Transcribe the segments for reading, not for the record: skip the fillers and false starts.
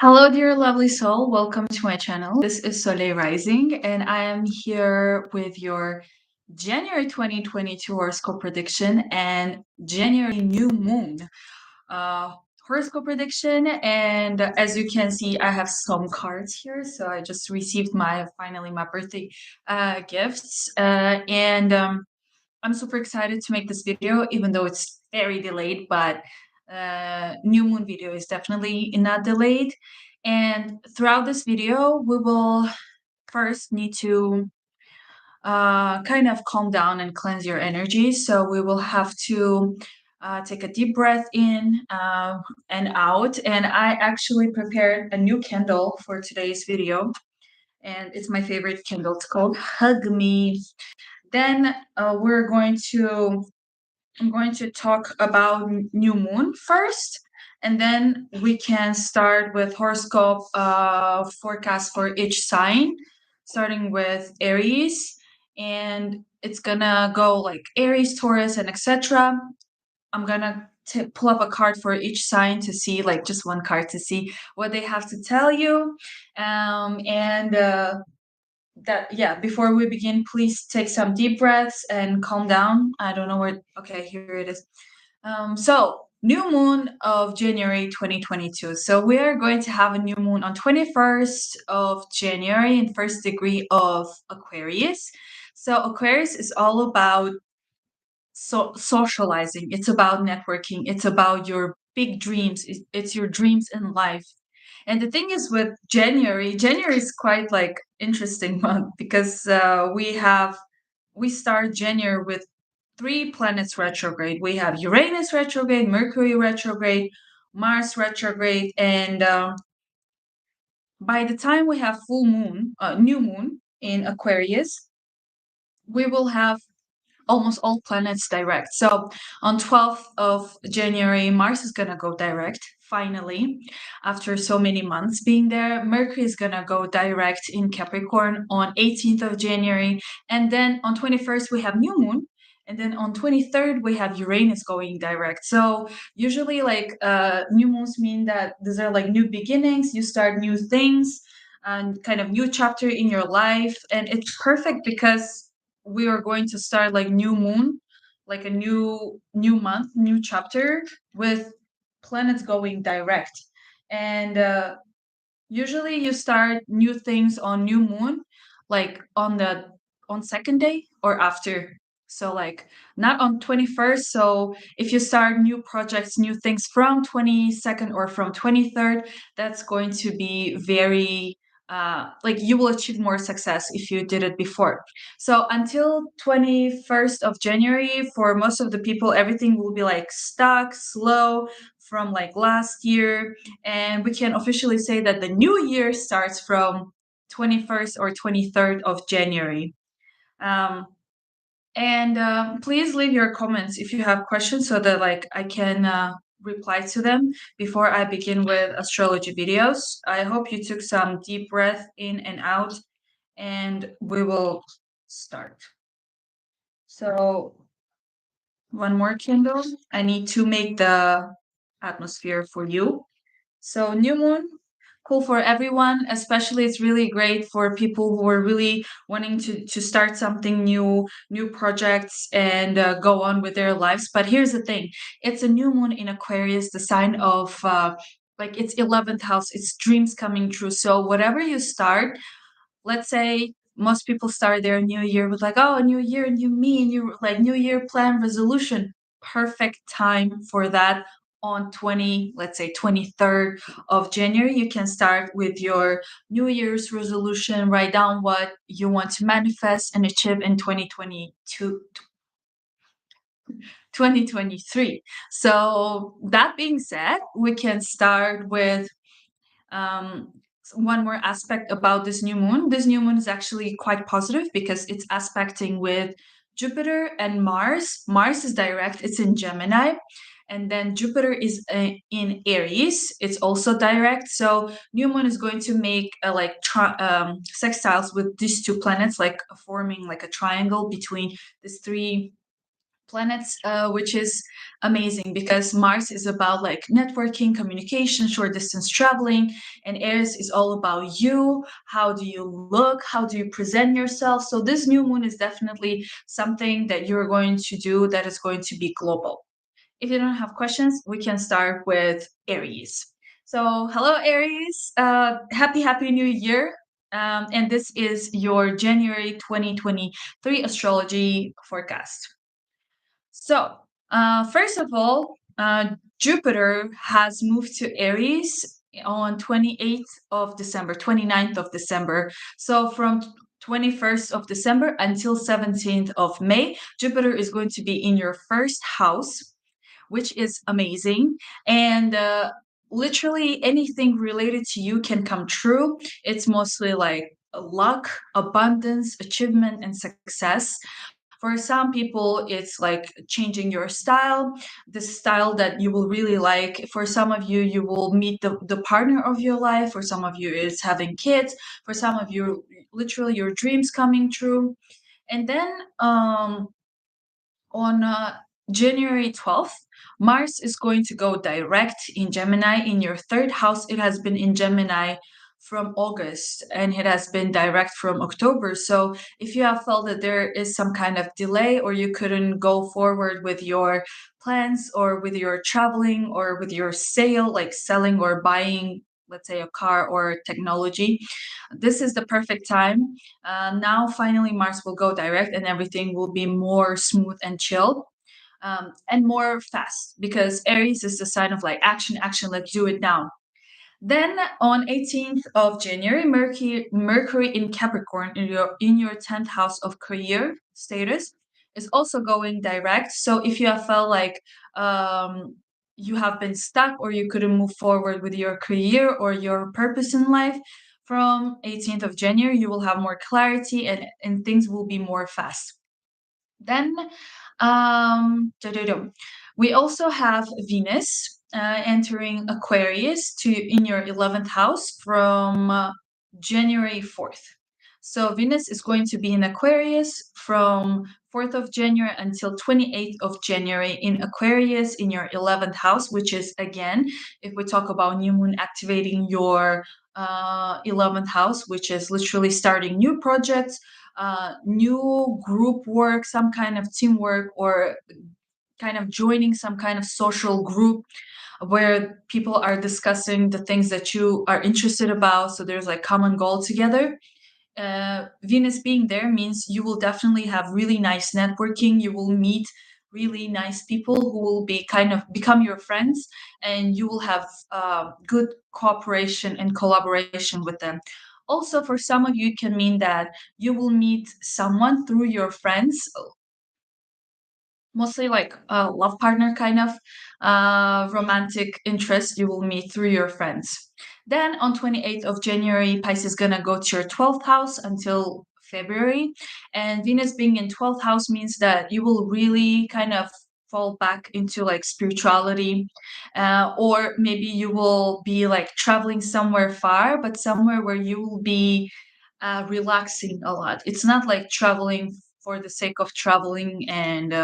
Hello, dear lovely soul. Welcome to my channel. This is Soleil Rising, and I am here with your January 2022 horoscope prediction and January new moon uh, horoscope prediction. And as you can see, I have some cards here. So I just received finally my birthday gifts, and I'm super excited to make this video, even though it's very delayed, but new moon video is definitely not delayed. And throughout this video, we will first need to kind of calm down and cleanse your energy. So we will have to take a deep breath in and out. And I actually prepared a new candle for today's video. And it's my favorite candle. It's called Hug Me. Then I'm going to talk about new moon first, and then we can start with horoscope forecast for each sign, starting with Aries, and it's gonna go like Aries, Taurus, and etc. I'm gonna pull up a card for each sign to see, like just one card to see what they have to tell you, and that yeah, before we begin, please take some deep breaths and calm down. I don't know where. Okay, here it is. So new moon of January 2022. So we are going to have a new moon on 21st of January in first degree of Aquarius. So Aquarius is all about socializing. It's about networking. It's about your big dreams. It's your dreams in life. And the thing is with January is quite like interesting month because we start January with three planets retrograde. We have Uranus retrograde, Mercury retrograde, Mars retrograde, and by the time we have new moon in Aquarius, we will have almost all planets direct. So on 12th of January, Mars is going to go direct, finally, after so many months being there. Mercury is going to go direct in Capricorn on 18th of January. And then on 21st, we have new moon. And then on 23rd, we have Uranus going direct. So usually like new moons mean that these are like new beginnings. You start new things and kind of new chapter in your life. And it's perfect because we are going to start like new moon, like a new month, new chapter with planets going direct. And usually you start new things on new moon, like on second day or after. So like not on 21st. So if you start new projects, new things from 22nd or from 23rd, that's going to be very like you will achieve more success if you did it before. So until 21st of January, for most of the people, everything will be like stuck, slow from like last year. And we can officially say that the new year starts from 21st or 23rd of January. Um, and please leave your comments if you have questions so that like I can reply to them before I begin with astrology videos. I hope you took some deep breath in and out, and we will start. So one more candle. I need to make the atmosphere for you. So new moon, cool for everyone. Especially it's really great for people who are really wanting to start something new, new projects, and go on with their lives. But here's the thing: it's a new moon in Aquarius, the sign of like it's 11th house. It's dreams coming true. So whatever you start, let's say most people start their new year with like, oh, new year, new me, new like new year plan resolution. Perfect time for that on let's say 23rd of January. You can start with your New Year's resolution, write down what you want to manifest and achieve in 2023. So that being said, we can start with um, one more aspect about this new moon. This new moon is actually quite positive because it's aspecting with Jupiter and Mars. Mars is direct, it's in Gemini. And then Jupiter is in Aries. It's also direct. So new moon is going to make sextiles with these two planets, like forming like a triangle between these three planets, which is amazing because Mars is about like networking, communication, short distance traveling, and Aries is all about you. How do you look? How do you present yourself? So this new moon is definitely something that you're going to do that is going to be global. If you don't have questions, we can start with Aries. So, hello, Aries. Happy New Year. And this is your January 2023 astrology forecast. So, first of all, Jupiter has moved to Aries on 28th of December, 29th of December. So, from 21st of December until 17th of May, Jupiter is going to be in your first house, which is amazing. And literally anything related to you can come true. It's mostly like luck, abundance, achievement, and success. For some people, it's like changing your style, the style that you will really like. For some of you, you will meet the partner of your life. For some of you, it's having kids. For some of you, literally your dreams coming true. And then on January 12th, Mars is going to go direct in Gemini in your third house. It has been in Gemini from August and it has been direct from October. So if you have felt that there is some kind of delay or you couldn't go forward with your plans or with your traveling or with your sale, like selling or buying, let's say a car or technology, this is the perfect time. Now, finally, Mars will go direct and everything will be more smooth and chill, and more fast because Aries is the sign of like action, action, let's do it now. Then on 18th of January, Mercury in Capricorn in your 10th house of career status is also going direct. So if you have felt like you have been stuck or you couldn't move forward with your career or your purpose in life, from 18th of January you will have more clarity and things will be more fast. Then we also have Venus entering Aquarius to in your 11th house from January 4th. So Venus is going to be in Aquarius from 4th of January until 28th of January in Aquarius in your 11th house, which is again, if we talk about new moon activating your 11th house, which is literally starting new projects, new group work, some kind of teamwork, or kind of joining some kind of social group where people are discussing the things that you are interested about. So there's like common goal together. Venus being there means you will definitely have really nice networking. You will meet really nice people who will be kind of become your friends, and you will have good cooperation and collaboration with them. Also, for some of you, it can mean that you will meet someone through your friends, mostly like a love partner kind of romantic interest you will meet through your friends. Then on 28th of January, Pisces is going to go to your 12th house until February. And Venus being in 12th house means that you will really kind of fall back into like spirituality, or maybe you will be like traveling somewhere far, but somewhere where you will be relaxing a lot. It's not like traveling for the sake of traveling and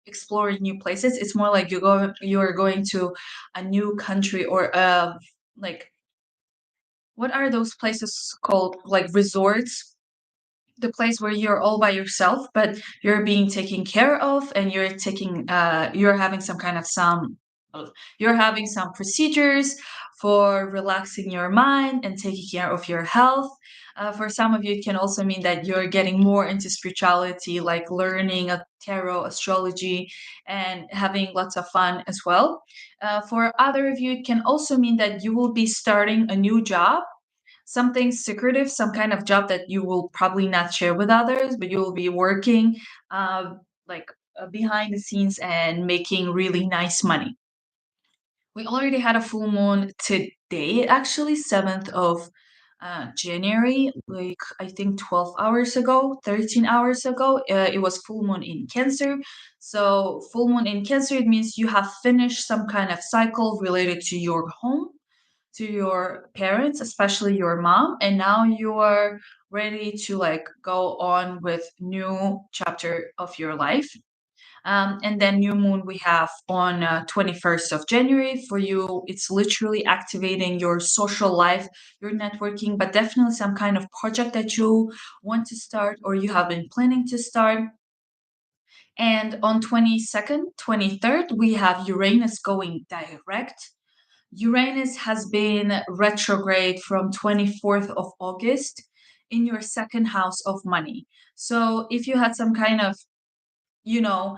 exploring new places. It's more like you are going to a new country or like what are those places called, like resorts, the place where you're all by yourself but you're being taken care of and you're having some kind of some you're having some procedures for relaxing your mind and taking care of your health. For some of you it can also mean that you're getting more into spirituality, like learning a tarot, astrology, and having lots of fun as well. For other of you it can also mean that you will be starting a new job, something secretive, some kind of job that you will probably not share with others, but you will be working like behind the scenes and making really nice money. We already had a full moon today, actually, 7th of January, like I think 12 hours ago, 13 hours ago. It was full moon in Cancer. So, full moon in Cancer, it means you have finished some kind of cycle related to your home, to your parents, especially your mom, and now you are ready to like go on with new chapter of your life. And then new moon we have on 21st of January. For you, it's literally activating your social life, your networking, but definitely some kind of project that you want to start or you have been planning to start. And on 22nd, 23rd, we have Uranus going direct. Uranus has been retrograde from 24th of August in your second house of money. So if you had some kind of, you know,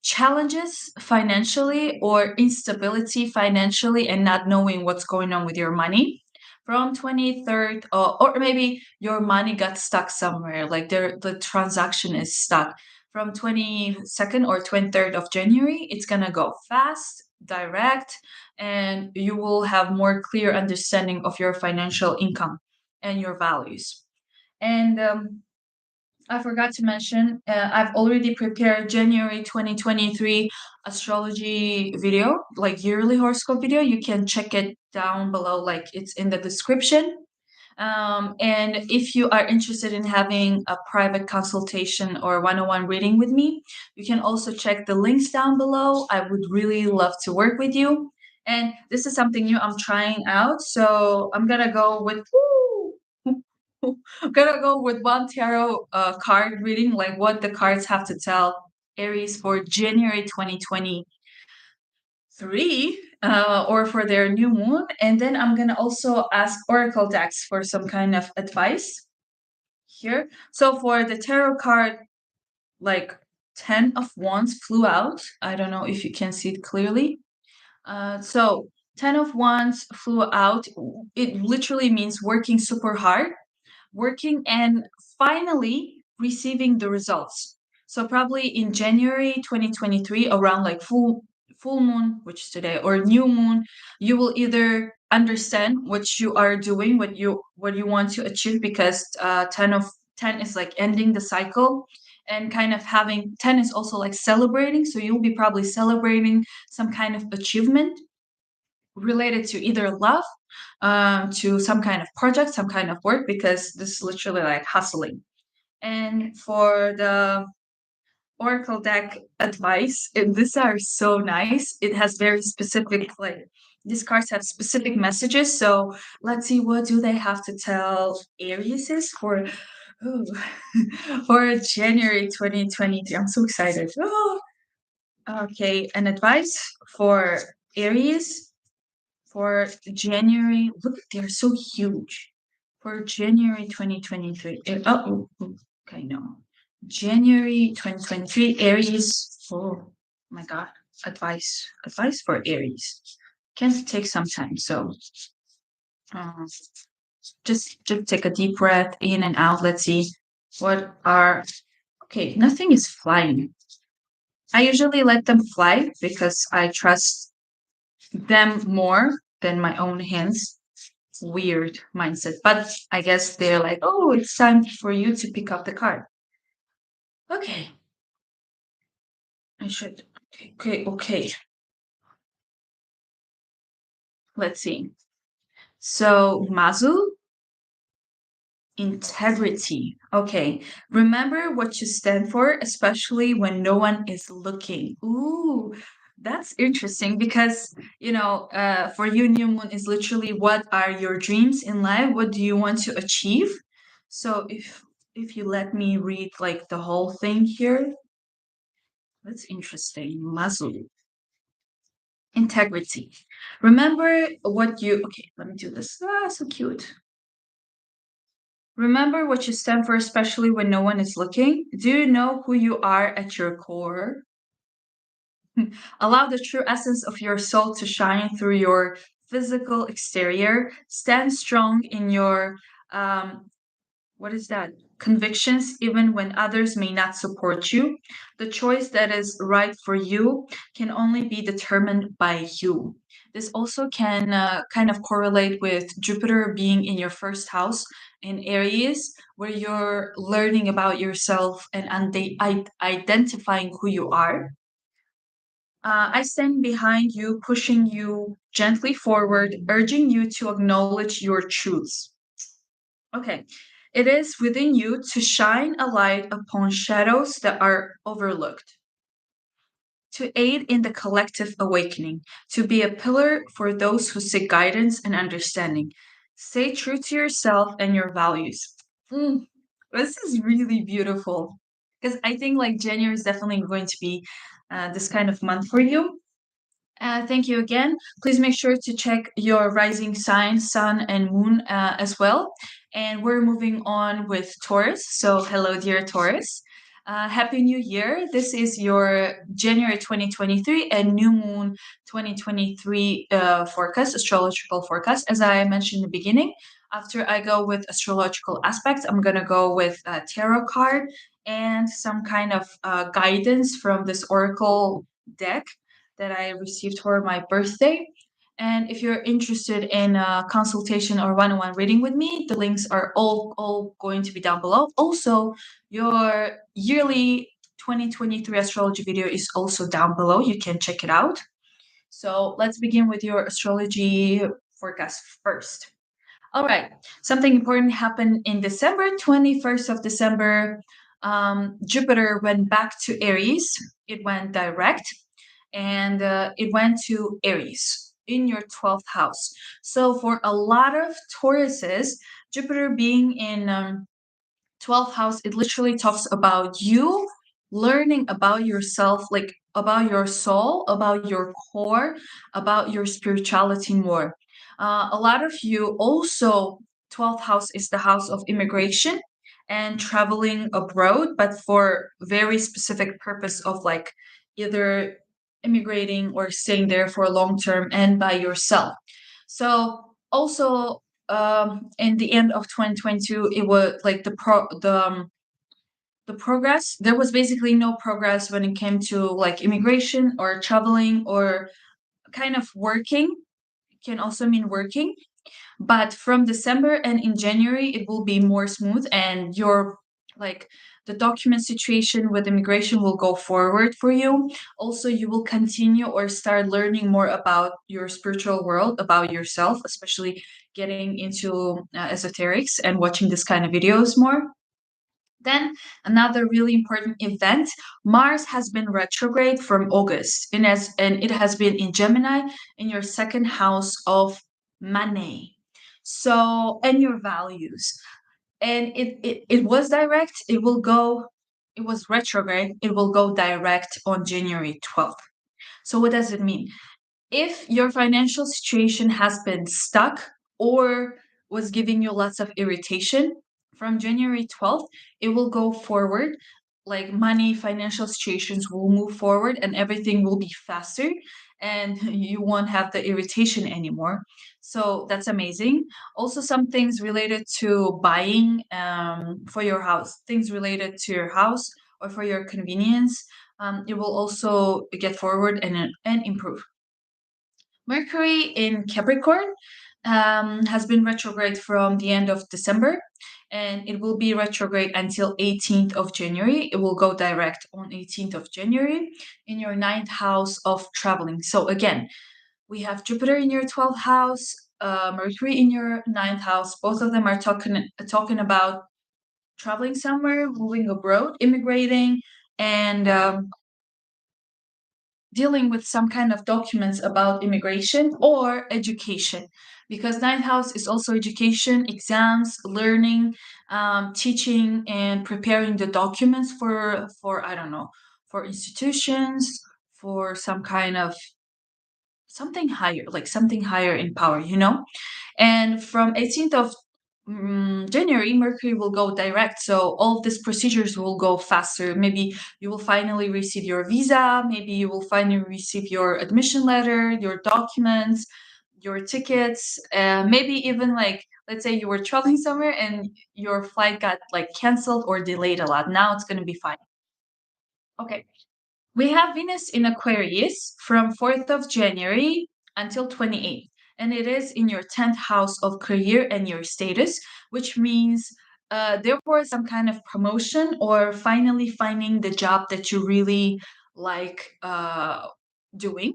challenges financially or instability financially and not knowing what's going on with your money, from 23rd, or maybe your money got stuck somewhere, like the transaction is stuck. From 22nd or 23rd of January, it's gonna go fast, direct, and you will have more clear understanding of your financial income and your values. And I forgot to mention, I've already prepared January 2023 astrology video, like yearly horoscope video. You can check it down below, like it's in the description. And if you are interested in having a private consultation or one-on-one reading with me, you can also check the links down below. I would really love to work with you. And this is something new I'm trying out. So I'm gonna go with I'm gonna go with one tarot card reading, like what the cards have to tell Aries for January 2023, or for their new moon. And then I'm gonna also ask Oracle decks for some kind of advice here. So for the tarot card, like 10 of Wands flew out. I don't know if you can see it clearly. So 10 of Wands flew out. It literally means working super hard, working and finally receiving the results. So probably in January 2023, around like full moon, which is today, or new moon, you will either understand what you are doing, what you want to achieve, because 10 is like ending the cycle, and kind of having 10 is also like celebrating. So you'll be probably celebrating some kind of achievement related to either love, to some kind of project, some kind of work, because this is literally like hustling. And for the Oracle deck advice, and these are so nice. It has very specific, like these cards have specific messages. So let's see, what do they have to tell Aries is for ooh, for January 2023. I'm so excited. Oh, okay, an advice for Aries for January. Look, they're so huge. For January 2023. Okay, no. January 2023, Aries. Oh my God. Advice for Aries. Can take some time. So uh, just take a deep breath in and out. Let's see what are. Okay, nothing is flying. I usually let them fly because I trust them more than my own hands. Weird mindset. But I guess they're like, oh, it's time for you to pick up the card. Okay. I should. Okay. Let's see. So, Mazu, integrity. Okay. Remember what you stand for, especially when no one is looking. Ooh, that's interesting because, for you, new moon is literally what are your dreams in life? What do you want to achieve? So, if you let me read like the whole thing here, that's interesting. Mazu. Integrity. Remember what you, okay, let me do this. Ah, so cute. Remember what you stand for, especially when no one is looking. Do you know who you are at your core? Allow the true essence of your soul to shine through your physical exterior. Stand strong in your what is that? Convictions, even when others may not support you. The choice that is right for you can only be determined by you. This also can kind of correlate with Jupiter being in your first house in Aries, where you're learning about yourself and identifying who you are. I stand behind you, pushing you gently forward, urging you to acknowledge your truths. Okay. It is within you to shine a light upon shadows that are overlooked. to aid in the collective awakening, to be a pillar for those who seek guidance and understanding. Stay true to yourself and your values. Mm, this is really beautiful because I think like January is definitely going to be this kind of month for you. Thank you again. Please make sure to check your rising sign, sun, and moon as well. And we're moving on with Taurus. So, hello, dear Taurus. Happy New Year. This is your January 2023 and New Moon 2023 forecast, astrological forecast. As I mentioned in the beginning, after I go with astrological aspects, I'm going to go with a tarot card and some kind of guidance from this oracle deck that I received for my birthday. And if you're interested in a consultation or one-on-one reading with me, the links are all going to be down below. Also, your yearly 2023 astrology video is also down below. You can check it out. So let's begin with your astrology forecast first. All right, something important happened in December, 21st of December. Jupiter went back to Aries. It went direct and it went to Aries in your 12th house. So for a lot of Tauruses, Jupiter being in 12th house, it literally talks about you learning about yourself, like about your soul, about your core, about your spirituality more. A lot of you also, 12th house is the house of immigration and traveling abroad, but for very specific purpose of like either immigrating or staying there for a long term and by yourself. So also in the end of 2022 it was like the progress, there was basically no progress when it came to like immigration or traveling or kind of working. It can also mean working, but from December and in January it will be more smooth, and your like the document situation with immigration will go forward for you. Also, you will continue or start learning more about your spiritual world, about yourself, especially getting into esoterics and watching this kind of videos more. Then another really important event, Mars has been retrograde from August, and it has been in Gemini in your second house of money. So, and your values. And it was direct, it was retrograde, it will go direct on January 12th. So what does it mean? If your financial situation has been stuck or was giving you lots of irritation, from January 12th, it will go forward. Like money, financial situations will move forward and everything will be faster and you won't have the irritation anymore. So that's amazing. Also, some things related to buying for your house, things related to your house or for your convenience, it will also get forward and improve. Mercury in Capricorn has been retrograde from the end of December, and it will be retrograde until 18th of January. It will go direct on 18th of January in your ninth house of traveling. So again, we have Jupiter in your 12th house, Mercury in your ninth house. Both of them are talking about traveling somewhere, moving abroad, immigrating, and dealing with some kind of documents about immigration or education, because ninth house is also education, exams, learning, teaching, and preparing the documents for I don't know, for institutions, for some kind of something higher, like something higher in power, you know. And from 18th of January, Mercury will go direct. So all of these procedures will go faster. Maybe you will finally receive your visa. Maybe you will finally receive your admission letter, your documents, your tickets. Maybe even like, let's say you were traveling somewhere and your flight got like canceled or delayed a lot. Now it's going to be fine. Okay. We have Venus in Aquarius from 4th of January until 28th, and it is in your 10th house of career and your status, which means therefore some kind of promotion or finally finding the job that you really like doing.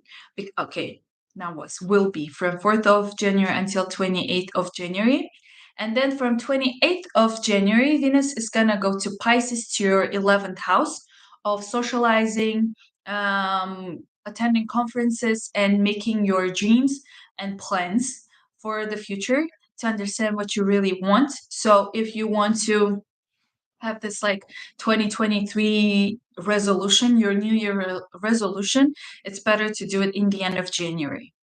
Okay, now what will be from 4th of January until 28th of January. And then from 28th of January, Venus is going to go to Pisces to your 11th house of socializing, attending conferences, and making your dreams and plans for the future to understand what you really want. So if you want to have this like 2023 resolution, your New Year resolution, it's better to do it in the end of January.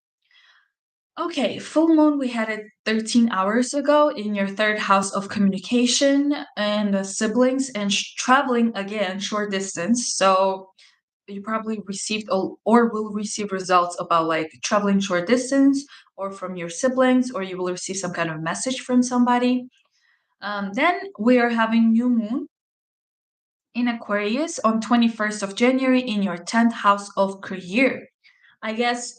Okay, full moon, we had it 13 hours ago in your third house of communication and siblings and traveling again, short distance. So you probably received or will receive results about like traveling short distance or from your siblings, or you will receive some kind of message from somebody. Then we are having new moon in Aquarius on 21st of January in your 10th house of career. I guess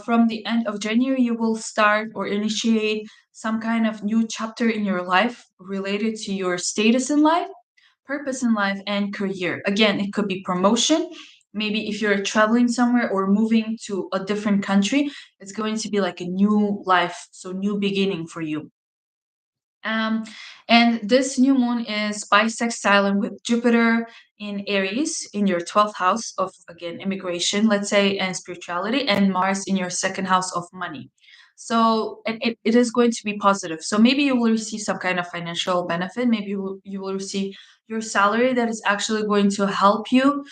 from the end of January, you will start or initiate some kind of new chapter in your life related to your status in life, purpose in life, and career. Again, it could be promotion. Maybe if you're traveling somewhere or moving to a different country, it's going to be like a new life, so new beginning for you. Um, and this new moon is bisextile with Jupiter in Aries in your 12th house of, again, immigration, let's say, and spirituality, and Mars in your second house of money. So it is going to be positive. So maybe you will receive some kind of financial benefit. Maybe you will receive your salary that is actually going to help you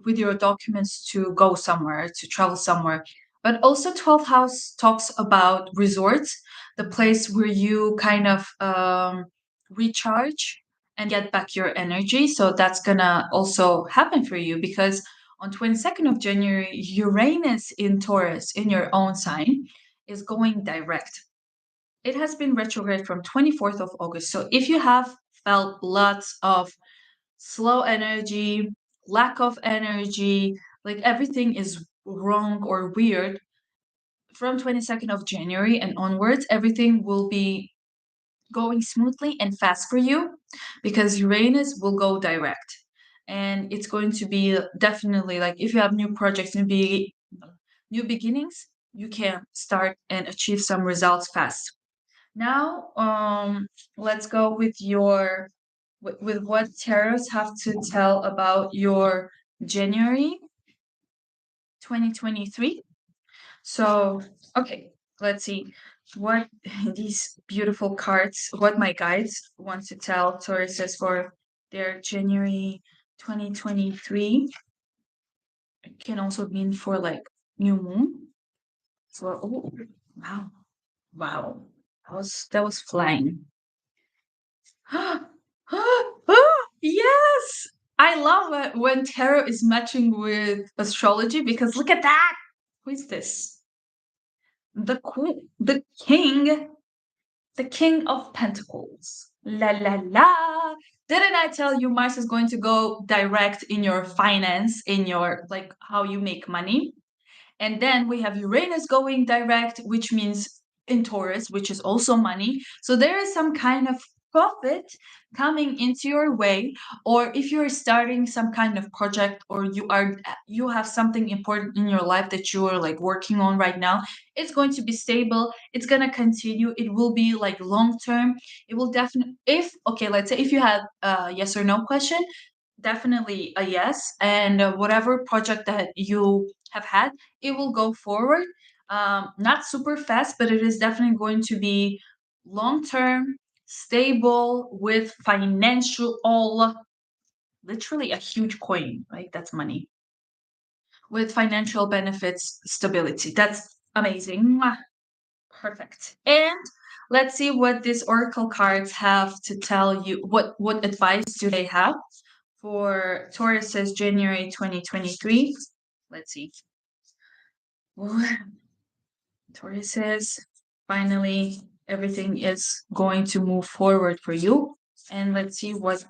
with your documents to go somewhere, to travel somewhere. But also 12th house talks about resorts, the place where you kind of recharge and get back your energy. So that's gonna also happen for you because on 22nd of January, Uranus in Taurus in your own sign is going direct. It has been retrograde from 24th of August. So if you have felt lots of slow energy, lack of energy, like everything is wrong or weird, from 22nd of January and onwards, everything will be going smoothly and fast for you because Uranus will go direct. And it's going to be definitely like if you have new projects, new beginnings, you can start and achieve some results fast. Now, let's go with with what tarots have to tell about your January 2023. So, okay, let's see what these beautiful cards, what my guides want to tell Tauruses for their January 2023. It can also mean for like new moon. For oh wow, wow, that was flying. Yes, I love it when tarot is matching with astrology because look at that. Who is this? The queen, the king of pentacles. La la la. Didn't I tell you Mars is going to go direct in your finance, in your like how you make money? And then we have Uranus going direct, which means in Taurus, which is also money. So there is some kind of profit coming into your way, or if you're starting some kind of project or you have something important in your life that you are like working on right now, it's going to be stable, it's going to continue, it will be like long term. It will definitely, if okay, let's say if you had a yes or no question, definitely a yes. And whatever project that you have had, it will go forward. Not super fast, but it is definitely going to be long term, stable, with financial, all literally a huge coin, right? That's money. With financial benefits, stability. That's amazing. Mwah. Perfect. And let's see what these oracle cards have to tell you. What advice do they have for Taurus's January 2023? Let's see. Tauruses, finally, everything is going to move forward for you. And let's see what.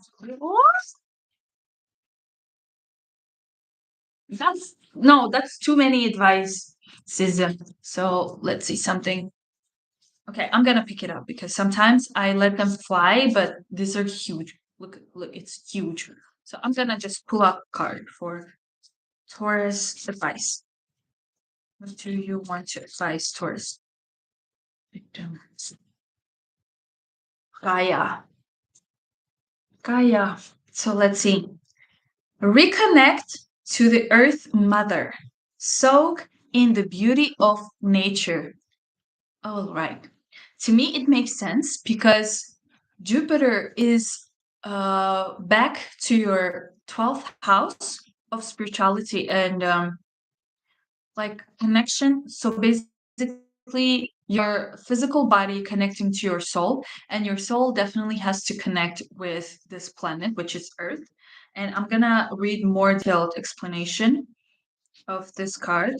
That's no, that's too many advice, Susan. So let's see something. Okay, I'm gonna pick it up because sometimes I let them fly, but these are huge. Look, it's huge. So I'm gonna just pull out a card for Taurus advice. What do you want to advise Taurus? Victim. Gaia. Gaia. So let's see. Reconnect to the Earth Mother. Soak in the beauty of nature. All right. To me, it makes sense because Jupiter is back to your 12th house of spirituality and like connection. So basically, your physical body connecting to your soul, and your soul definitely has to connect with this planet, which is Earth. And I'm gonna read more detailed explanation of this card.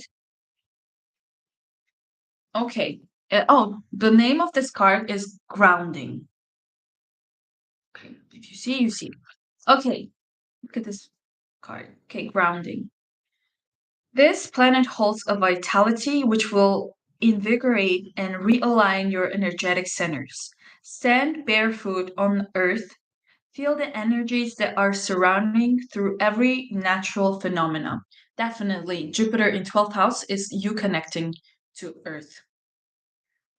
Okay. Oh, the name of this card is grounding. Okay. If you see, you see. Okay. Look at this card. Okay, grounding. This planet holds a vitality which will invigorate and realign your energetic centers. Stand barefoot on Earth. Feel the energies that are surrounding through every natural phenomenon. Definitely, Jupiter in 12th house is you connecting to Earth.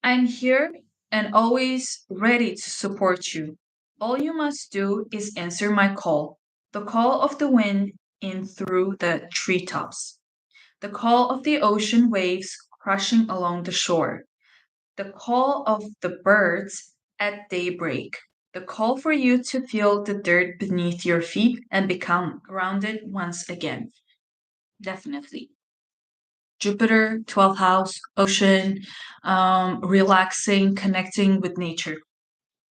I'm here and always ready to support you. All you must do is answer my call, the call of the wind in through the treetops, the call of the ocean waves crashing along the shore, the call of the birds at daybreak, the call for you to feel the dirt beneath your feet and become grounded once again. Definitely. Jupiter, 12th house, ocean, relaxing, connecting with nature.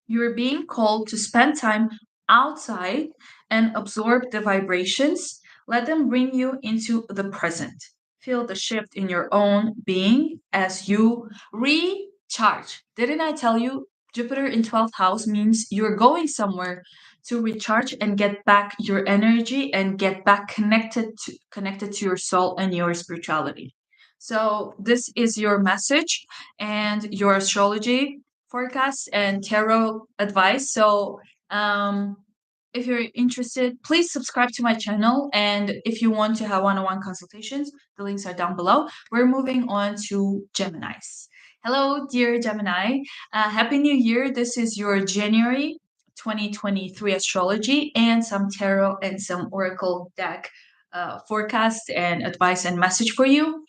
You're being called to spend time outside and absorb the vibrations. Let them bring you into the present. Feel the shift in your own being as you recharge. Didn't I tell you Jupiter in 12th house means you're going somewhere to recharge and get back your energy and get back connected to your soul and your spirituality. So this is your message and your astrology forecast and tarot advice. So, if you're interested, please subscribe to my channel. And if you want to have one on one consultations, the links are down below. We're moving on to Geminis. Hello, dear Gemini. Happy New Year. This is your January 2023 astrology and some tarot and some oracle deck forecast and advice and message for you.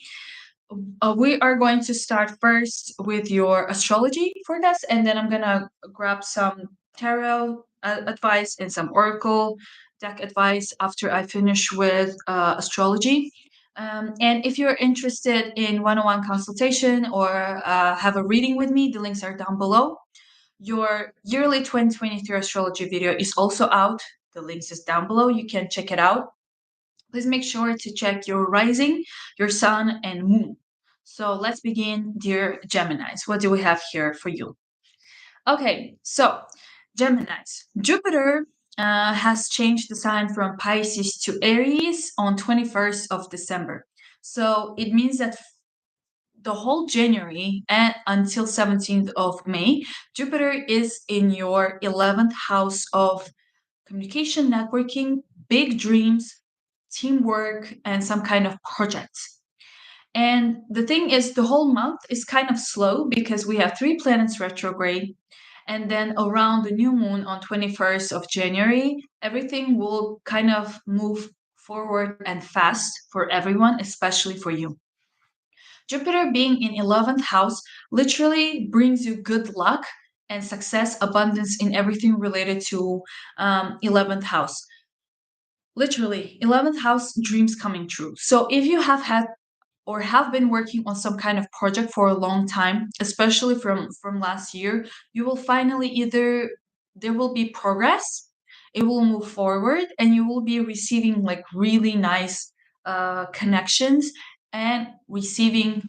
We are going to start first with your astrology forecast, and then I'm gonna grab some tarot advice and some oracle deck advice after I finish with astrology. And if you're interested in one-on-one consultation or have a reading with me, the links are down below. Your yearly 2023 astrology video is also out. The links is down below. You can check it out. Please make sure to check your rising, your sun, and moon. So let's begin, dear Geminis. What do we have here for you? Okay, so Geminis, Jupiter has changed the sign from Pisces to Aries on 21st of December. So it means that the whole January and until 17th of May, Jupiter is in your 11th house of communication, networking, big dreams, teamwork, and some kind of projects. And the thing is, the whole month is kind of slow because we have three planets retrograde. And then around the new moon on 21st of January, everything will kind of move forward and fast for everyone, especially for you. Jupiter being in 11th house literally brings you good luck and success, abundance in everything related to 11th house. Literally, 11th house dreams coming true. So if you have had or have been working on some kind of project for a long time, especially from last year, you will finally either there will be progress, it will move forward, and you will be receiving like really nice connections and receiving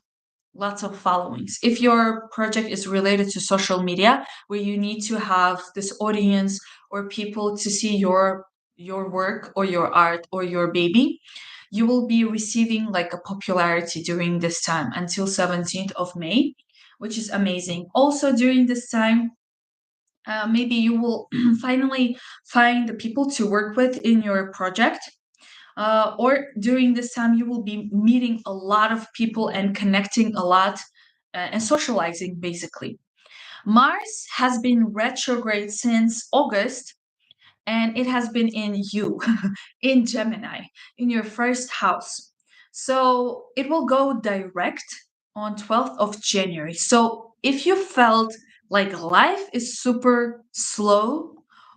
lots of followings. If your project is related to social media, where you need to have this audience or people to see your work or your art or your baby, you will be receiving like a popularity during this time until 17th of May, which is amazing. Also during this time, maybe you will finally find the people to work with in your project, or during this time you will be meeting a lot of people and connecting a lot and socializing basically. Mars has been retrograde since August, and it has been in you, in Gemini, in your first house. So it will go direct on 12th of January. So if you felt like life is super slow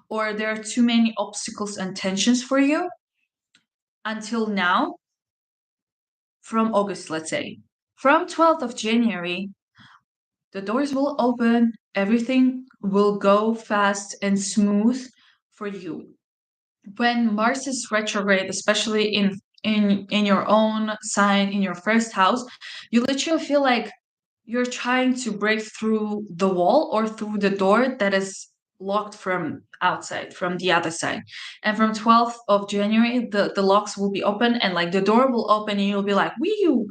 or there are too many obstacles and tensions for you until now, from August, let's say, from 12th of January, the doors will open, everything will go fast and smooth for you. When Mars is retrograde, especially in your own sign, in your first house, you literally feel like you're trying to break through the wall or through the door that is locked from outside, from the other side. And from 12th of January, the locks will be open and like the door will open and you'll be like, wee,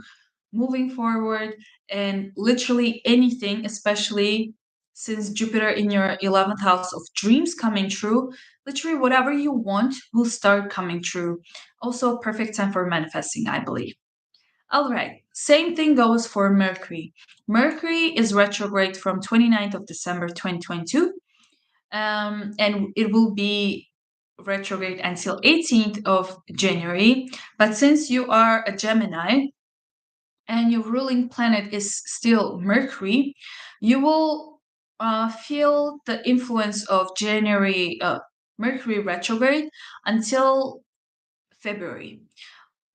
moving forward, and literally anything, especially since Jupiter in your 11th house of dreams coming true, literally whatever you want will start coming true. Also, perfect time for manifesting, I believe. All right, same thing goes for Mercury. Mercury is retrograde from 29th of December 2022, and it will be retrograde until 18th of January. But since you are a Gemini, and your ruling planet is still Mercury, you will feel the influence of January Mercury retrograde until February.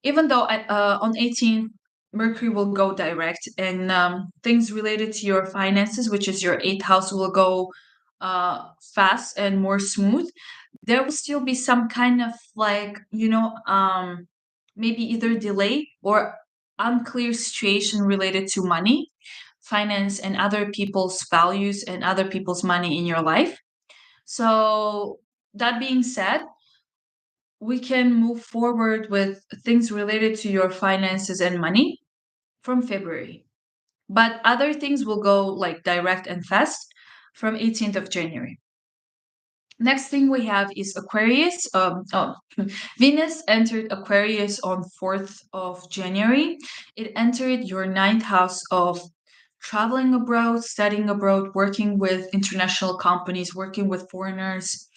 Even though on 18th, Mercury will go direct and things related to your finances, which is your eighth house, will go fast and more smooth. There will still be some kind of like, maybe either delay or unclear situation related to money, finance, and other people's values and other people's money in your life. So, that being said, we can move forward with things related to your finances and money from February. But other things will go like direct and fast from 18th of January. Next thing we have is Aquarius. Venus entered Aquarius on 4th of January. It entered your ninth house of traveling abroad, studying abroad, working with international companies, working with foreigners,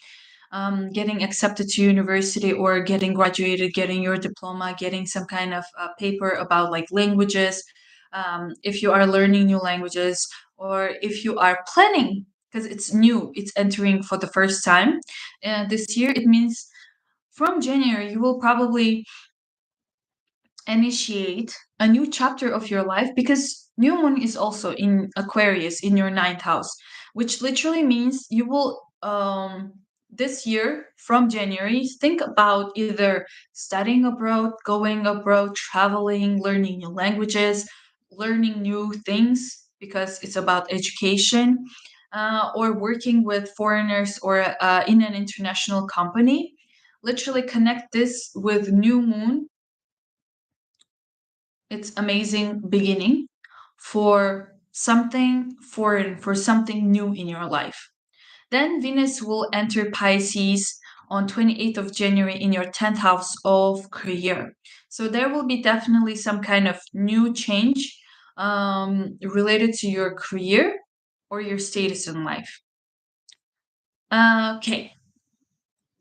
getting accepted to university or getting graduated, getting your diploma, getting some kind of paper about like languages, if you are learning new languages, or if you are planning, because it's new, it's entering for the first time this year. It means from January, you will probably initiate a new chapter of your life because new moon is also in Aquarius in your ninth house, which literally means you will this year from January think about either studying abroad, going abroad, traveling, learning new languages, learning new things because it's about education, or working with foreigners or in an international company. Literally connect this with new moon. It's amazing beginning for something foreign, for something new in your life. Then Venus will enter Pisces on 28th of January in your 10th house of career. So there will be definitely some kind of new change related to your career or your status in life. Okay.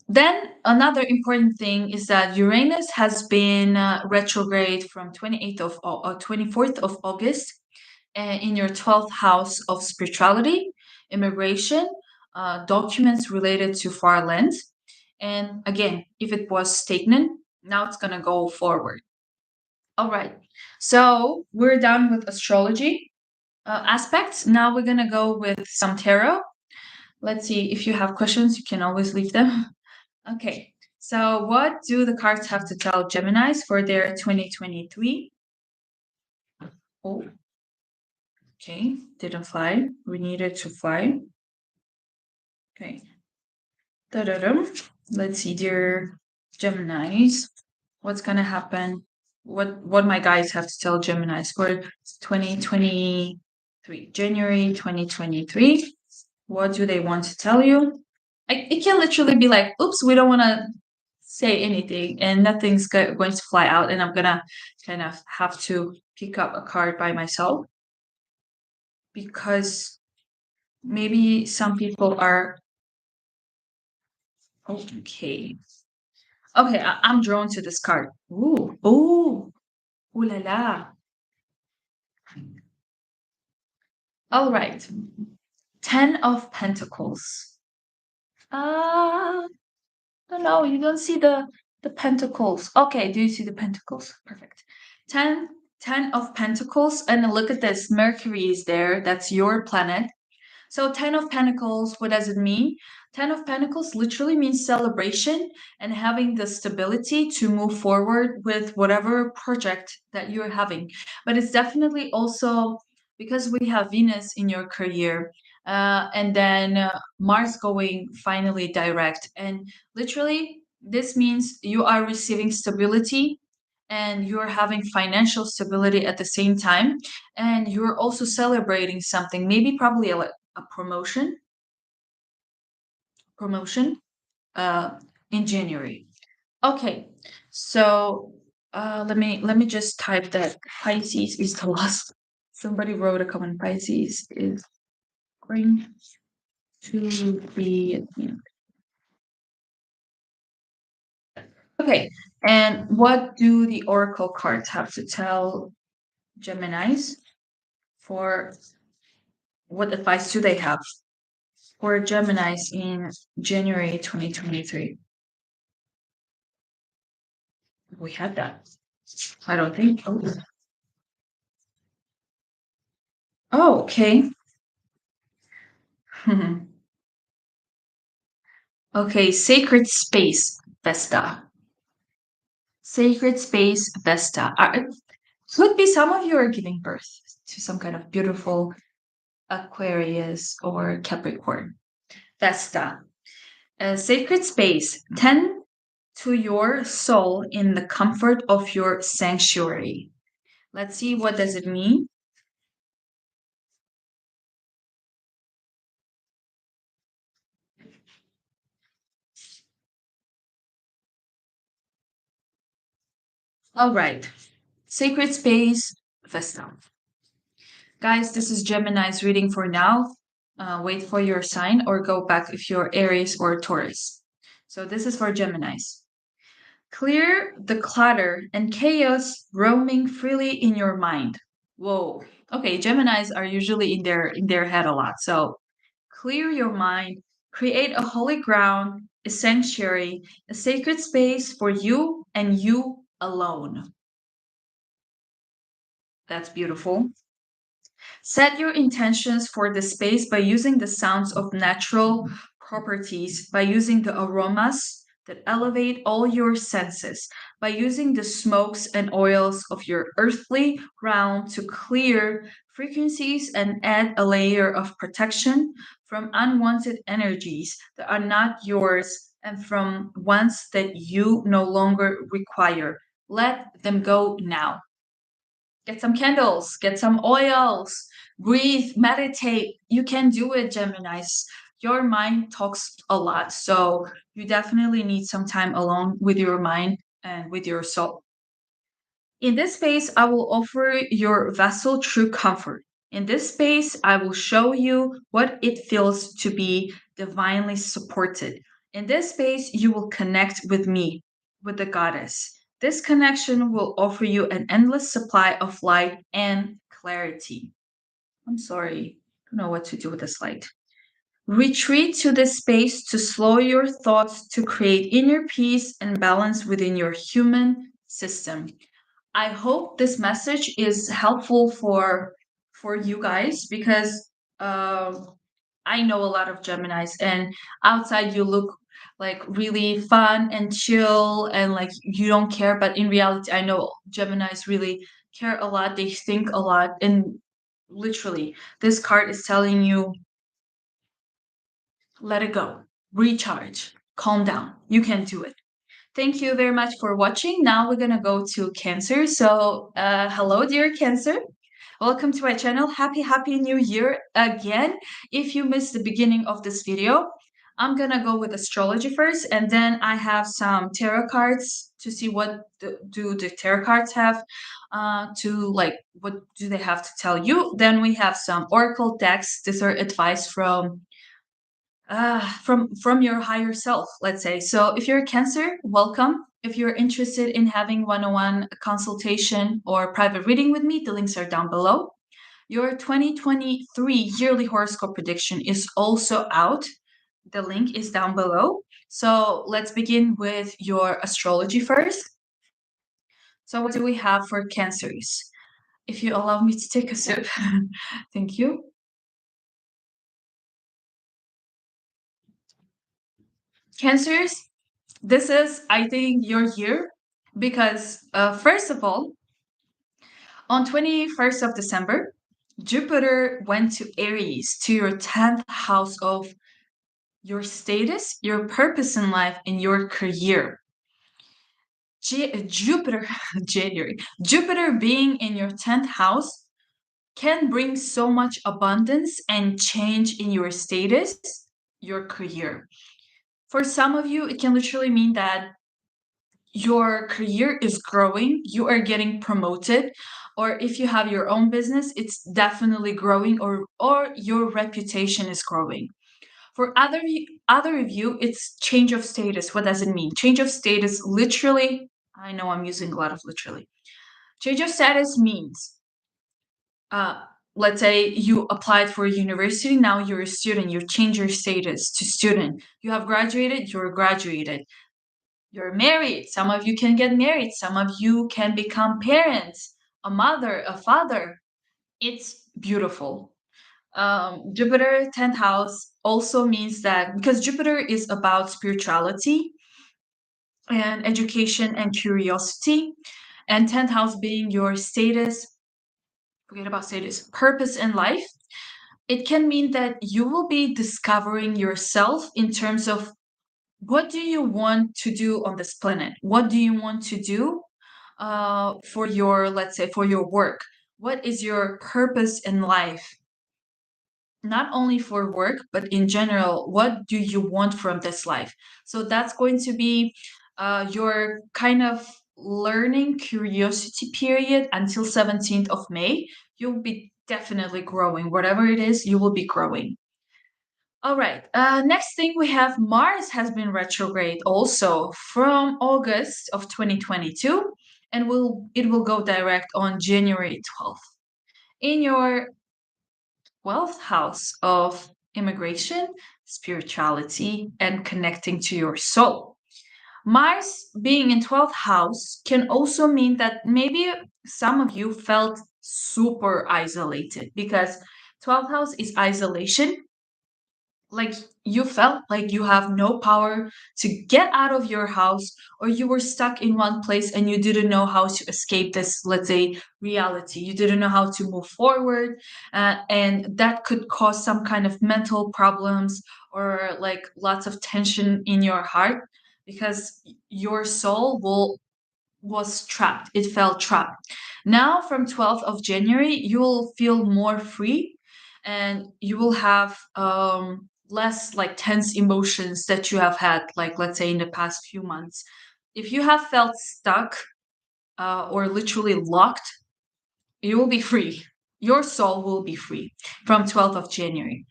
Then another important thing is that Uranus has been retrograde from 24th of August in your 12th house of spirituality, immigration, documents related to far lands. And again, if it was stagnant, now it's going to go forward. All right. So we're done with astrology aspects. Now we're going to go with some tarot. Let's see, if you have questions, you can always leave them. Okay, so what do the cards have to tell Geminis for their 2023? Oh, okay, didn't fly. We needed to fly. Okay. Da-da-da. Let's see, dear Geminis, what's gonna happen? What my guys have to tell Geminis for 2023, January 2023? What do they want to tell you? It can literally be like, oops, we don't want to say anything and nothing's going to fly out, and I'm gonna kind of have to pick up a card by myself because maybe some people are Okay. Okay, I'm drawn to this card. Ooh, ooh, ooh la la. All right. 10 of Pentacles. Ah, no, no, you don't see the pentacles. Okay, do you see the pentacles? Perfect. 10, 10 of Pentacles. And look at this. Mercury is there. That's your planet. So 10 of Pentacles, what does it mean? 10 of Pentacles literally means celebration and having the stability to move forward with whatever project that you're having. But it's definitely also because we have Venus in your career, and then Mars going finally direct. And literally, this means you are receiving stability and you're having financial stability at the same time, and you're also celebrating something, maybe probably a promotion uh in January. Okay, so let me just type that Pisces is the last. Somebody wrote a comment. Pisces is going to be okay. And what do the oracle cards have to tell Geminis? For what advice do they have for Geminis in January 2023? We had that. I don't think. Oh, oh okay. Okay, sacred space, Vesta. Sacred space, Vesta. Could be some of you are giving birth to some kind of beautiful Aquarius or Capricorn. Vesta. Sacred space. Tend to your soul in the comfort of your sanctuary. Let's see, what does it mean? All right. Sacred space, Vesta. Guys, this is Gemini's reading for now. Wait for your sign or go back if you're Aries or Taurus. So this is for Geminis. Clear the clutter and chaos roaming freely in your mind. Whoa. Okay, Geminis are usually in their head a lot. So clear your mind, create a holy ground, a sanctuary, a sacred space for you and you alone. That's beautiful. Set your intentions for the space by using the sounds of natural properties, by using the aromas that elevate all your senses, by using the smokes and oils of your earthly realm to clear frequencies and add a layer of protection from unwanted energies that are not yours and from ones that you no longer require. Let them go now. Get some candles, get some oils, breathe, meditate. You can do it, Geminis. Your mind talks a lot, so you definitely need some time alone with your mind and with your soul. In this space, I will offer your vessel true comfort. In this space, I will show you what it feels to be divinely supported. In this space, you will connect with me, with the goddess. This connection will offer you an endless supply of light and clarity. I'm sorry, I don't know what to do with this light. Retreat to this space to slow your thoughts to create inner peace and balance within your human system. I hope this message is helpful for you guys because I know a lot of Geminis, and outside you look like really fun and chill and like you don't care, but in reality, I know Geminis really care a lot. They think a lot, and literally, this card is telling you, let it go, recharge, calm down. You can do it. Thank you very much for watching. Now we're gonna go to Cancer. So, hello, dear Cancer. Welcome to my channel. Happy New Year again. If you missed the beginning of this video, I'm gonna go with astrology first, and then I have some tarot cards to see what do the tarot cards have to like, what do they have to tell you. Then we have some oracle decks. These are advice from from your higher self, let's say. So if you're a Cancer, welcome. If you're interested in having one-on-one consultation or private reading with me, the links are down below. Your 2023 yearly horoscope prediction is also out. The link is down below. So let's begin with your astrology first. So what do we have for Cancers? If you allow me to take a sip. Thank you. Cancers, this is, I think, your year because, first of all, on 21st of December, Jupiter went to Aries, to your 10th house of your status, your purpose in life, and your career. Jupiter, January, Jupiter being in your 10th house can bring so much abundance and change in your status, your career. For some of you, it can literally mean that your career is growing, you are getting promoted, or if you have your own business, it's definitely growing, or your reputation is growing. For other of you, it's change of status. What does it mean? Change of status literally, I know I'm using a lot of literally. Change of status means uh, let's say you applied for a university, now you're a student, you change your status to student. You have graduated, you're graduated. You're married, some of you can get married, some of you can become parents, a mother, a father. It's beautiful. Jupiter 10th house also means that because Jupiter is about spirituality and education and curiosity, and 10th house being your status, forget about status, purpose in life, it can mean that you will be discovering yourself in terms of what do you want to do on this planet? What do you want to do for your, let's say, for your work? What is your purpose in life? Not only for work, but in general, what do you want from this life? So that's going to be your kind of learning curiosity period until 17th of May. You'll be definitely growing. Whatever it is, you will be growing. All right. Next thing we have Mars has been retrograde also from August of 2022, and it will go direct on January 12th. In your 12th house of immigration, spirituality, and connecting to your soul. Mars being in 12th house can also mean that maybe some of you felt super isolated because 12th house is isolation, like you felt like you have no power to get out of your house, or you were stuck in one place and you didn't know how to escape this, let's say, reality. You didn't know how to move forward, and that could cause some kind of mental problems or like lots of tension in your heart because your soul was trapped. It felt trapped. Now, from 12th of January, you will feel more free and you will have less like tense emotions that you have had, like let's say in the past few months. If you have felt stuck or literally locked, you will be free. Your soul will be free from 12th of January.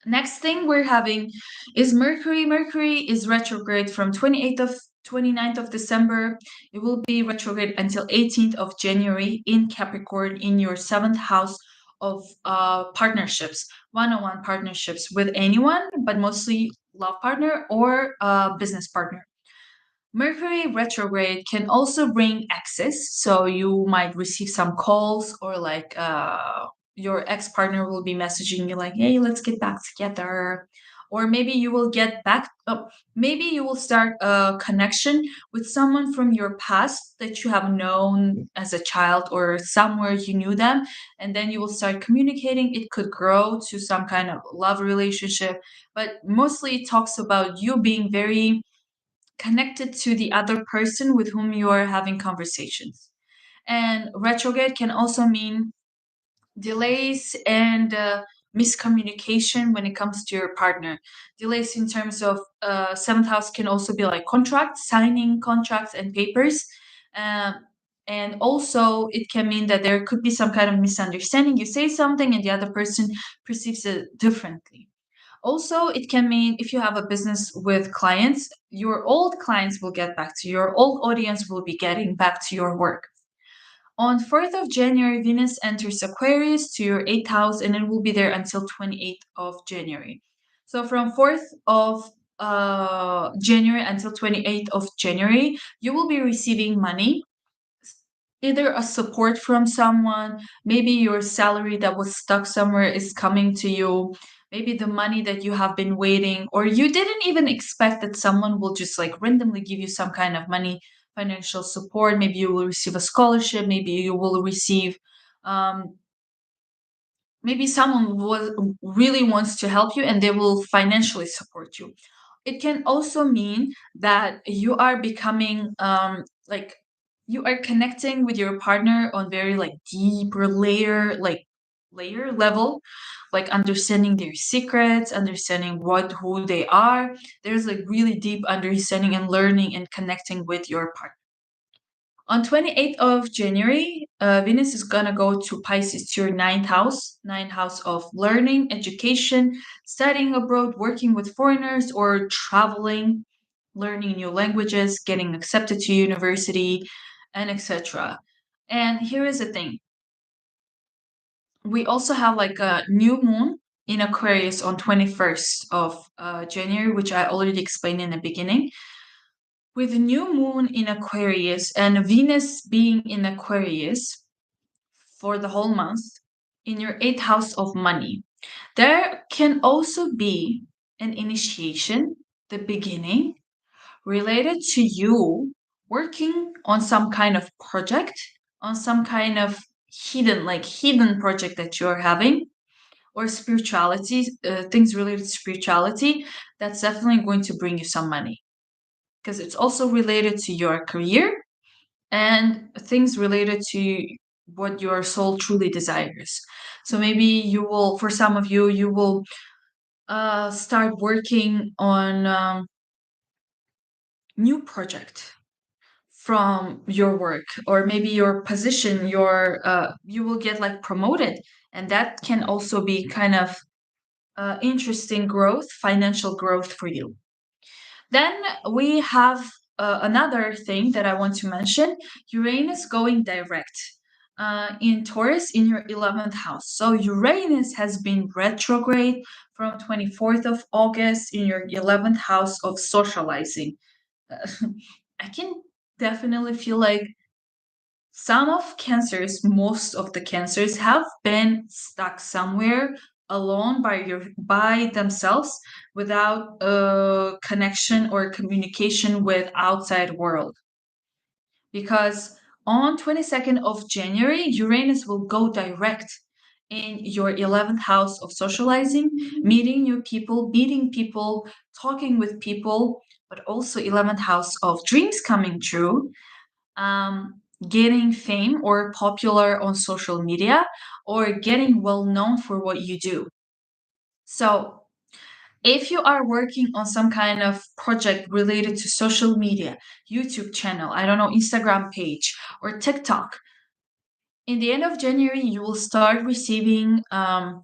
Next thing we're having is Mercury. Mercury is retrograde from 29th of December. It will be retrograde until 18th of January in Capricorn in your 7th house of partnerships, one-on-one partnerships with anyone, but mostly love partner or business partner. Mercury retrograde can also bring exes, so you might receive some calls or like your ex-partner will be messaging you like, "Hey, let's get back together." Or maybe you will get back maybe you will start a connection with someone from your past that you have known as a child or somewhere you knew them, and then you will start communicating. It could grow to some kind of love relationship, but mostly it talks about you being very connected to the other person with whom you are having conversations. And retrograde can also mean delays and miscommunication when it comes to your partner. Delays in terms of 7th house can also be like contracts, signing contracts and papers. Um, and also, it can mean that there could be some kind of misunderstanding. You say something and the other person perceives it differently. Also, it can mean if you have a business with clients, your old clients will get back to you. Your old audience will be getting back to your work. On 4th of January, Venus enters Aquarius to your 8th house, and it will be there until 28th of January. So from 4th of January until 28th of January, you will be receiving money, either a support from someone, maybe your salary that was stuck somewhere is coming to you, maybe the money that you have been waiting, or you didn't even expect that someone will just like randomly give you some kind of money, financial support. Maybe you will receive a scholarship, maybe you will receive um, maybe someone really wants to help you and they will financially support you. It can also mean that you are becoming like you are connecting with your partner on very like deeper layer level, like understanding their secrets, understanding who they are. There's like really deep understanding and learning and connecting with your partner. On 28th of January, Venus is going to go to Pisces, to your ninth house of learning, education, studying abroad, working with foreigners, or traveling, learning new languages, getting accepted to university, and etc. And here is the thing. We also have like a new moon in Aquarius on 21st of January, which I already explained in the beginning. With the new moon in Aquarius and Venus being in Aquarius for the whole month in your 8th house of money, there can also be an initiation, the beginning, related to you working on some kind of project, on some kind of hidden project that you're having, or spirituality, things related to spirituality, that's definitely going to bring you some money because it's also related to your career and things related to what your soul truly desires. So maybe you will, for some of you, you will start working on new project from your work, or maybe your position, your you will get like promoted, and that can also be kind of interesting growth, financial growth for you. Then we have another thing that I want to mention: Uranus going direct in Taurus in your 11th house. So Uranus has been retrograde from 24th of August in your 11th house of socializing. I can definitely feel like some of cancers, most of the cancers, have been stuck somewhere alone by themselves without a connection or communication with outside world. Because on 22nd of January, Uranus will go direct in your 11th house of socializing, meeting new people, meeting people, talking with people, but also 11th house of dreams coming true, getting fame or popular on social media, or getting well known for what you do. So, if you are working on some kind of project related to social media, YouTube channel, I don't know, Instagram page, or TikTok, in the end of January, you will start receiving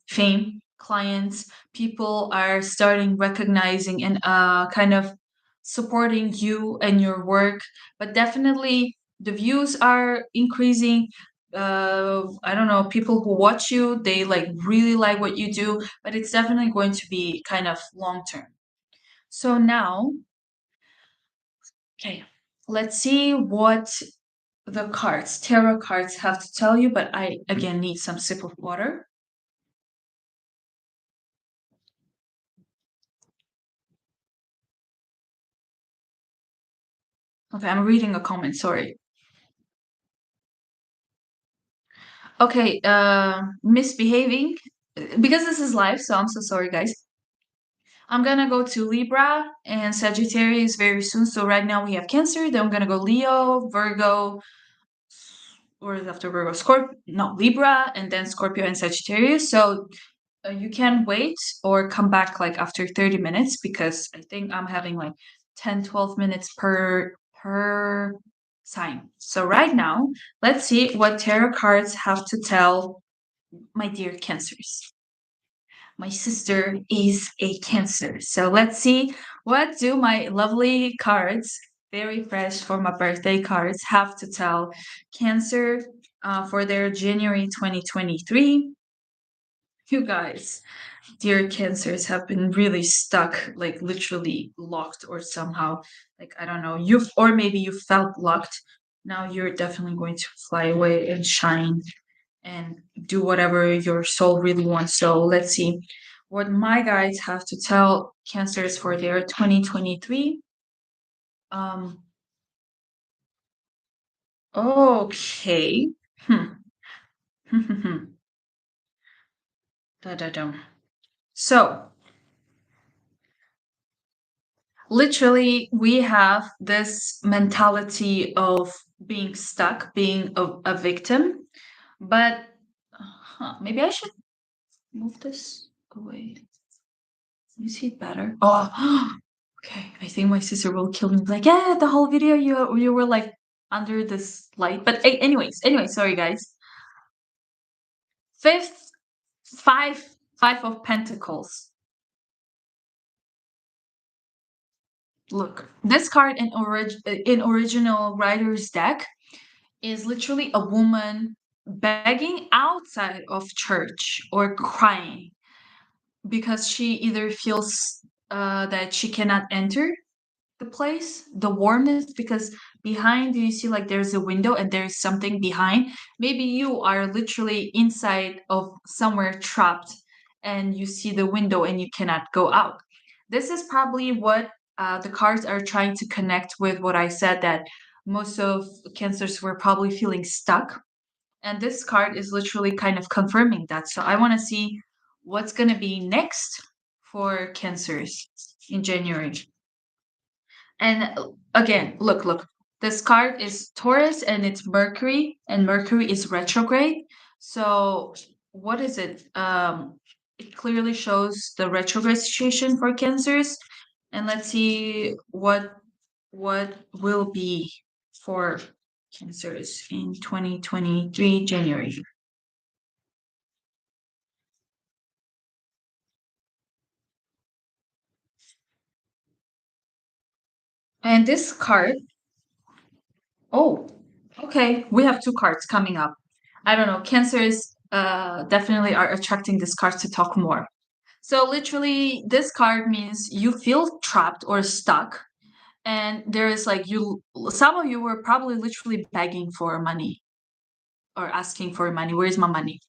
fame, clients. People are starting recognizing and kind of supporting you and your work. But definitely, the views are increasing. I don't know, people who watch you, they like really like what you do, but it's definitely going to be kind of long term. So now, okay, let's see what the cards, tarot cards, have to tell you, but I again need some sip of water. Okay, I'm reading a comment, sorry. Okay, misbehaving, because this is live, so I'm so sorry, guys. I'm gonna go to Libra and Sagittarius very soon. So right now we have Cancer, then I'm gonna go Leo, Virgo, or is after Virgo, Scorpio, no, Libra, and then Scorpio and Sagittarius. So you can wait or come back like after 30 minutes, because I think I'm having like 10-12 minutes per sign. So right now, let's see what tarot cards have to tell my dear Cancers. My sister is a Cancer. So let's see, what do my lovely cards, very fresh for my birthday cards, have to tell Cancer for their January 2023. You guys, dear Cancers, have been really stuck, like literally locked, or somehow, like, I don't know, or maybe you felt locked. Now you're definitely going to fly away and shine and do whatever your soul really wants. So let's see what my guides have to tell Cancers for their 2023. Okay. Da da da. So literally, we have this mentality of being stuck, being a victim. But maybe I should move this away. You see it better? Oh, okay. I think my sister will kill me. Like, yeah, the whole video you were like under this light. But anyways, sorry guys. Fifth, five of Pentacles. Look, this card in original writer's deck is literally a woman begging outside of church or crying because she either feels that she cannot enter the place, the warmth, because behind you see like there's a window and there's something behind. Maybe you are literally inside of somewhere trapped and you see the window and you cannot go out. This is probably what the cards are trying to connect with what I said, that most of Cancers were probably feeling stuck. And this card is literally kind of confirming that. So I want to see what's going to be next for Cancers in January. And again, look. This card is Taurus and it's Mercury, and Mercury is retrograde. So what is it? It clearly shows the retrograde situation for Cancers. And let's see what will be for Cancers in 2023 January. And this card, oh, okay, we have two cards coming up. I don't know, Cancers definitely are attracting this card to talk more. So literally, this card means you feel trapped or stuck, and there is like some of you were probably literally begging for money or asking for money. Where's my money?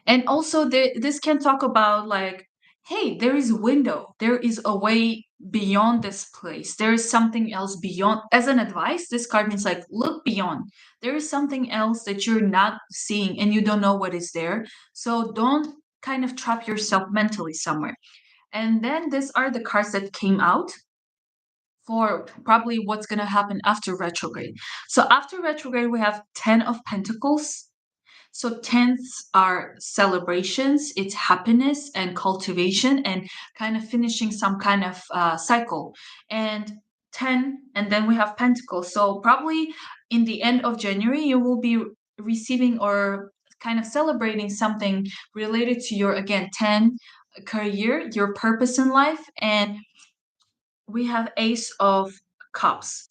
And also, this can talk about like, hey, there is a window, there is a way beyond this place, there is something else beyond. As an advice, this card means like, look beyond. There is something else that you're not seeing and you don't know what is there. So don't kind of trap yourself mentally somewhere. And then these are the cards that came out for probably what's going to happen after retrograde. So after retrograde, we have 10 of Pentacles. So 10ths are celebrations, it's happiness and cultivation and kind of finishing some kind of cycle. And 10, and then we have Pentacles. So probably in the end of January, you will be receiving or kind of celebrating something related to your, again, 10 career, your purpose in life. And we have Ace of Cups.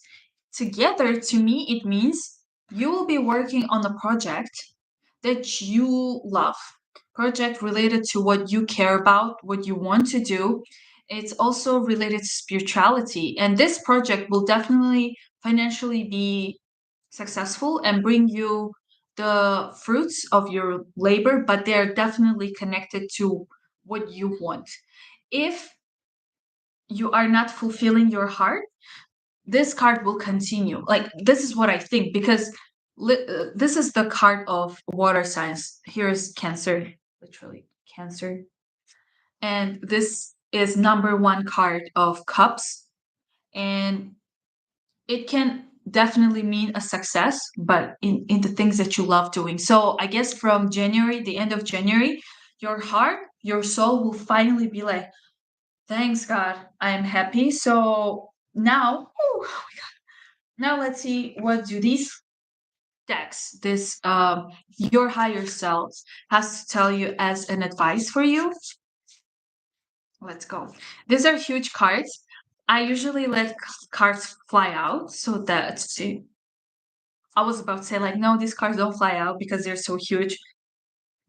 Together, to me, it means you will be working on a project that you love, project related to what you care about, what you want to do. It's also related to spirituality. And this project will definitely financially be successful and bring you the fruits of your labor, but they're definitely connected to what you want. If you are not fulfilling your heart, this card will continue. Like, this is what I think, because this is the card of water signs. Here's Cancer, literally Cancer. And this is number one card of Cups. And it can definitely mean a success, but in the things that you love doing. So I guess from January, the end of January, your heart, your soul will finally be like, thanks God, I am happy. So now, oh my God, now let's see, what do these decks, this your higher self has to tell you as an advice for you. Let's go. These are huge cards. I usually let cards fly out so that I was about to say like, no, these cards don't fly out because they're so huge.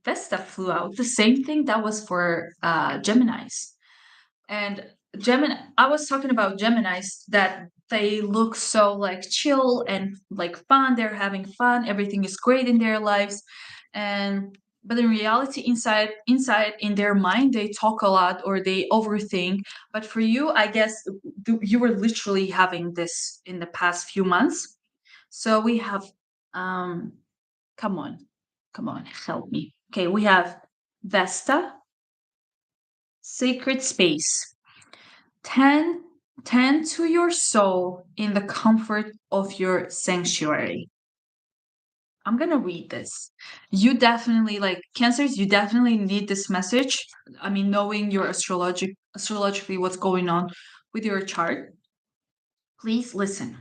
Vesta flew out. The same thing that was for Geminis. And Gemini, I was talking about Geminis that they look so like chill and like fun. They're having fun. Everything is great in their lives. And but in reality, inside in their mind, they talk a lot or they overthink. But for you, I guess you were literally having this in the past few months. So we have, um, come on, come on, help me. Okay, we have Vesta, sacred space. Tend, tend to your soul in the comfort of your sanctuary. I'm gonna read this. You definitely like Cancers. You definitely need this message. I mean, knowing your astrologically what's going on with your chart. Please listen.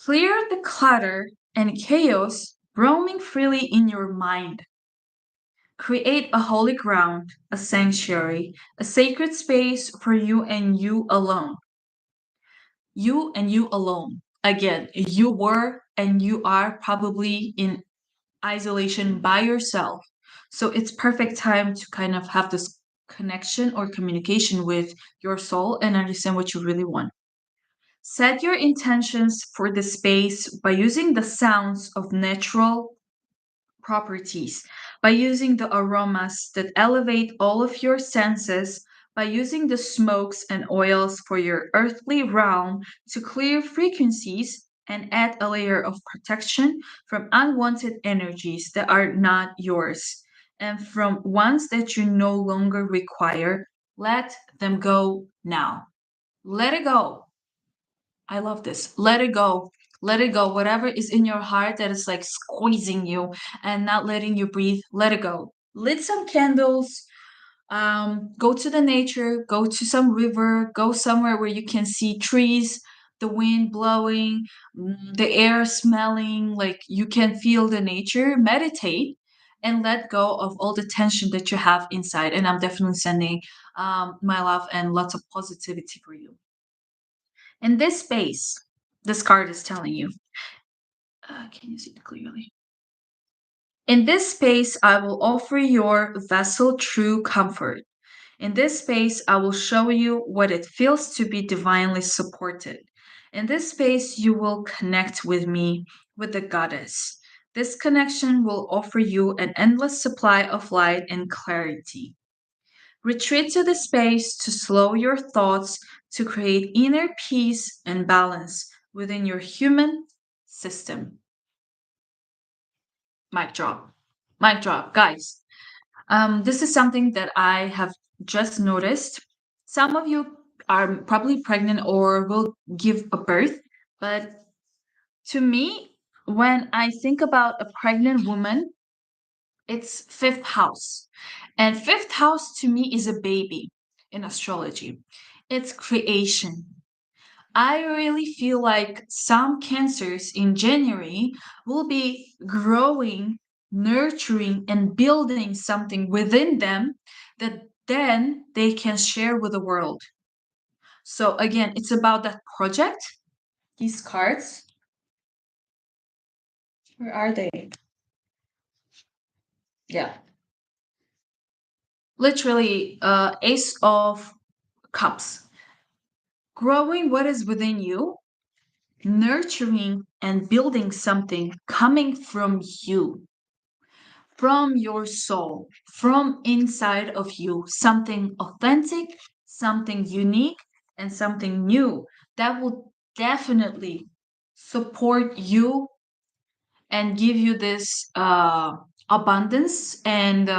Clear the clutter and chaos roaming freely in your mind. Create a holy ground, a sanctuary, a sacred space for you and you alone. You and you alone. Again, you were and you are probably in isolation by yourself. So it's perfect time to kind of have this connection or communication with your soul and understand what you really want. Set your intentions for the space by using the sounds of natural properties, by using the aromas that elevate all of your senses, by using the smokes and oils for your earthly realm to clear frequencies and add a layer of protection from unwanted energies that are not yours and from ones that you no longer require. Let them go now. Let it go. I love this. Let it go. Let it go. Whatever is in your heart that is like squeezing you and not letting you breathe, let it go. Lit some candles. Go to the nature. Go to some river. Go somewhere where you can see trees, the wind blowing, the air smelling. Like you can feel the nature. Meditate and let go of all the tension that you have inside. And I'm definitely sending my love and lots of positivity for you. In this space, this card is telling you, can you see it clearly? In this space, I will offer your vessel true comfort. In this space, I will show you what it feels to be divinely supported. In this space, you will connect with me, with the goddess. This connection will offer you an endless supply of light and clarity. Retreat to the space to slow your thoughts, to create inner peace and balance within your human system. Mic drop. Mic drop. Guys, this is something that I have just noticed. Some of you are probably pregnant or will give a birth, but to me, when I think about a pregnant woman, it's fifth house. And fifth house to me is a baby in astrology. It's creation. I really feel like some cancers in January will be growing, nurturing, and building something within them that then they can share with the world. So again, it's about that project. These cards, where are they? Yeah. Literally, Ace of Cups. Growing what is within you, nurturing and building something coming from your soul, from inside of you, something authentic, something unique, and something new that will definitely support you and give you this abundance and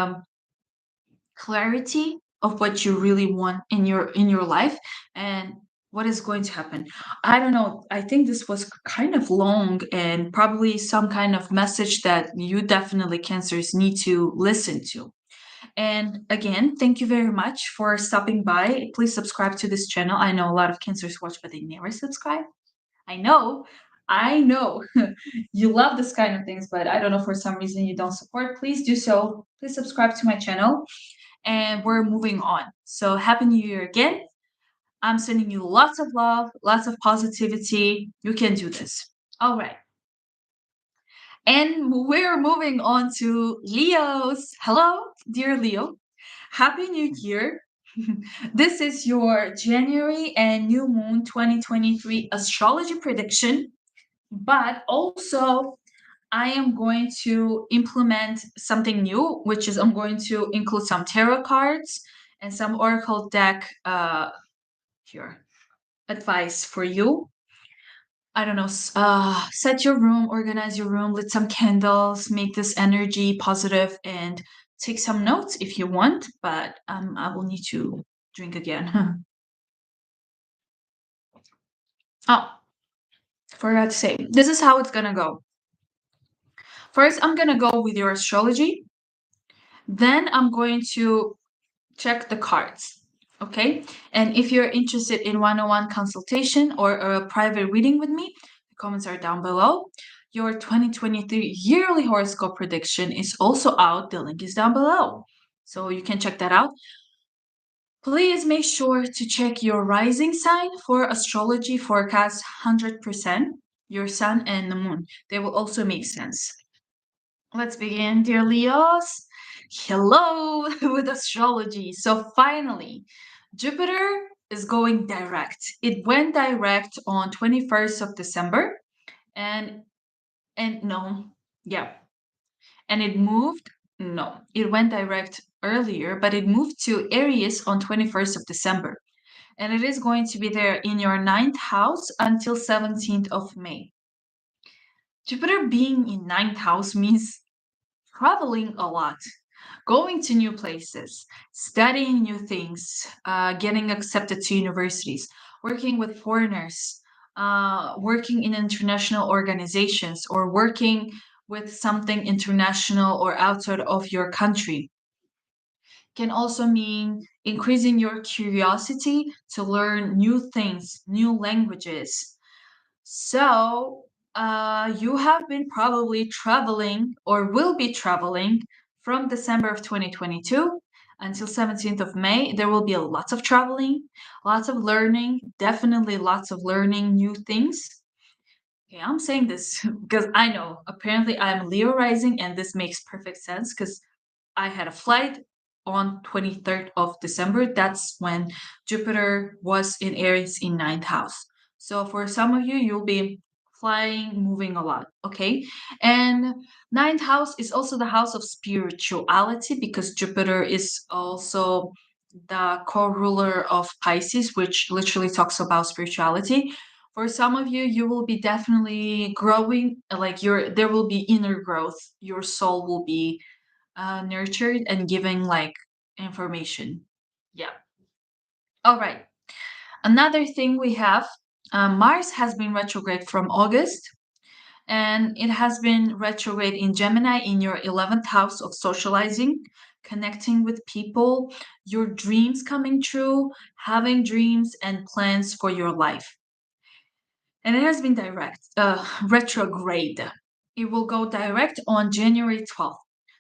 clarity of what you really want in your life and what is going to happen. I don't know, I think this was kind of long and probably some kind of message that you definitely cancers need to listen to. And again, thank you very much for stopping by. Please subscribe to this channel. I know a lot of cancers watch but they never subscribe. I know you love this kind of things, but I don't know, for some reason you don't support. Please do so. Please subscribe to my channel. and we're moving on. So Happy New Year again. I'm sending you lots of love, lots of positivity. You can do this. All right. And we're moving on to Leos. Hello, dear Leo. Happy New Year. This is your January and New Moon 2023 astrology prediction. But also, I am going to implement something new, which is I'm going to include some tarot cards and some oracle deck here advice for you. I don't know, set your room, organize your room, lit some candles, make this energy positive, and take some notes if you want. But I will need to drink again. Oh, forgot to say, this is how it's gonna go. First, I'm gonna go with your astrology. Then I'm going to check the cards. Okay. And if you're interested in one-on-one consultation or a private reading with me, the comments are down below. Your 2023 yearly horoscope prediction is also out. The link is down below. So you can check that out. Please make sure to check your rising sign for astrology forecast 100%. Your sun and the moon. They will also make sense. Let's begin, dear Leos. Hello with astrology. So finally, Jupiter is going direct. It went direct on 21st of December and no, yeah. And it moved, no, it went direct earlier, but it moved to Aries on 21st of December. And it is going to be there in your ninth house until 17th of May. Jupiter being in ninth house means traveling a lot, going to new places, studying new things, getting accepted to universities, working with foreigners, working in international organizations, or working with something international or outside of your country. Can also mean increasing your curiosity to learn new things, new languages. So, you have been probably traveling or will be traveling from December of 2022 until 17th of May. There will be a lot of traveling, lots of learning, definitely lots of learning new things. Okay, I'm saying this because I know apparently I'm Leo rising and this makes perfect sense because I had a flight on 23rd of December. That's when Jupiter was in Aries in ninth house. So for some of you, you'll be flying, moving a lot, okay? And ninth house is also the house of spirituality because Jupiter is also the co-ruler of Pisces, which literally talks about spirituality. For some of you, you will be definitely growing, like there will be inner growth. Your soul will be nurtured and giving like information. Yeah. All right. Another thing we have, Mars has been retrograde from August, and it has been retrograde in Gemini in your 11th house of socializing, connecting with people, your dreams coming true, having dreams and plans for your life. And it has been retrograde. It will go direct on January 12th.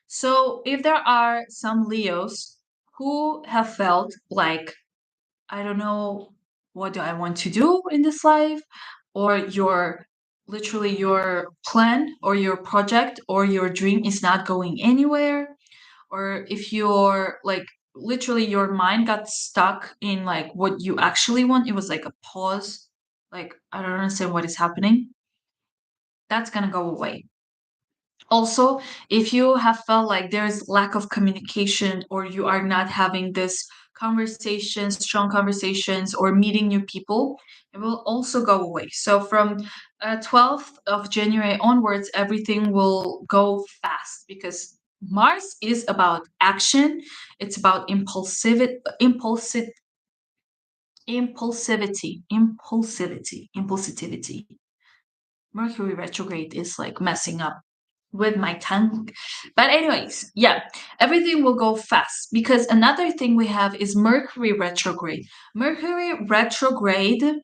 So if there are some Leos who have felt like, I don't know, what do I want to do in this life? Or literally your plan or your project or your dream is not going anywhere. Or if you're like, literally your mind got stuck in like what you actually want, it was like a pause. Like, I don't understand what is happening. That's gonna go away. Also, if you have felt like there's lack of communication or you are not having this conversations, strong conversations, or meeting new people, it will also go away. So from 12th of January onwards, everything will go fast because Mars is about action. It's about impulsivity. Mercury retrograde is like messing up with my tongue. But anyways, yeah, everything will go fast because another thing we have is Mercury retrograde. Mercury retrograde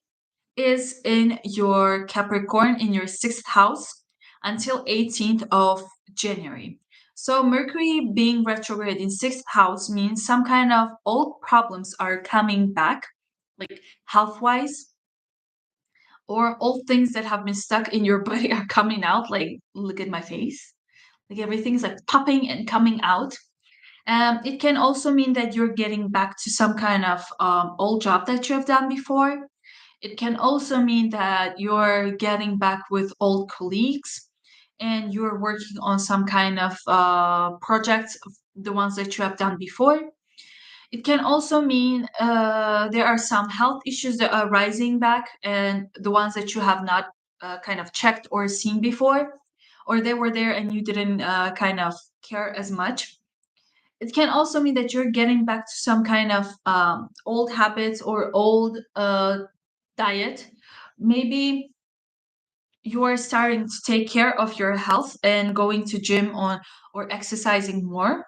is in your Capricorn in your 6th house until 18th of January. So Mercury being retrograde in 6th house means some kind of old problems are coming back, like health-wise, or old things that have been stuck in your body are coming out. Like, look at my face. Like everything's like popping and coming out. It can also mean that you're getting back to some kind of old job that you have done before. It can also mean that you're getting back with old colleagues and you're working on some kind of projects, the ones that you have done before. It can also mean there are some health issues that are rising back and the ones that you have not kind of checked or seen before, or they were there and you didn't kind of care as much. It can also mean that you're getting back to some kind of old habits or old diet. Maybe you are starting to take care of your health and going to gym on or exercising more.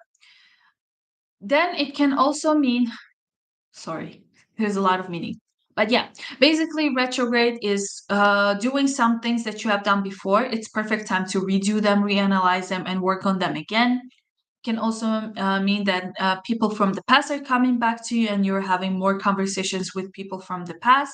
Then it can also mean, sorry, there's a lot of meaning. But yeah, basically retrograde is doing some things that you have done before. It's perfect time to redo them, reanalyze them, and work on them again. Can also mean that people from the past are coming back to you and you're having more conversations with people from the past.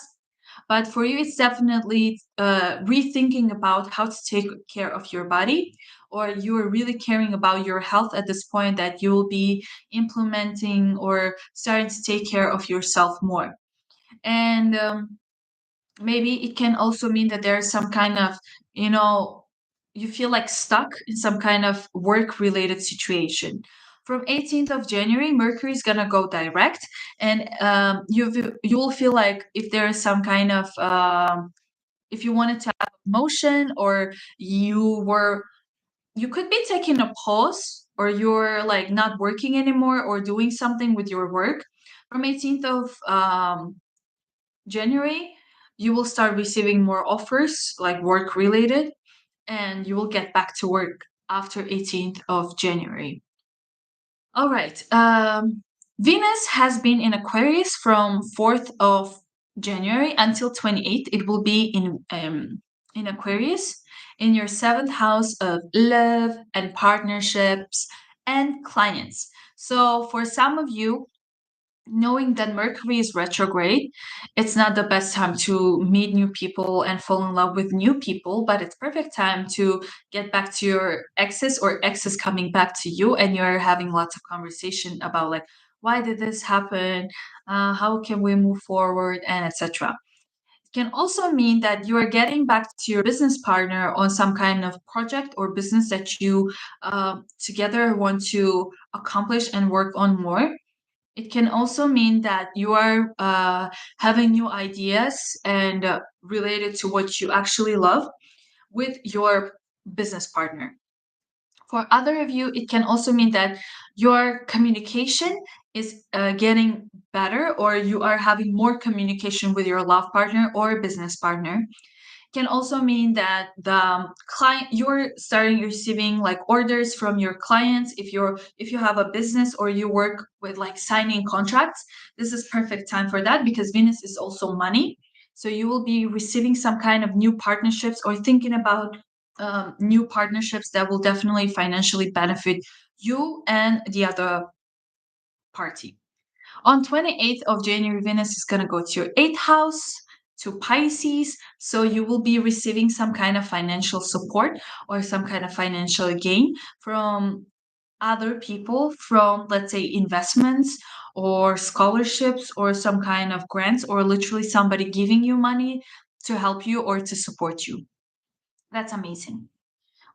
But for you, it's definitely rethinking about how to take care of your body, or you are really caring about your health at this point that you will be implementing or starting to take care of yourself more. And maybe it can also mean that there's some kind of, you know, you feel like stuck in some kind of work related situation. From 18th of January, Mercury is gonna go direct, and you will feel like if there is some kind of if you wanted to have motion, or you could be taking a pause, or you're like not working anymore or doing something with your work. From 18th of January, you will start receiving more offers, like work related, and you will get back to work after 18th of January. All right. Venus has been in Aquarius from 4th of January until 28th. It will be in Aquarius in your 7th house of love and partnerships and clients. So for some of you, knowing that Mercury is retrograde, it's not the best time to meet new people and fall in love with new people, but it's perfect time to get back to your exes, or exes coming back to you, and you're having lots of conversation about like, why did this happen? How can we move forward, and etc. It can also mean that you are getting back to your business partner on some kind of project or business that you together want to accomplish and work on more. It can also mean that you are having new ideas and related to what you actually love with your business partner. For other of you, it can also mean that your communication is getting better, or you are having more communication with your love partner or business partner. Can also mean that the client, you're starting receiving like orders from your clients. If you have a business or you work with like signing contracts, this is perfect time for that, because Venus is also money. So you will be receiving some kind of new partnerships, or thinking about new partnerships that will definitely financially benefit you and the other party. On 28th of January, Venus is going to go to your 8th house, to Pisces. So you will be receiving some kind of financial support or some kind of financial gain from other people, from, let's say, investments or scholarships or some kind of grants, or literally somebody giving you money to help you or to support you. That's amazing.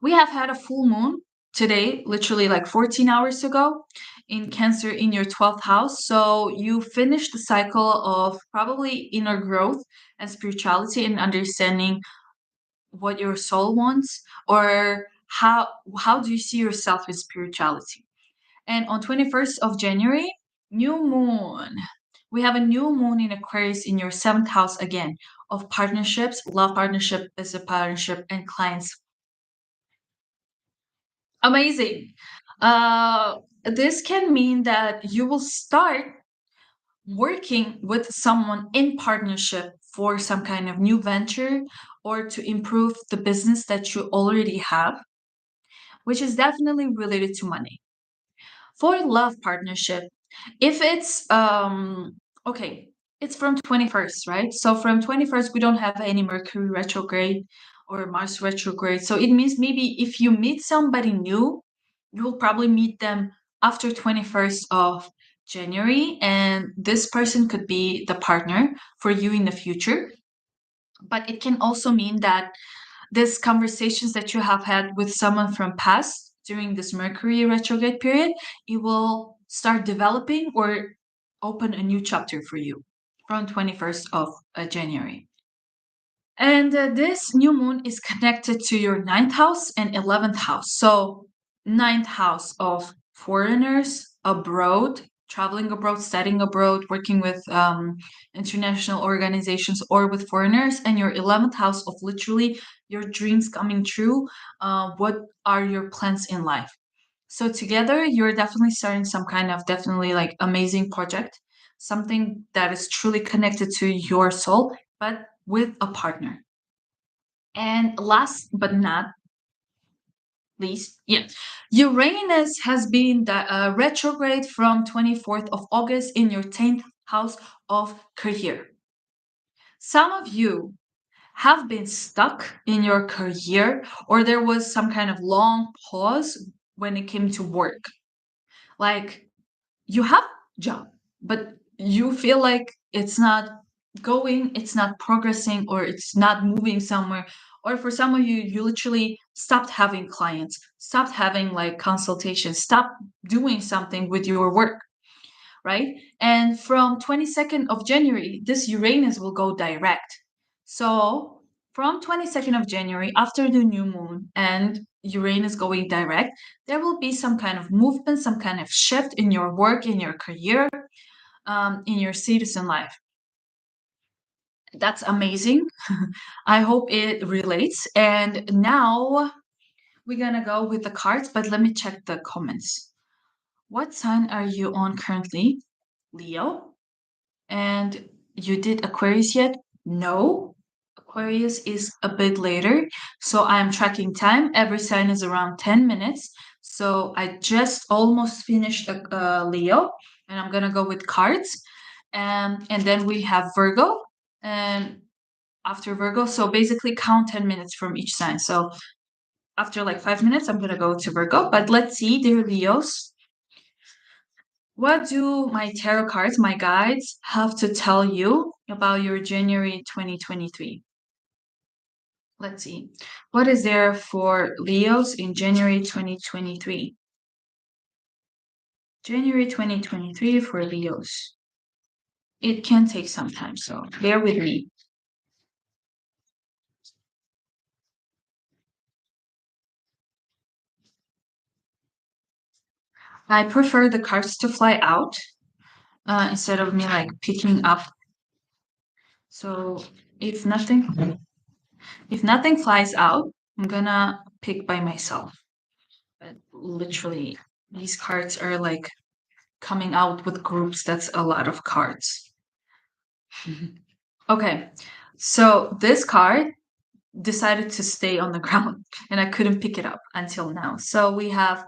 We have had a full moon today, literally like 14 hours ago, in Cancer in your 12th house. So you finished the cycle of probably inner growth and spirituality and understanding what your soul wants, or how do you see yourself with spirituality. And on 21st of January, new moon. We have a new moon in Aquarius in your 7th house again, of partnerships, love partnership, business partnership, and clients. Amazing. This can mean that you will start working with someone in partnership for some kind of new venture, or to improve the business that you already have. which is definitely related to money. For love partnership, if it's okay, it's from 21st, right? So from 21st we don't have any Mercury retrograde or Mars retrograde. So it means maybe if you meet somebody new, you'll probably meet them after 21st of January, and this person could be the partner for you in the future. But it can also mean that these conversations that you have had with someone from past during this Mercury retrograde period, it will start developing or open a new chapter for you from 21st of January. And this new moon is connected to your 9th house and 11th house. So 9th house of foreigners abroad, traveling abroad, studying abroad, working with international organizations or with foreigners, and your 11th house of literally your dreams coming true. What are your plans in life? So together, you're definitely starting some kind of definitely like amazing project, something that is truly connected to your soul, but with a partner. And last but not least, yeah, Uranus has been retrograde from 24th of August in your 10th house of career. Some of you have been stuck in your career, or there was some kind of long pause when it came to work. Like you have job, but you feel like it's not going, it's not progressing, or it's not moving somewhere. Or for some of you, you literally stopped having clients, stopped having like consultations, stopped doing something with your work, right? And from 22nd of January, this Uranus will go direct. So from 22nd of January, after the new moon and Uranus going direct, there will be some kind of movement, some kind of shift in your work, in your career, in your status in life. That's amazing. I hope it relates. And now we're gonna go with the cards, but let me check the comments. What sign are you on currently? Leo. And you did Aquarius yet? No. Aquarius is a bit later. So I'm tracking time. Every sign is around 10 minutes. So I just almost finished Leo, and I'm gonna go with cards. And then we have Virgo, and after Virgo, so basically count 10 minutes from each sign. So after like 5 minutes, I'm gonna go to Virgo. But let's see, dear Leos, what do my tarot cards, my guides, have to tell you about your January 2023? Let's see. What is there for Leos in January 2023? January 2023 for Leos. It can take some time, so bear with me. I prefer the cards to fly out instead of me like picking up. So if nothing flies out, I'm gonna pick by myself. But literally, these cards are like coming out with groups. That's a lot of cards. Okay, so this card decided to stay on the ground and I couldn't pick it up until now. So we have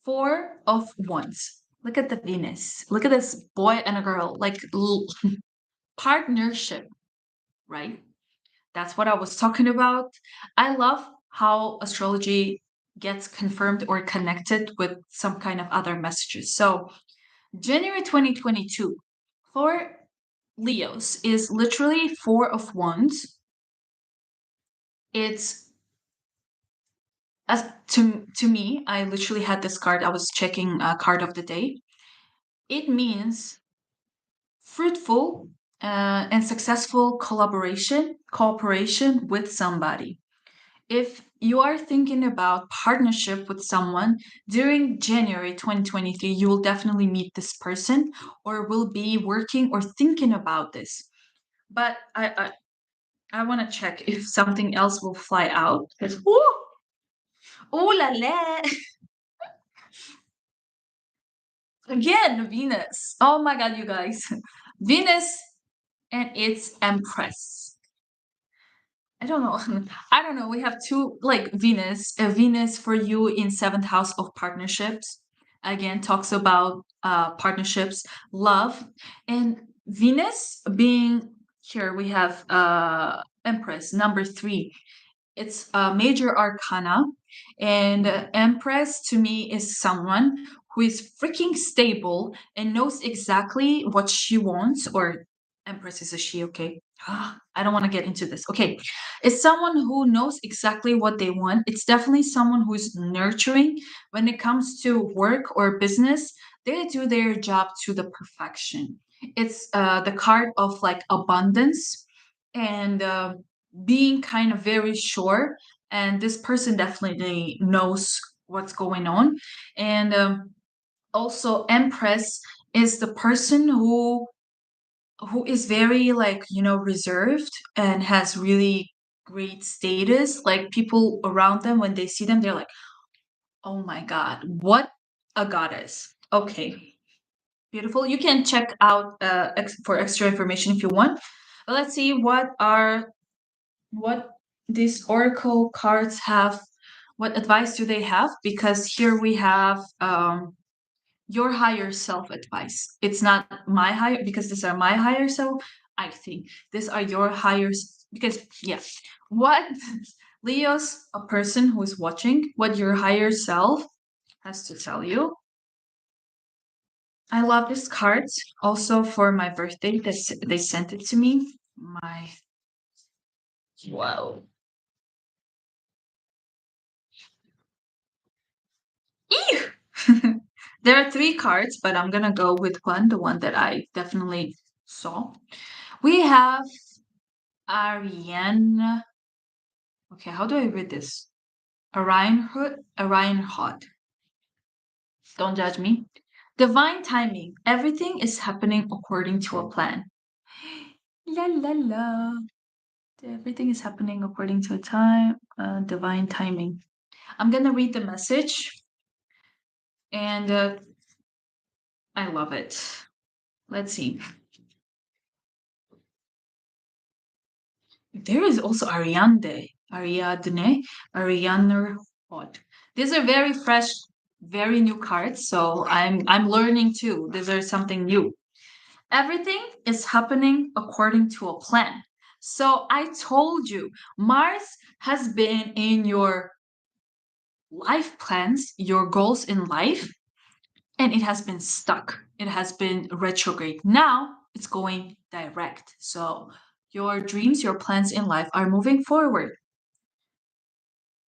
Four of Wands. Look at the Venus. Look at this boy and a girl, like partnership, right? That's what I was talking about. I love how astrology gets confirmed or connected with some kind of other messages. So, January 2022 for Leos is literally Four of Wands. It's as to me, I literally had this card. I was checking card of the day. It means fruitful and successful cooperation with somebody. If you are thinking about partnership with someone during January 2023, you will definitely meet this person or will be working or thinking about this. But I want to check if something else will fly out. Oh la la! Again, Venus. Oh my God, you guys. Venus and its Empress. I don't know. I don't know. We have two, like Venus, Venus for you in seventh house of partnerships. Again, talks about partnerships, love, and Venus being here. We have Empress number 3. It's a major arcana, and Empress to me is someone who is freaking stable and knows exactly what she wants, or Empress is a she, okay? I don't want to get into this. Okay, it's someone who knows exactly what they want. It's definitely someone who's nurturing when it comes to work or business. They do their job to the perfection. It's the card of like abundance and being kind of very sure, and this person definitely knows what's going on. And also Empress is the person who is very, like, reserved and has really great status. Like people around them, when they see them, they're like, oh my god, what a goddess. Okay, beautiful. You can check out for extra information if you want, but let's see what these oracle cards have. What advice do they have? Because here we have your higher self advice. It's not my higher, because these are my higher self. I think these are your higher, because yeah, what Leo's, a person who is watching, what your higher self has to tell you. I love this card. Also for my birthday, they sent it to me. My wow. Ew! There are 3 cards, but I'm gonna go with the one that I definitely saw. We have Ariane. Okay, how do I read this? Orion Hot. Don't judge me. Divine timing. Everything is happening according to a plan. La la la. Everything is happening according to a time. Divine timing. I'm gonna read the message, and I love it. Let's see. There is also Ariadne Hot. These are very fresh, very new cards, so I'm learning too. These are something new. Everything is happening according to a plan. So I told you, Mars has been in your life plans, your goals in life, and it has been stuck. It has been retrograde. Now it's going direct. So your dreams, your plans in life are moving forward.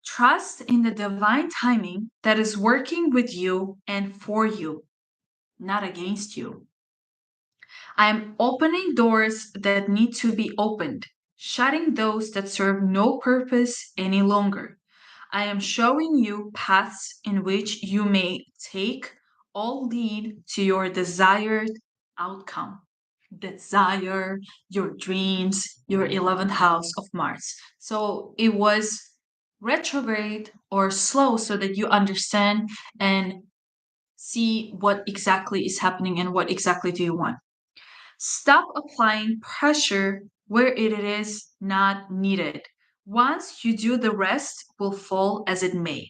Trust in the divine timing that is working with you and for you, not against you. I am opening doors that need to be opened, shutting those that serve no purpose any longer. I am showing you paths in which you may take, all lead to your desired outcome. Desire, your dreams, your 11th house of Mars. So it was retrograde or slow so that you understand and see what exactly is happening and what exactly do you want. Stop applying pressure where it is not needed. Once you do, the rest will fall as it may.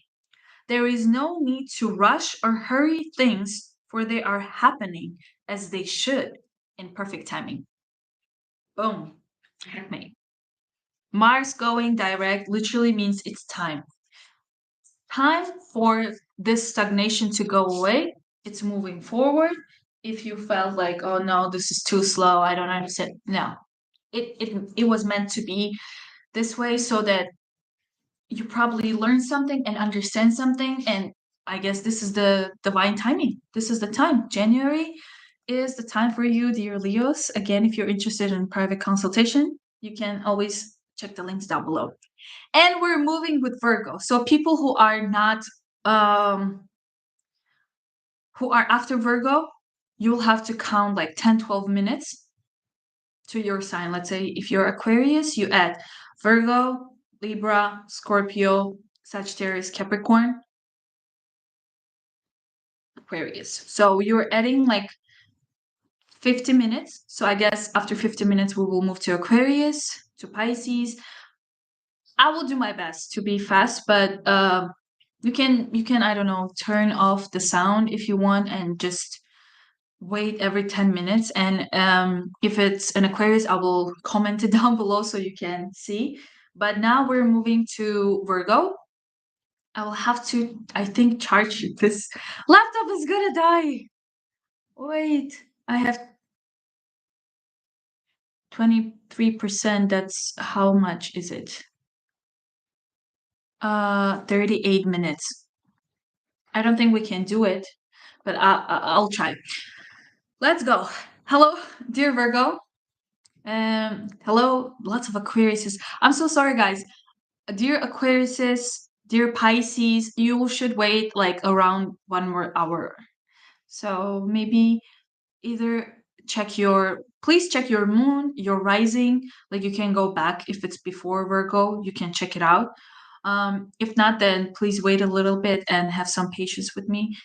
There is no need to rush or hurry things, for they are happening as they should in perfect timing. Boom. Checkmate. Mars going direct literally means it's time. Time for this stagnation to go away. It's moving forward. If you felt like, oh no, this is too slow, I don't understand. No, it was meant to be this way so that you probably learn something and understand something. And I guess this is the divine timing. This is the time. January is the time for you, dear Leos. Again, if you're interested in private consultation, you can always check the links down below. And we're moving with Virgo. So people who are not who are after Virgo, you'll have to count like 10-12 minutes to your sign. Let's say if you're Aquarius, you add Virgo, Libra, Scorpio, Sagittarius, Capricorn, Aquarius. So you're adding like 50 minutes. So I guess after 50 minutes, we will move to Aquarius, to Pisces, I will do my best to be fast, but you can I don't know, turn off the sound if you want and just wait every 10 minutes. And if it's an Aquarius, I will comment it down below so you can see. But now we're moving to Virgo. I will have to, I think, charge it. This laptop is gonna die. Wait, I have 23%. That's how much is it? 38 minutes. I don't think we can do it, but I'll try. Let's go. Hello, dear Virgo. Hello, lots of Aquariuses. I'm so sorry, guys. Dear Aquariuses, dear Pisces, you should wait like around 1 more hour. So maybe either please check your moon, your rising. Like you can go back if it's before Virgo, you can check it out. If not, then please wait a little bit and have some patience with me.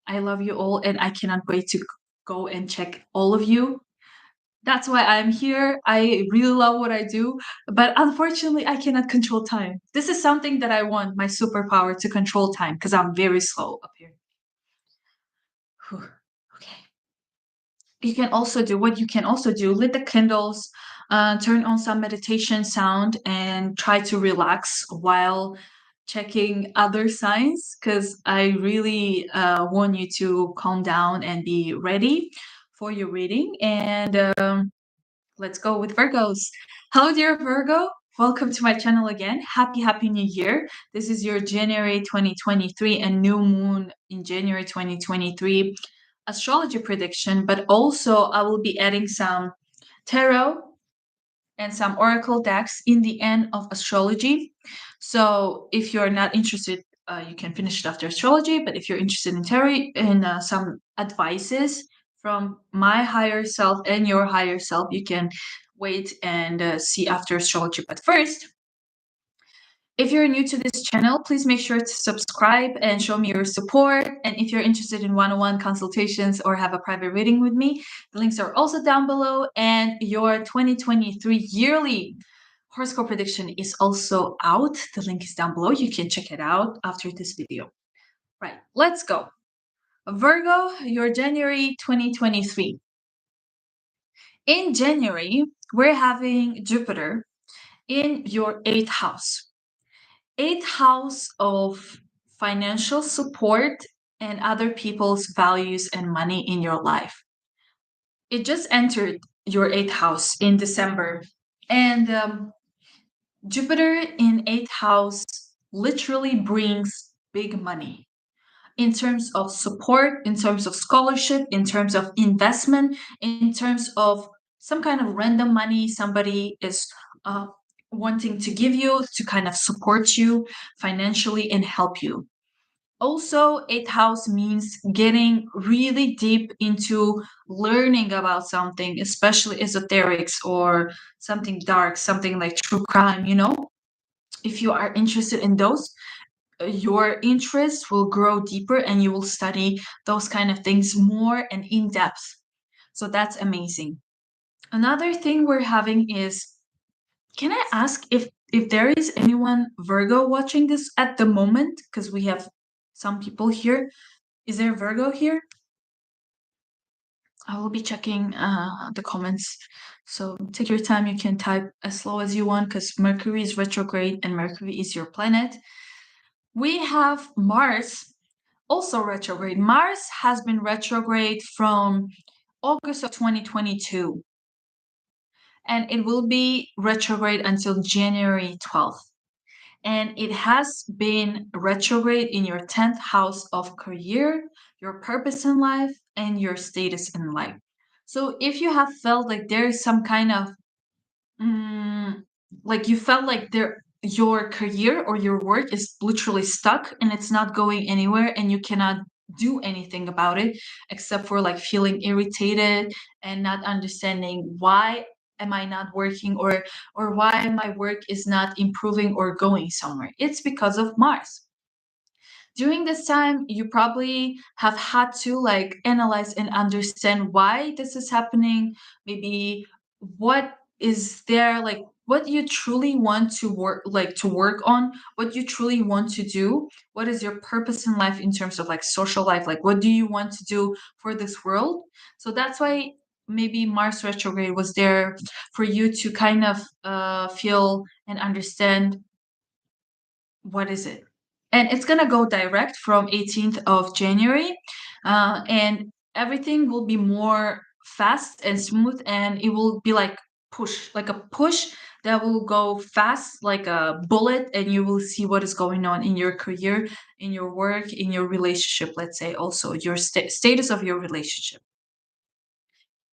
I love you all, and I cannot wait to go and check all of you. That's why I'm here. I really love what I do, but unfortunately, I cannot control time. This is something that I want my superpower to control time because I'm very slow up here. Whew. Okay. You can also do, lit the candles, turn on some meditation sound, and try to relax while checking other signs because I really want you to calm down and be ready for your reading. And let's go with Virgos. Hello, dear Virgo. Welcome to my channel again. Happy New Year. This is your January 2023 and new moon in January 2023 astrology prediction, but also I will be adding some tarot and some oracle decks in the end of astrology. So if you're not interested, you can finish it after astrology. But if you're interested in tarot and some advices from my higher self and your higher self, you can wait and see after astrology. But first, if you're new to this channel, please make sure to subscribe and show me your support. And if you're interested in one-on-one consultations or have a private reading with me, the links are also down below. And your 2023 yearly horoscope prediction is also out. The link is down below. You can check it out after this video. Right, let's go. Virgo, your January 2023. In January, we're having Jupiter in your 8th house. 8th house of financial support and other people's values and money in your life. It just entered your 8th house in December. And Jupiter in 8th house literally brings big money in terms of support, in terms of scholarship, in terms of investment, in terms of some kind of random money somebody is wanting to give you to kind of support you financially and help you. Also, 8th house means getting really deep into learning about something, especially esoterics or something dark, something like true crime, you know? If you are interested in those, your interest will grow deeper and you will study those kind of things more and in depth. So that's amazing. Another thing we're having is, can I ask if there is anyone Virgo watching this at the moment? Because we have some people here. Is there Virgo here? I will be checking the comments. So take your time. You can type as slow as you want because Mercury is retrograde and Mercury is your planet. We have Mars also retrograde. Mars has been retrograde from August of 2022. And it will be retrograde until January 12th. And it has been retrograde in your 10th house of career, your purpose in life, and your status in life. So if you have felt like there is some kind of, like you felt like your career or your work is literally stuck and it's not going anywhere and you cannot do anything about it except for like feeling irritated and not understanding why am I not working or why my work is not improving or going somewhere. It's because of Mars. During this time, you probably have had to like analyze and understand why this is happening, maybe what is there, like what you truly want to work on, what you truly want to do, what is your purpose in life in terms of like social life, like what do you want to do for this world. So that's why maybe Mars retrograde was there for you to kind of feel and understand what is it. And it's gonna go direct from 18th of January, and everything will be more fast and smooth, and it will be like a push that will go fast like a bullet, and you will see what is going on in your career, in your work, in your relationship, let's say also your status of your relationship.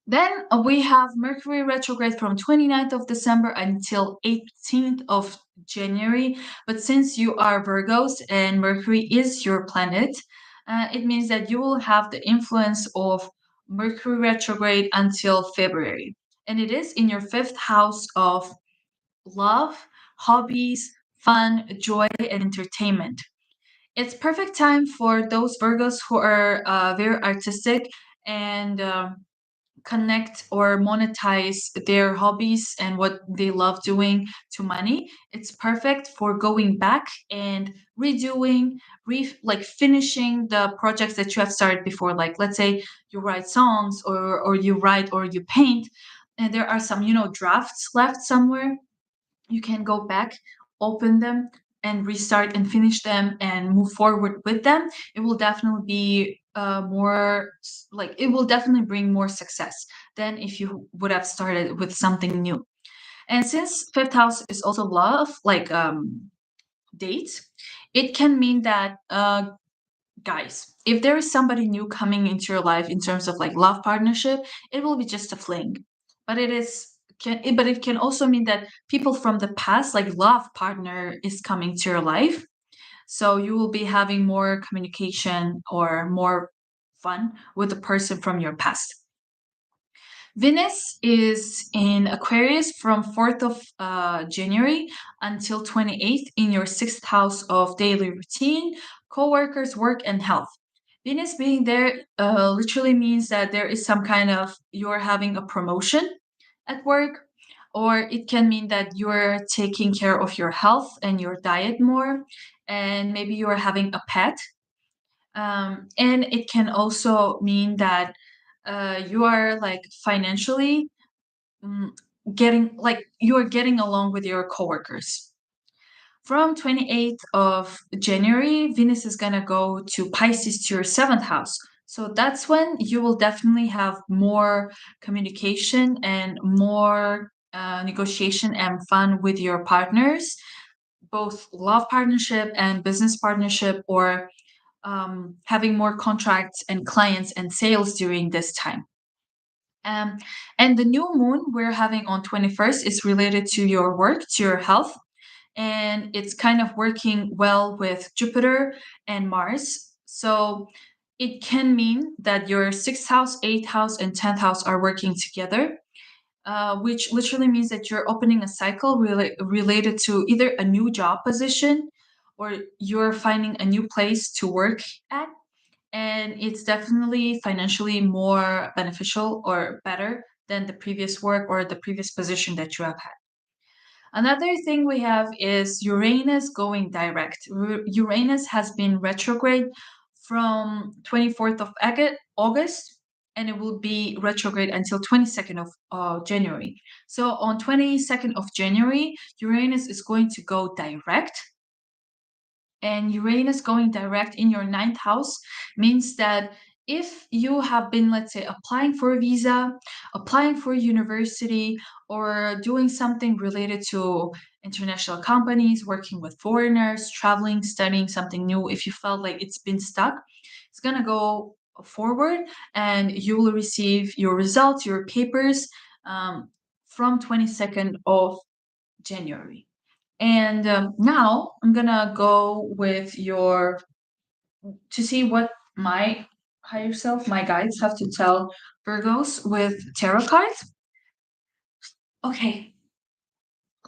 Then we have Mercury retrograde from 29th of December until 18th of January. But since you are Virgos and Mercury is your planet, it means that you will have the influence of Mercury retrograde until February. And it is in your fifth house of love, hobbies, fun, joy, and entertainment. It's perfect time for those Virgos who are very artistic and connect or monetize their hobbies and what they love doing to money. It's perfect for going back and redoing, like finishing the projects that you have started before. Like let's say you write songs or you write or you paint, and there are some drafts left somewhere. You can go back, open them, and restart and finish them and move forward with them. It will definitely be it will definitely bring more success than if you would have started with something new. And since fifth house is also love, like dates, it can mean that guys, if there is somebody new coming into your life in terms of like love partnership, it will be just a fling. But it can also mean that people from the past, like love partner, is coming to your life. So you will be having more communication or more fun with the person from your past. Venus is in Aquarius from 4th of January until 28th in your sixth house of daily routine, co-workers, work, and health. Venus being there literally means that there is some kind of you're having a promotion at work, or it can mean that you're taking care of your health and your diet more, and maybe you're having a pet. And it can also mean that you are like financially mm, getting like you are getting along with your coworkers. From 28th of January, Venus is going to go to Pisces, to your seventh house. So that's when you will definitely have more communication and more negotiation and fun with your partners, both love partnership and business partnership, or having more contracts and clients and sales during this time. Um, and the new moon we're having on 21st is related to your work, to your health, and it's kind of working well with Jupiter and Mars. So it can mean that your sixth house, eighth house, and 10th house are working together, which literally means that you're opening a cycle related to either a new job position or you're finding a new place to work at. And it's definitely financially more beneficial or better than the previous work or the previous position that you have had. Another thing we have is Uranus going direct. Uranus has been retrograde from 24th of August, and it will be retrograde until 22nd of January. So on 22nd of January, Uranus is going to go direct, and Uranus going direct in your ninth house means that if you have been, let's say, applying for a visa, applying for university, or doing something related to international companies, working with foreigners, traveling, studying something new, if you felt like it's been stuck, it's going to go forward and you will receive your results, your papers from 22nd of January. And now I'm gonna go with your to see what my higher self, my guides have to tell Virgos with tarot cards. Okay,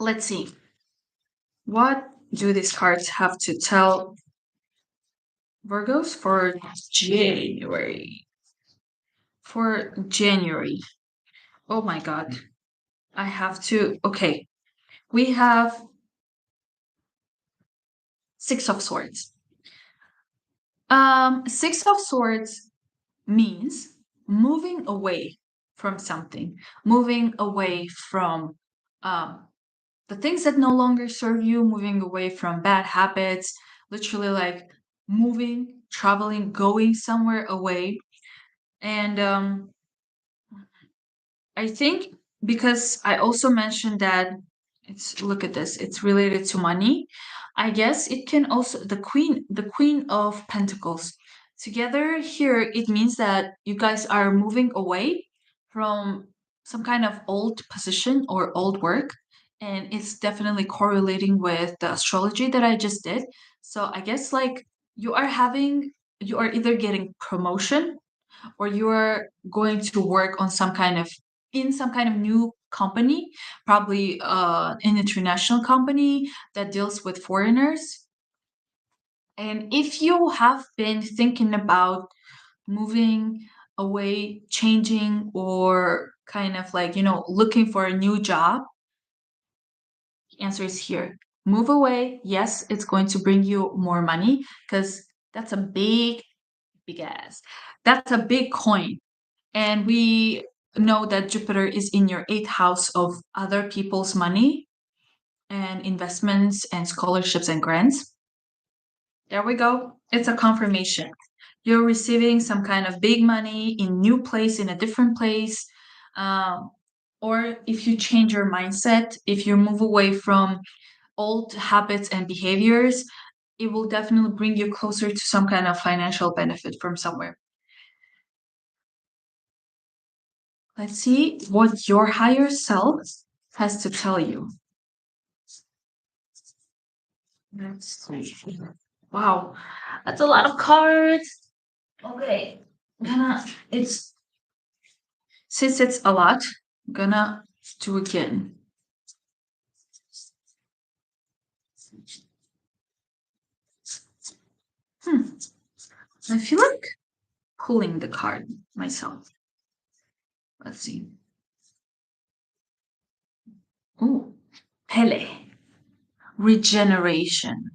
let's see. What do these cards have to tell Virgos for January? For January. Oh my God. I have to. Okay. we have Six of Swords. Six of Swords means moving away from something, moving away from um, the things that no longer serve you, moving away from bad habits, literally like moving, traveling, going somewhere away. And I think because I also mentioned that it's look at this, it's related to money. I guess it can also the Queen of Pentacles. Together here, it means that you guys are moving away from some kind of old position or old work. And it's definitely correlating with the astrology that I just did. So I guess like you are either getting promotion or you're going to work on some kind of new company, probably an international company that deals with foreigners. And if you have been thinking about moving away, changing, or kind of like, looking for a new job, the answer is here. Move away. Yes, it's going to bring you more money because that's a big ass. That's a big coin. And we know that Jupiter is in your eighth house of other people's money and investments and scholarships and grants. There we go. It's a confirmation. You're receiving some kind of big money in new place, in a different place. Um, or if you change your mindset, if you move away from old habits and behaviors, it will definitely bring you closer to some kind of financial benefit from somewhere. Let's see what your higher self has to tell you. Let's see. Wow, that's a lot of cards. Okay, gonna it's since it's a lot, gonna do again. Hmm. I feel like pulling the card myself. Let's see. Oh, Pele. Regeneration.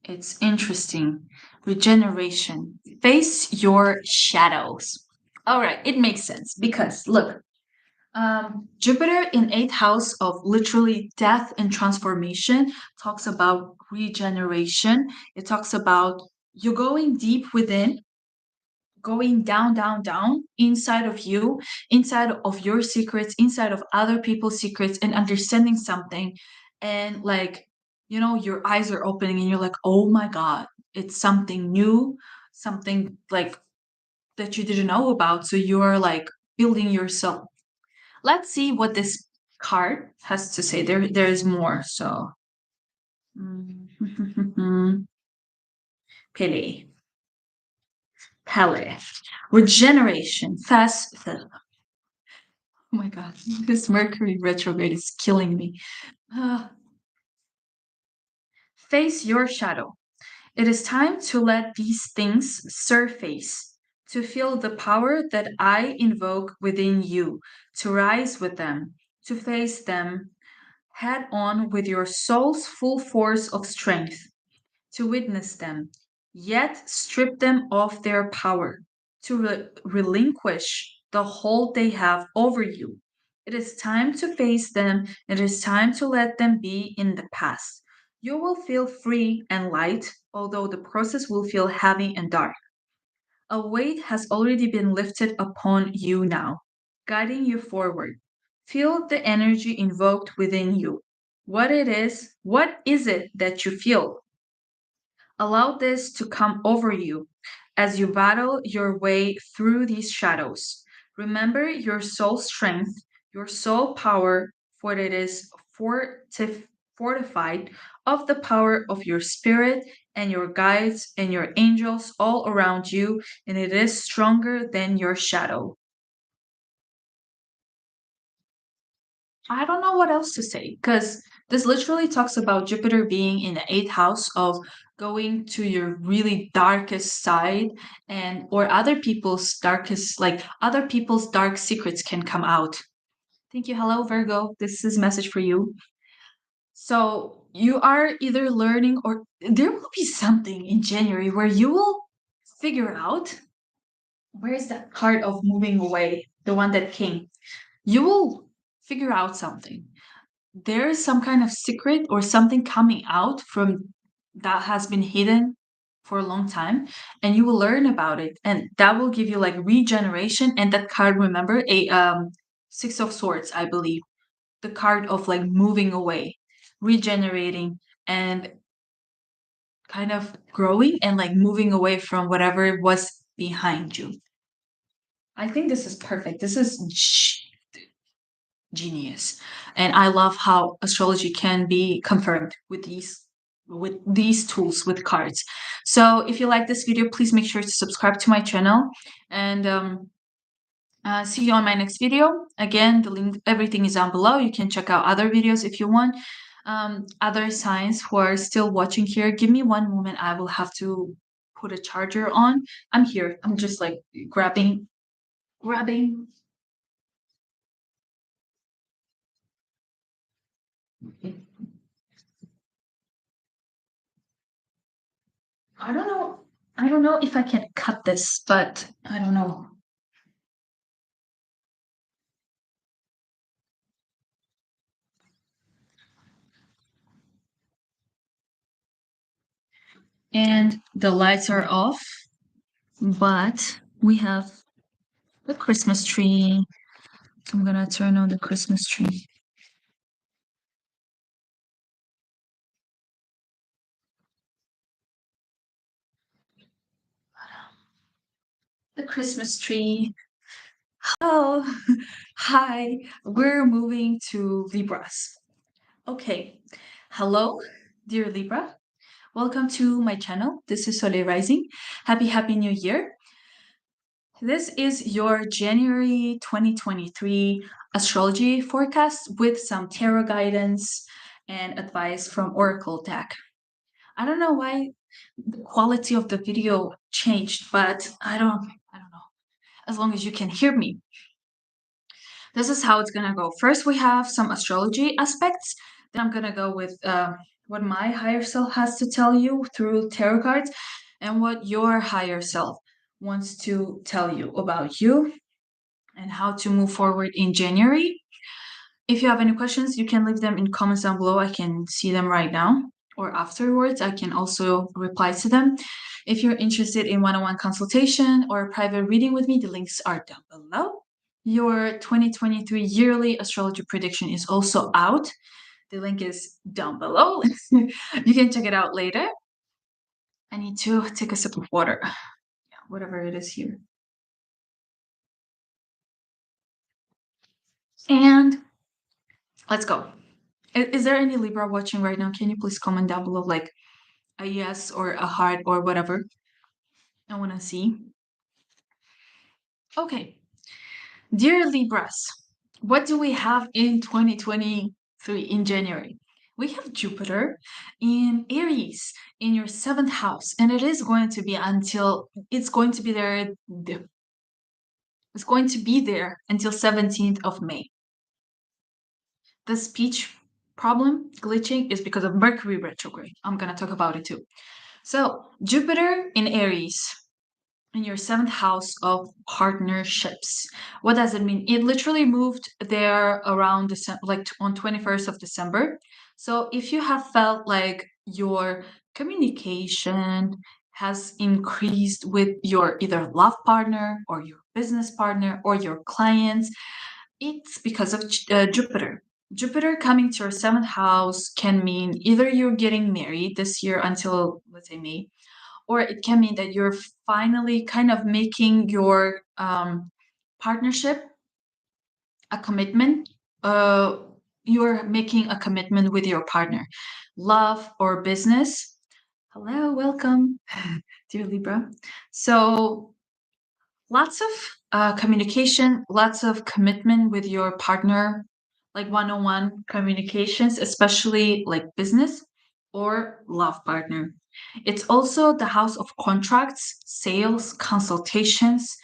It's interesting. Regeneration. Face your shadows. All right, it makes sense because look, Jupiter in eighth house of literally death and transformation talks about regeneration. It talks about you going deep within, going down, down, down inside of you, inside of your secrets, inside of other people's secrets, and understanding something. And like, your eyes are opening and you're like, oh my God, it's something new, something like that you didn't know about. So you're like building yourself. Let's see what this card has to say. There is more. So, Pele, Pele, regeneration, fast. Oh my God, this Mercury retrograde is killing me. Ah, face your shadow. It is time to let these things surface, to feel the power that I invoke within you, to rise with them, to face them head on with your soul's full force of strength, to witness them, yet strip them of their power, to relinquish the hold they have over you. It is time to face them, it is time to let them be in the past. You will feel free and light, although the process will feel heavy and dark. A weight has already been lifted upon you now, guiding you forward. Feel the energy invoked within you. What is it that you feel? Allow this to come over you as you battle your way through these shadows. Remember your soul strength, your soul power, for it is fortified of the power of your spirit and your guides and your angels all around you, and it is stronger than your shadow. I don't know what else to say because this literally talks about Jupiter being in the eighth house of going to your really darkest side and or other people's dark secrets can come out. Thank you. Hello, Virgo. This is a message for you. So you are either learning, or there will be something in January where you will figure out where is that card of moving away, the one that came. You will figure out something. There is some kind of secret or something coming out from that has been hidden for a long time, and you will learn about it, and that will give you like regeneration. And that card, remember, a Six of Swords, I believe, the card of like moving away, regenerating, and kind of growing and like moving away from whatever was behind you. I think this is perfect. This is genius. And I love how astrology can be confirmed with these tools, with cards. So if you like this video, please make sure to subscribe to my channel, and see you on my next video. Again, the link, everything is down below. You can check out other videos if you want. Other signs who are still watching here, give me one moment. I will have to put a charger on. I'm here. I'm just like grabbing. I don't know. I don't know if I can cut this, but I don't know. And the lights are off, but we have the Christmas tree. I'm gonna turn on the Christmas tree. The Christmas tree. Oh, hi. We're moving to Libras. Okay. Hello, dear Libra. Welcome to my channel. This is Soleil Rising. Happy New Year. This is your January 2023 astrology forecast with some tarot guidance and advice from Oracle deck. I don't know why the quality of the video changed, but I don't know. As long as you can hear me. This is how it's gonna go. First, we have some astrology aspects. Then I'm gonna go with what my higher self has to tell you through tarot cards, and what your higher self wants to tell you about you and how to move forward in January. If you have any questions, you can leave them in comments down below. I can see them right now, or afterwards. I can also reply to them. If you're interested in one-on-one consultation or private reading with me, the links are down below. Your 2023 yearly astrology prediction is also out. The link is down below. You can check it out later. I need to take a sip of water, whatever it is here. And let's go. Is there any Libra watching right now? Can you please comment down below, like a yes or a heart or whatever? I want to see. Okay. Dear Libras, what do we have in 2023 in January? We have Jupiter in Aries in your seventh house, and it is going to be until it's going to be there. It's going to be there until 17th of May. The speech problem glitching is because of Mercury retrograde. I'm going to talk about it too. So, Jupiter in Aries in your seventh house of partnerships. What does it mean? It literally moved there around December, like on 21st of December. So if you have felt like your communication has increased with your either love partner or your business partner or your clients, it's because of Jupiter. Jupiter coming to your seventh house can mean either you're getting married this year until, let's say, May, or it can mean that you're finally kind of making your partnership a commitment. You're making a commitment with your partner, love or business. Hello, welcome, dear Libra. So lots of communication, lots of commitment with your partner, like one-on-one communications, especially like business or love partner. It's also the house of contracts, sales, consultations.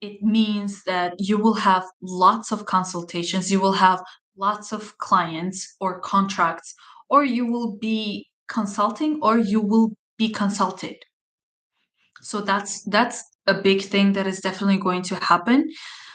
It means that you will have lots of consultations. You will have lots of clients or contracts, or you will be consulting or you will be consulted. So that's a big thing that is definitely going to happen.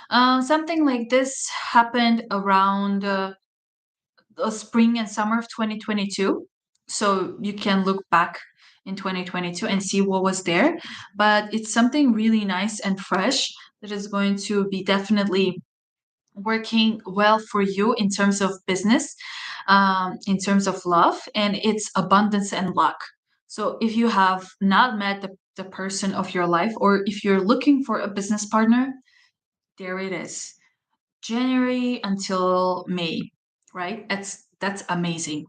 Something like this happened around the spring and summer of 2022. So you can look back in 2022 and see what was there. But it's something really nice and fresh that is going to be definitely working well for you in terms of business, in terms of love, and it's abundance and luck. So if you have not met the person of your life, or if you're looking for a business partner, there it is. January until May, right? That's amazing.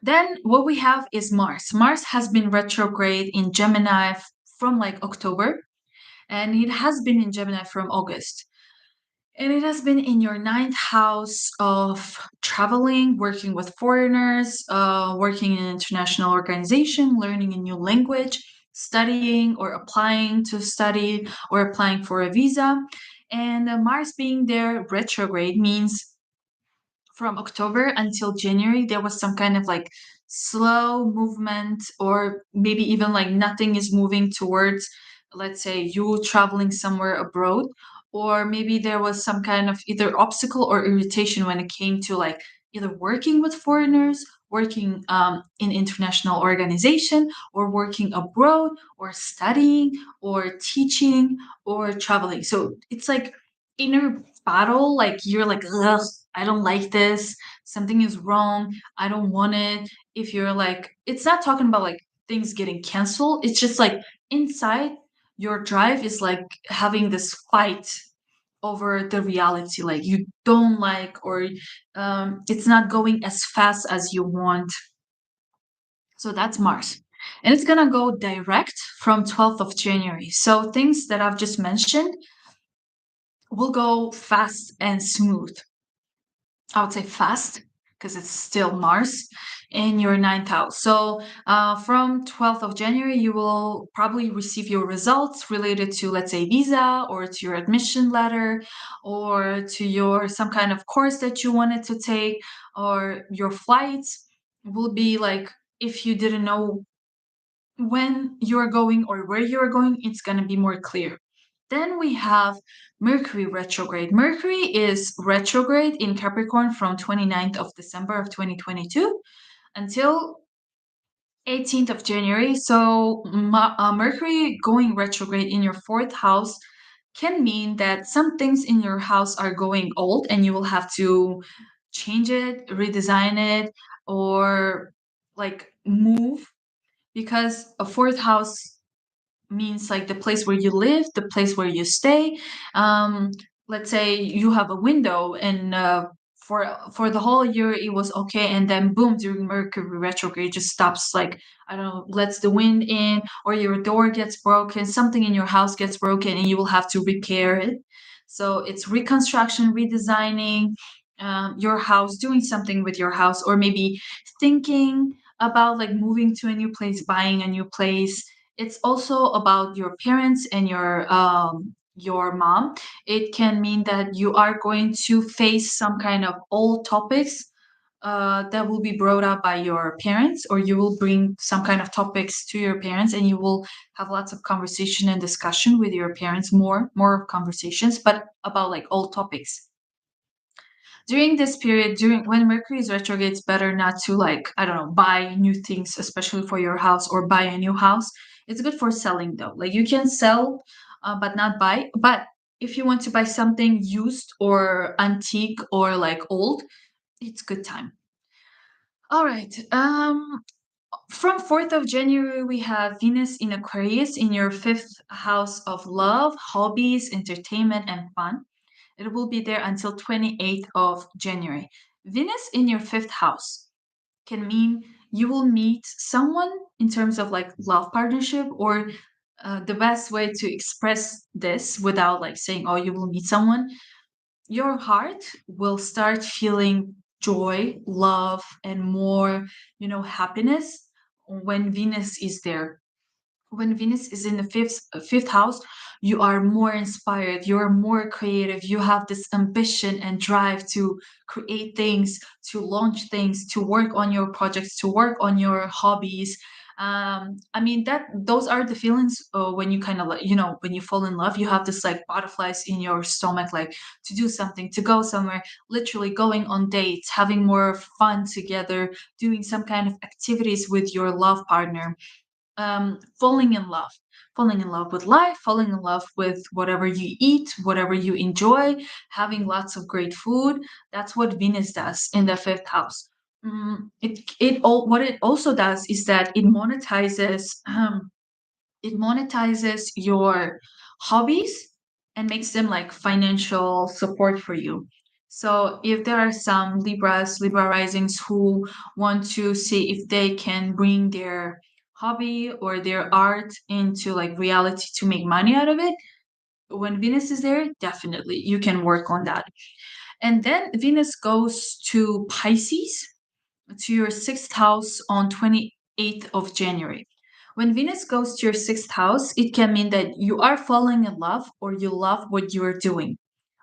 Then what we have is Mars. Mars has been retrograde in Gemini from like October, and it has been in Gemini from August. And it has been in your ninth house of traveling, working with foreigners, working in an international organization, learning a new language, studying or applying to study or applying for a visa. And Mars being there retrograde means from October until January, there was some kind of like slow movement, or maybe even like nothing is moving towards, let's say, you traveling somewhere abroad, or maybe there was some kind of either obstacle or irritation when it came to like either working with foreigners, working in international organization, or working abroad, or studying, or teaching, or traveling. So it's like inner battle, like you're like, ugh, I don't like this, something is wrong, I don't want it. If you're like, it's not talking about like things getting canceled, it's just like inside your drive is like having this fight over the reality, like you don't like, or it's not going as fast as you want. So that's Mars. And it's gonna go direct from 12th of January. So things that I've just mentioned will go fast and smooth. I would say fast because it's still Mars in your ninth house. So from 12th of January, you will probably receive your results related to, let's say, visa, or to your admission letter, or to your some kind of course that you wanted to take, or your flights will be like, if you didn't know when you're going or where you're going, it's going to be more clear. Then we have Mercury retrograde. Mercury is retrograde in Capricorn from 29th of December of 2022 until 18th of January. So Mercury going retrograde in your fourth house can mean that some things in your house are going old and you will have to change it, redesign it, or like move, because a fourth house means like the place where you live, the place where you stay. Um, let's say you have a window, and for the whole year it was okay, and then boom, during Mercury retrograde, it just stops. Like, I don't know, lets the wind in, or your door gets broken, something in your house gets broken, and you will have to repair it. So it's reconstruction, redesigning your house, doing something with your house, or maybe thinking about like moving to a new place, buying a new place. It's also about your parents and your mom. It can mean that you are going to face some kind of old topics that will be brought up by your parents, or you will bring some kind of topics to your parents, and you will have lots of conversation and discussion with your parents, more conversations, but about like old topics. During this period, during when Mercury is retrograde, it's better not to, like, I don't know, buy new things, especially for your house, or buy a new house. It's good for selling though. Like, you can sell, but not buy. But if you want to buy something used or antique or like old, it's good time. All right. From 4th of January, we have Venus in Aquarius in your fifth house of love, hobbies, entertainment, and fun. It will be there until 28th of January. Venus in your fifth house can mean you will meet someone in terms of like love partnership, or the best way to express this without like saying, oh, you will meet someone, your heart will start feeling joy, love, and more, happiness when Venus is there. when Venus is in the fifth house, you are more inspired, you are more creative, you have this ambition and drive to create things, to launch things, to work on your projects, to work on your hobbies. I mean that those are the feelings when you kind of like, when you fall in love, you have this like butterflies in your stomach, like to do something, to go somewhere, literally going on dates, having more fun together, doing some kind of activities with your love partner, falling in love with life, falling in love with whatever you eat, whatever you enjoy, having lots of great food. That's what Venus does in the fifth house. What it also does is that it monetizes your hobbies and makes them like financial support for you. So if there are some Libra risings who want to see if they can bring their hobby or their art into like reality to make money out of it, when Venus is there, definitely you can work on that. And then Venus goes to Pisces, to your sixth house on 28th of January. When Venus goes to your sixth house, it can mean that you are falling in love or you love what you are doing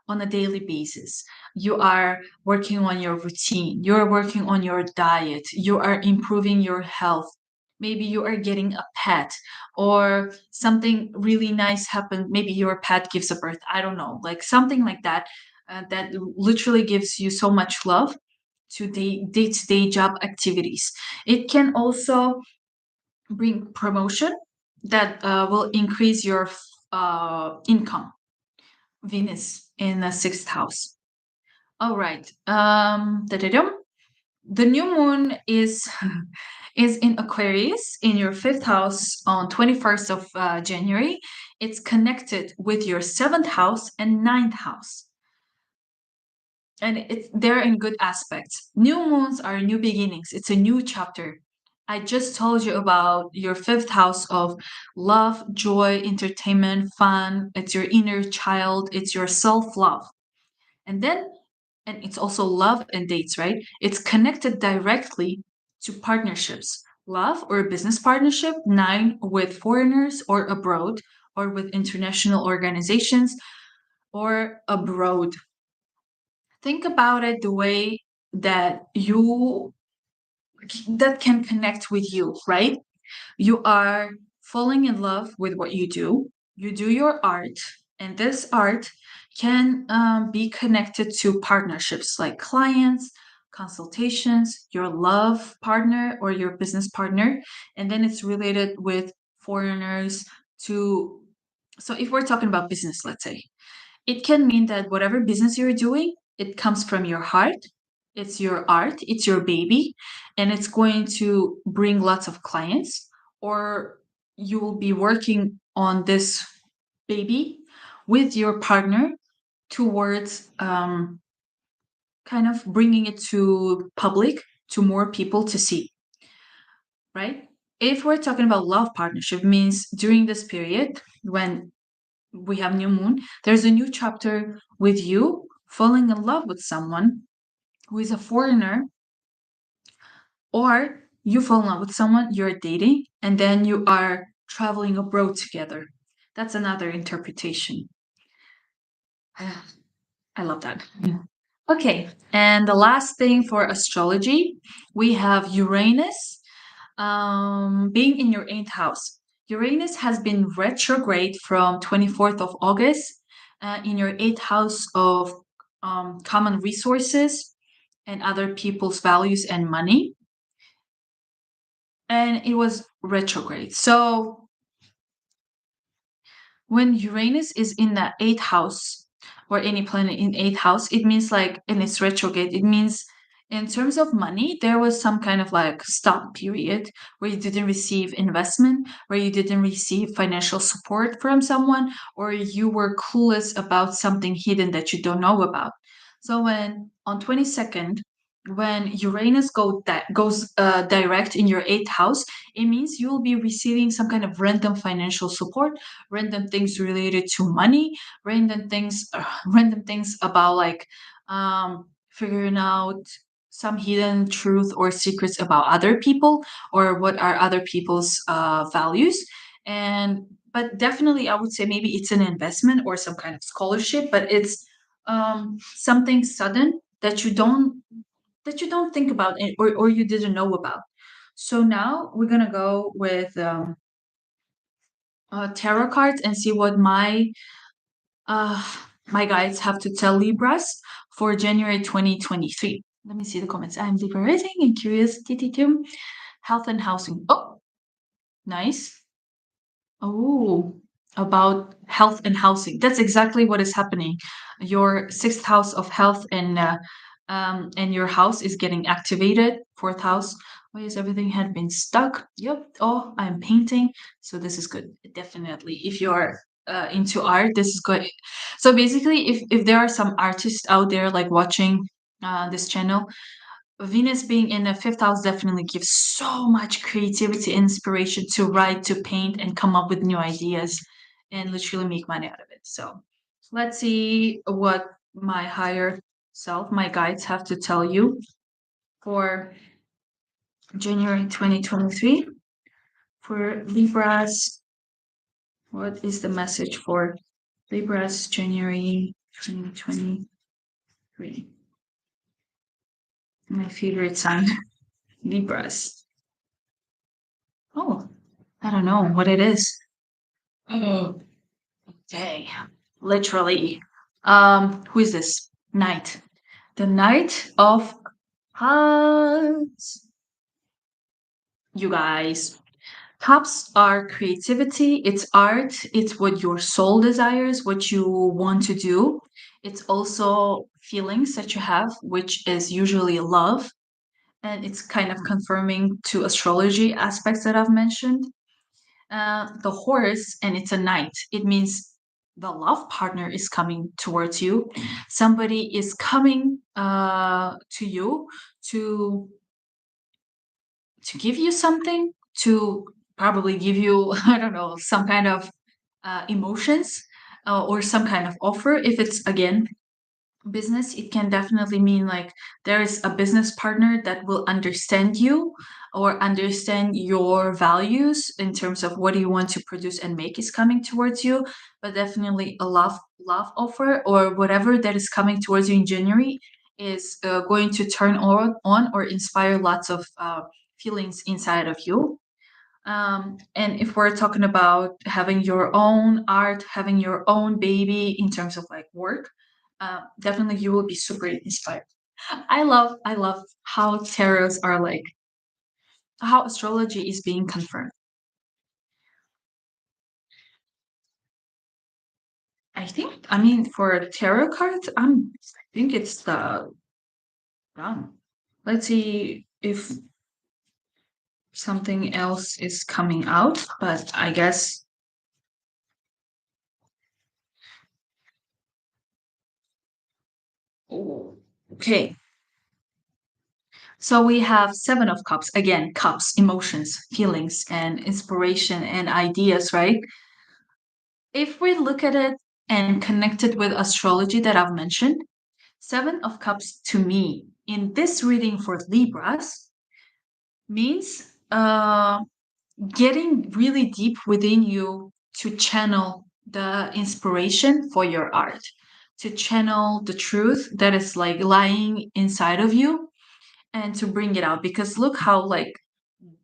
on a daily basis. You are working on your routine, you're working on your diet, you are improving your health. Maybe you are getting a pet or something really nice happened. Maybe your pet gives a birth. I don't know, like something like that, that literally gives you so much love to the day-to-day job activities. It can also bring promotion that will increase your income. Venus in the sixth house. All right. The new moon is is in Aquarius in your fifth house on 21st of January. It's connected with your seventh house and ninth house, and they're in good aspects. New moons are new beginnings. It's a new chapter. I just told you about your fifth house of love, joy, entertainment, fun. It's your inner child. It's your self-love. And then, and it's also love and dates, right? It's connected directly to partnerships, love or a business partnership, nine with foreigners or abroad, or with international organizations or abroad. Think about it the way that you that can connect with you, right? You are falling in love with what you do. You do your art, and this art can be connected to partnerships like clients, consultations, your love partner, or your business partner. And then it's related with foreigners to. So, if we're talking about business, let's say, it can mean that whatever business you're doing, it comes from your heart. It's your art, it's your baby, and it's going to bring lots of clients, or you will be working on this baby with your partner towards kind of bringing it to public, to more people to see, right? If we're talking about love partnership, means during this period when we have new moon, there's a new chapter with you falling in love with someone who is a foreigner, or you fall in love with someone you're dating and then you are traveling abroad together. That's another interpretation. I love that. Yeah. Okay, and the last thing for astrology, we have Uranus being in your eighth house. Uranus has been retrograde from 24th of August in your eighth house of common resources and other people's values and money. And it was retrograde. So when Uranus is in the eighth house or any planet in eighth house, it means like, and it's retrograde, it means in terms of money, there was some kind of like stop period where you didn't receive investment, where you didn't receive financial support from someone, or you were clueless about something hidden that you don't know about. So when on 22nd, when Uranus goes direct in your eighth house, it means you will be receiving some kind of random financial support, random things related to money, random things about like figuring out some hidden truth or secrets about other people or what are other people's values. And but definitely I would say maybe it's an investment or some kind of scholarship, but it's something sudden that you don't think about or you didn't know about. So now we're gonna go with tarot cards and see what uh, my guides have to tell Libras for January 2023. Let me see the comments. I'm Libra rising and curious. TT2. Health and housing. Oh, nice. Oh, about health and housing. That's exactly what is happening. Your sixth house of health and your house is getting activated. Fourth house. Why is everything had been stuck? Yep. Oh, I'm painting. So this is good. Definitely. If you're into art, this is good. So basically, if there are some artists out there like watching this channel, Venus being in the fifth house definitely gives so much creativity, inspiration to write, to paint, and come up with new ideas and literally make money out of it. So let's see what my higher self, my guides have to tell you for January 2023. For Libras, what is the message for Libras January 2023? My favorite sign, Libras. Oh, I don't know what it is. Oh, okay. Literally. Who is this? Knight. The Knight of Cups. You guys. Cups are creativity, it's art, it's what your soul desires, what you want to do. It's also feelings that you have, which is usually love. And it's kind of confirming to astrology aspects that I've mentioned. The horse, and it's a knight. It means the love partner is coming towards you. Somebody is coming to you to give you something, to probably give you I don't know, some kind of emotions or some kind of offer. If it's again business, it can definitely mean like there is a business partner that will understand you or understand your values in terms of what you want to produce and make is coming towards you. But definitely a love offer or whatever that is coming towards you in January is going to turn on or inspire lots of feelings inside of you. And if we're talking about having your own art, having your own baby in terms of like work, definitely you will be super inspired. I love how tarots are like, how astrology is being confirmed. I think, I mean, for tarot cards, I think it's the done. Let's see if something else is coming out, but I guess, oh, okay. So we have Seven of Cups. Again, cups, emotions, feelings, and inspiration and ideas, right? If we look at it and connect it with astrology that I've mentioned, Seven of Cups to me in this reading for Libras means getting really deep within you to channel the inspiration for your art, to channel the truth that is like lying inside of you and to bring it out. Because look how like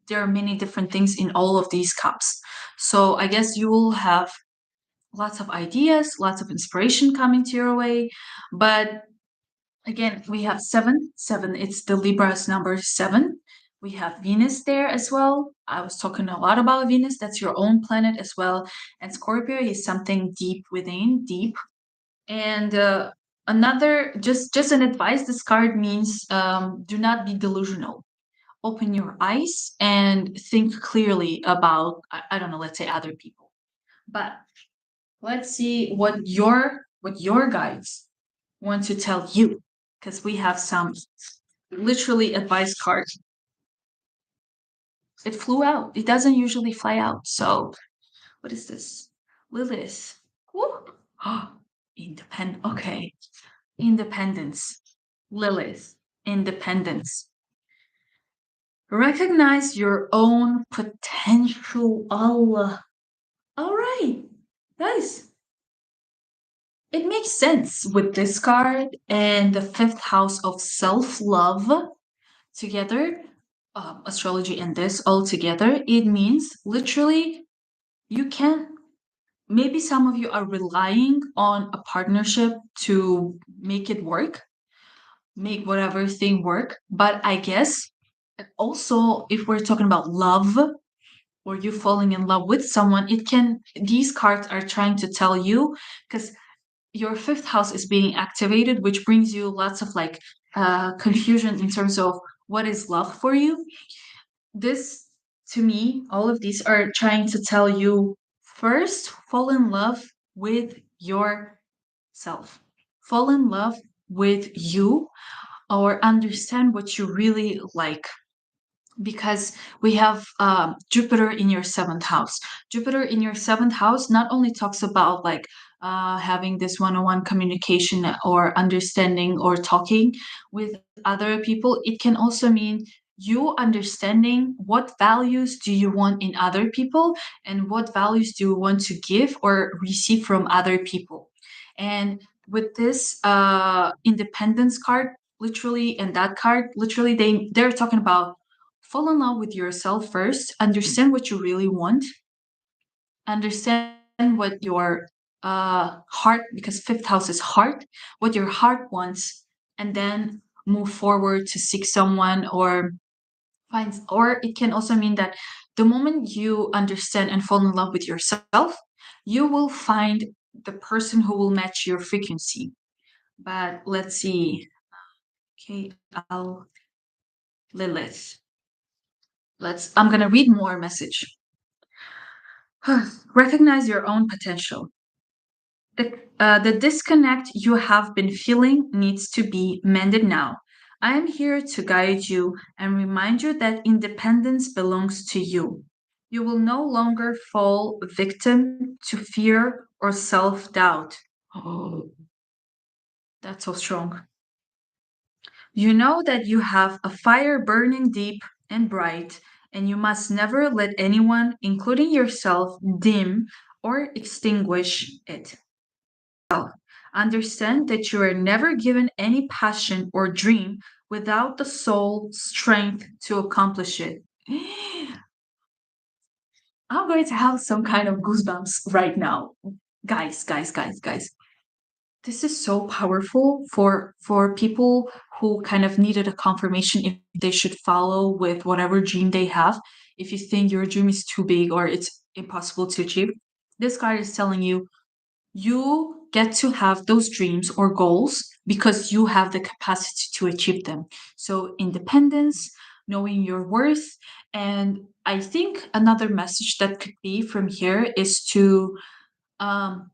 there are many different things in all of these cups. So I guess you will have lots of ideas, lots of inspiration coming to your way. But again, we have seven. Seven, it's the Libra's number seven. We have Venus there as well. I was talking a lot about Venus. That's your own planet as well. And Scorpio is something deep within, deep. And another, just an advice. This card means do not be delusional. Open your eyes and think clearly about I don't know, let's say other people. But let's see what your guides want to tell you, because we have some literally advice cards. It flew out. It doesn't usually fly out. So what is this? Lilith. Woo. Oh, independent. Okay. Independence. Lilith. Independence. Recognize your own potential. Allah. All right. Nice. It makes sense with this card and the fifth house of self love together, astrology and this all together. It means literally you can, maybe some of you are relying on a partnership to make it work, make whatever thing work. But I guess also, if we're talking about love, or you falling in love with someone, it can, these cards are trying to tell you, because your fifth house is being activated, which brings you lots of like confusion in terms of what is love for you. This, to me, all of these are trying to tell you first, fall in love with yourself, fall in love with you, or understand what you really like, because we have Jupiter in your seventh house. Jupiter in your seventh house not only talks about like having this one-on-one communication or understanding or talking with other people, it can also mean you understanding what values do you want in other people and what values do you want to give or receive from other people. And with this independence card, literally, and that card, literally, they're talking about fall in love with yourself first, understand what you really want, understand what your heart, because fifth house is heart, what your heart wants, and then move forward to seek someone or find, or it can also mean that the moment you understand and fall in love with yourself, you will find the person who will match your frequency. But let's see. Okay, I'll Lilith. I'm gonna read more message. Recognize your own potential. The disconnect you have been feeling needs to be mended now. I am here to guide you and remind you that independence belongs to you. You will no longer fall victim to fear or self doubt. Oh, that's so strong. You know that you have a fire burning deep and bright, and you must never let anyone, including yourself, dim or extinguish it. Understand that you are never given any passion or dream without the soul strength to accomplish it. I'm going to have some kind of goosebumps right now. Guys. This is so powerful for people who kind of needed a confirmation if they should follow with whatever dream they have. If you think your dream is too big or it's impossible to achieve, this card is telling you you get to have those dreams or goals because you have the capacity to achieve them. So, independence, knowing your worth. And I think another message that could be from here is to um,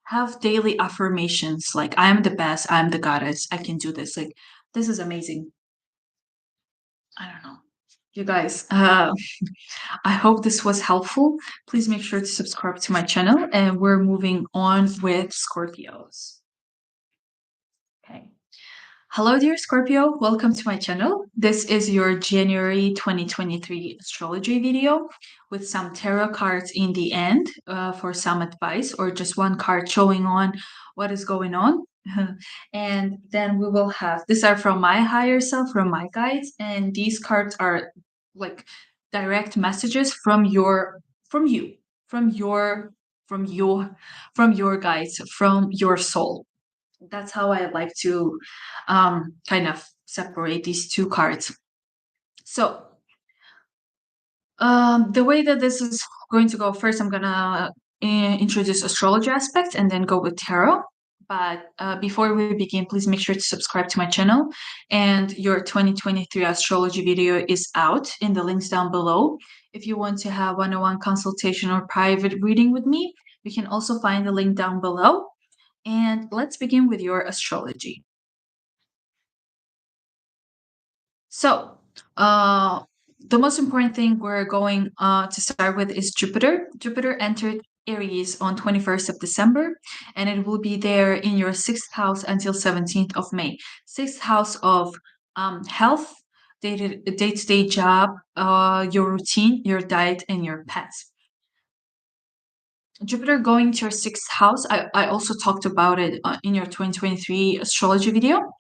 have daily affirmations like, I'm the best, I'm the goddess, I can do this. Like, this is amazing. I don't know. You guys, I hope this was helpful. Please make sure to subscribe to my channel, and we're moving on with Scorpios. Okay. Hello, dear Scorpio. Welcome to my channel. This is your January 2023 astrology video with some tarot cards in the end for some advice, or just one card showing on what is going on. And then we will have, these are from my higher self, from my guides, and these cards are like direct messages from from you, from your, from your, from your guides, from your soul. That's how I like to kind of separate these two cards. So the way that this is going to go, first I'm gonna introduce astrology aspect and then go with tarot. But before we begin, please make sure to subscribe to my channel. And your 2023 astrology video is out in the links down below. If you want to have one-on-one consultation or private reading with me, you can also find the link down below. And let's begin with your astrology. So, the most important thing we're going to start with is Jupiter. Jupiter entered Aries on 21st of December, and it will be there in your sixth house until 17th of May. Sixth house of health, day-to-day job, your routine, your diet, and your pets. Jupiter going to your sixth house. I also talked about it in your 2023 astrology video.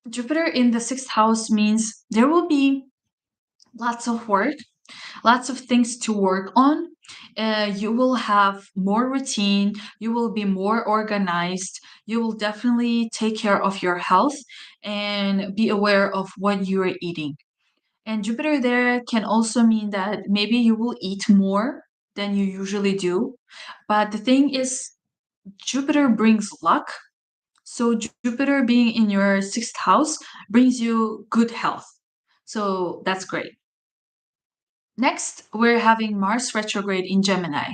Jupiter in the sixth house means there will be lots of work, lots of things to work on. You will have more routine, you will be more organized, you will definitely take care of your health and be aware of what you are eating. And Jupiter there can also mean that maybe you will eat more than you usually do. But the thing is, Jupiter brings luck. So Jupiter being in your sixth house brings you good health. So that's great. Next, we're having Mars retrograde in Gemini.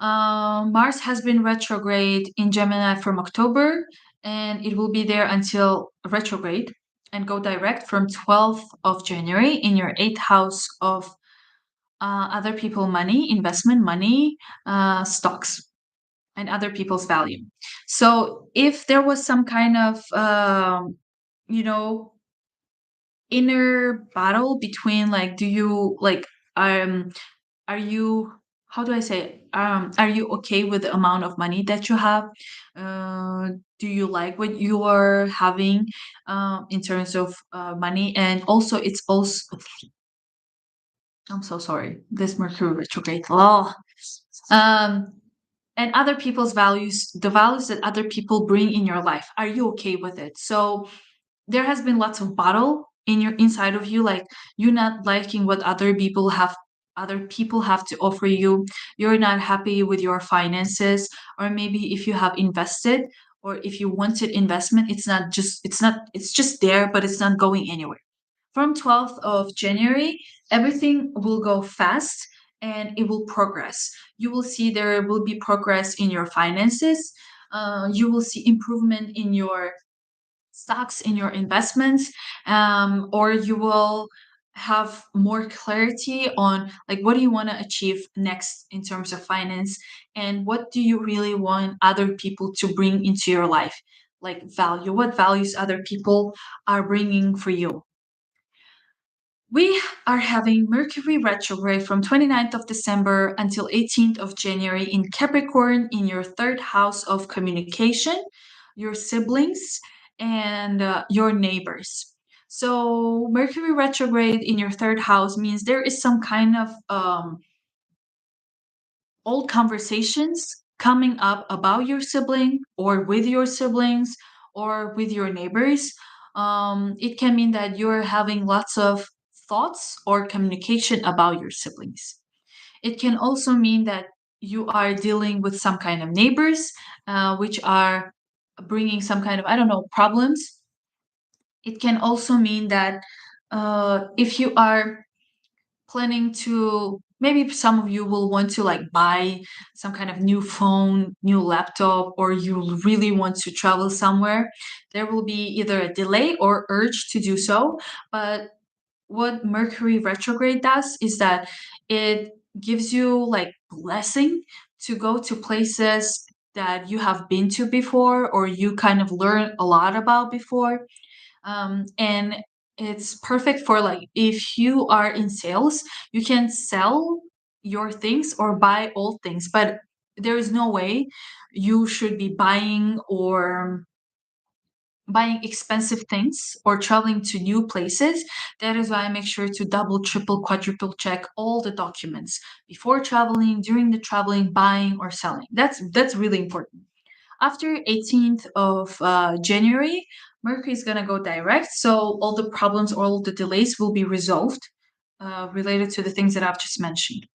Mars has been retrograde in Gemini from October, and it will be there until retrograde and go direct from 12th of January in your eighth house of other people money, investment money, stocks, and other people's value. So if there was some kind of, you know, inner battle between like, do you like, are you, how do I say it? Are you okay with the amount of money that you have? Uh, do you like what you are having in terms of money? And also, it's also, I'm so sorry, this Mercury retrograde. Oh. Um, and other people's values, the values that other people bring in your life. Are you okay with it? So there has been lots of battle in your inside of you, like you're not liking what other people have to offer you. You're not happy with your finances, or maybe if you have invested or if you wanted investment, it's just there, but it's not going anywhere. From 12th of January, everything will go fast and it will progress. You will see there will be progress in your finances. You will see improvement in your stocks, in your investments, or you will have more clarity on like what do you want to achieve next in terms of finance, and what do you really want other people to bring into your life, like value, what values other people are bringing for you. We are having Mercury retrograde from 29th of December until 18th of January in Capricorn in your third house of communication, your siblings, and your neighbors. So, Mercury retrograde in your third house means there is some kind of old conversations coming up about your sibling or with your siblings or with your neighbors. It can mean that you're having lots of thoughts or communication about your siblings. It can also mean that you are dealing with some kind of neighbors, which are bringing some kind of, I don't know, problems. It can also mean that if you are planning to, maybe some of you will want to like buy some kind of new phone, new laptop, or you really want to travel somewhere, there will be either a delay or urge to do so. But what Mercury retrograde does is that it gives you like blessing to go to places that you have been to before or you kind of learn a lot about before. And it's perfect for like if you are in sales, you can sell your things or buy old things, but there is no way you should be buying expensive things or traveling to new places. That is why I make sure to double, triple, quadruple check all the documents before traveling, during the traveling, buying or selling. That's really important. After 18th of January, Mercury is going to go direct. So all the problems, all the delays will be resolved related to the things that I've just mentioned.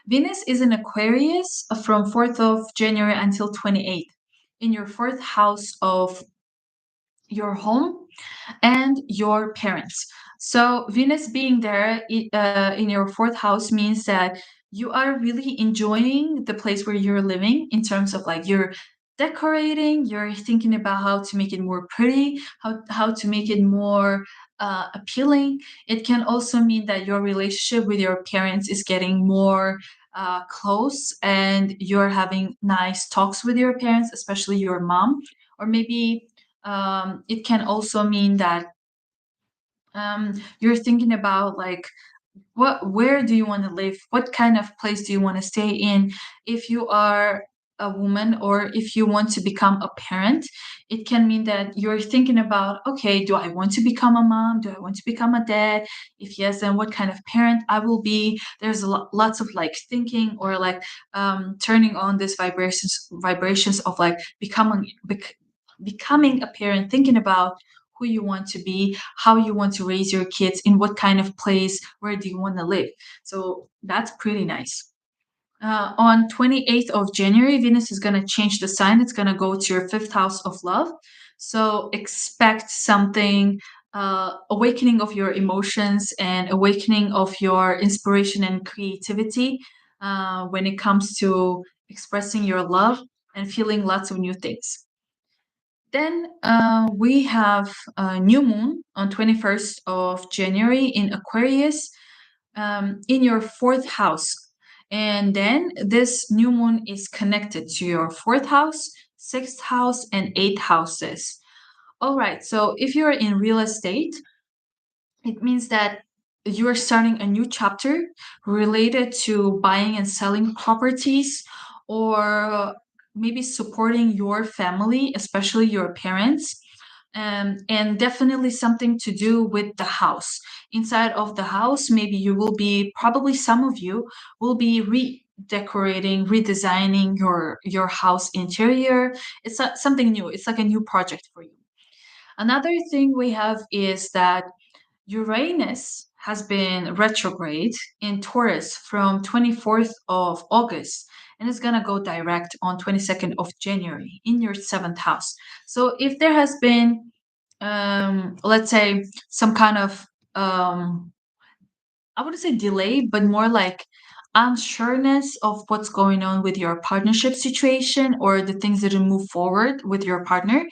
Venus is in Aquarius from 4th of January until 28th in your fourth house of your home and your parents. So Venus being there in your fourth house means that you are really enjoying the place where you're living in terms of like you're decorating, you're thinking about how to make it more pretty, how to make it more appealing. It can also mean that your relationship with your parents is getting more close and you're having nice talks with your parents, especially your mom. Or maybe it can also mean that you're thinking about like where do you want to live? What kind of place do you want to stay in? If you are a woman or if you want to become a parent, it can mean that you're thinking about, okay, do I want to become a mom? Do I want to become a dad? If yes, then what kind of parent I will be? There's lots of like thinking or like turning on this vibrations of like becoming a parent, thinking about who you want to be, how you want to raise your kids, in what kind of place, where do you want to live. So that's pretty nice. On 28th of January, Venus is going to change the sign. It's going to go to your fifth house of love. So expect something, awakening of your emotions and awakening of your inspiration and creativity when it comes to expressing your love and feeling lots of new things. Then we have a new moon on 21st of January in Aquarius, in your fourth house. And then this new moon is connected to your fourth house, sixth house, and eighth houses. All right, so if you're in real estate, it means that you are starting a new chapter related to buying and selling properties, or maybe supporting your family, especially your parents. And definitely something to do with the house. Inside of the house, maybe you will be, probably some of you will be redecorating, redesigning your house interior. It's something new. It's like a new project for you. Another thing we have is that Uranus has been retrograde in Taurus from 24th of August, and it's going to go direct on 22nd of January in your seventh house. So if there has been, let's say, some kind of, I wouldn't say delay, but more like unsureness of what's going on with your partnership situation, or the things that move forward with your partner.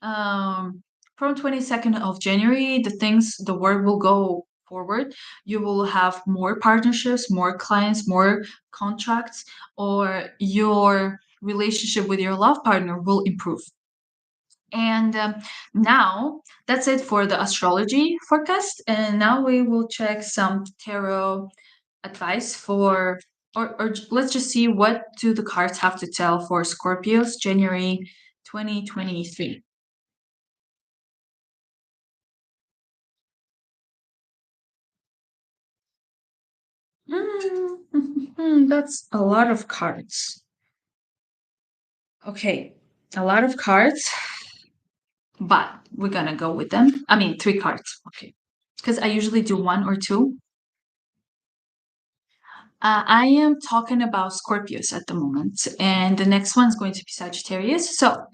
Um, from 22nd of January, the word will go forward. You will have more partnerships, more clients, more contracts, or your relationship with your love partner will improve. And now that's it for the astrology forecast. And now we will check some tarot advice for, or let's just see what do the cards have to tell for Scorpios January 2023. That's a lot of cards. Okay, a lot of cards, but we're gonna go with them. I mean, three cards. Okay, because I usually do one or two. I am talking about Scorpios at the moment, and the next one is going to be Sagittarius. So,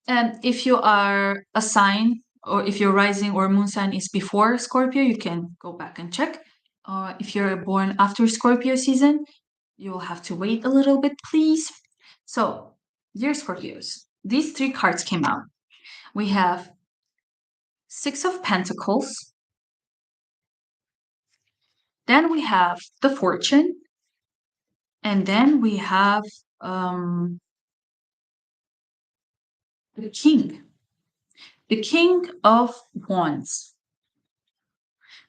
if you are a sign, or if your rising or moon sign is before Scorpio, you can go back and check. If you're born after Scorpio season, you will have to wait a little bit, please. So, dear Scorpios, these three cards came out. We have Six of Pentacles, then we have the Fortune, and then we have um, the King. The King of Wands.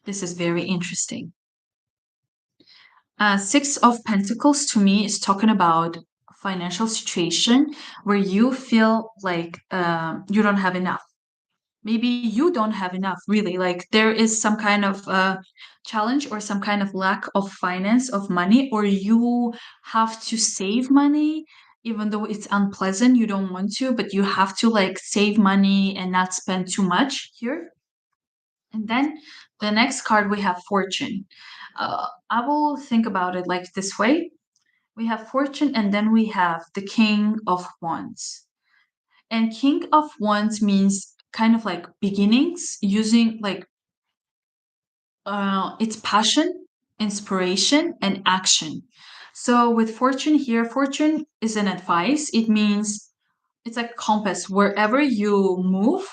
This is very interesting. Six of Pentacles to me is talking about a financial situation where you feel like you don't have enough. Maybe you don't have enough, really. Like there is some kind of challenge or some kind of lack of finance, of money, or you have to save money, even though it's unpleasant, you don't want to, but you have to like save money and not spend too much here. And then the next card, we have Fortune. I will think about it like this way. We have Fortune, and then we have the King of Wands. And King of Wands means kind of like beginnings, using like it's passion, inspiration, and action. So with Fortune here, Fortune is an advice. It means it's like compass wherever you move,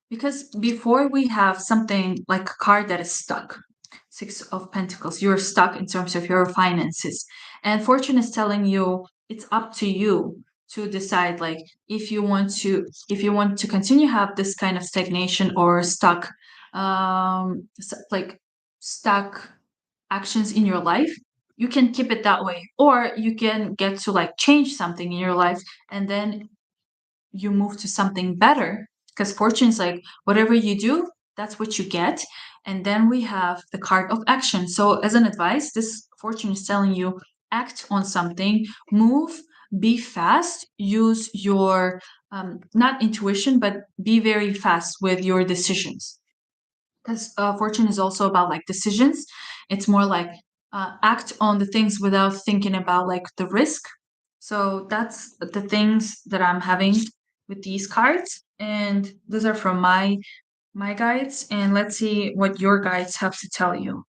because before we have something like a card that is stuck. Six of Pentacles, you're stuck in terms of your finances. And Fortune is telling you it's up to you to decide, like if you want to continue have this kind of stagnation or stuck, like stuck actions in your life, you can keep it that way. Or you can get to like change something in your life and then you move to something better. Because fortune is like whatever you do, that's what you get. And then we have the card of action. So, as an advice, this fortune is telling you act on something, move, be fast, use your not intuition, but be very fast with your decisions. Because fortune is also about like decisions. It's more like act on the things without thinking about like the risk. So that's the things that I'm having with these cards, and those are from my guides. And let's see what your guides have to tell you.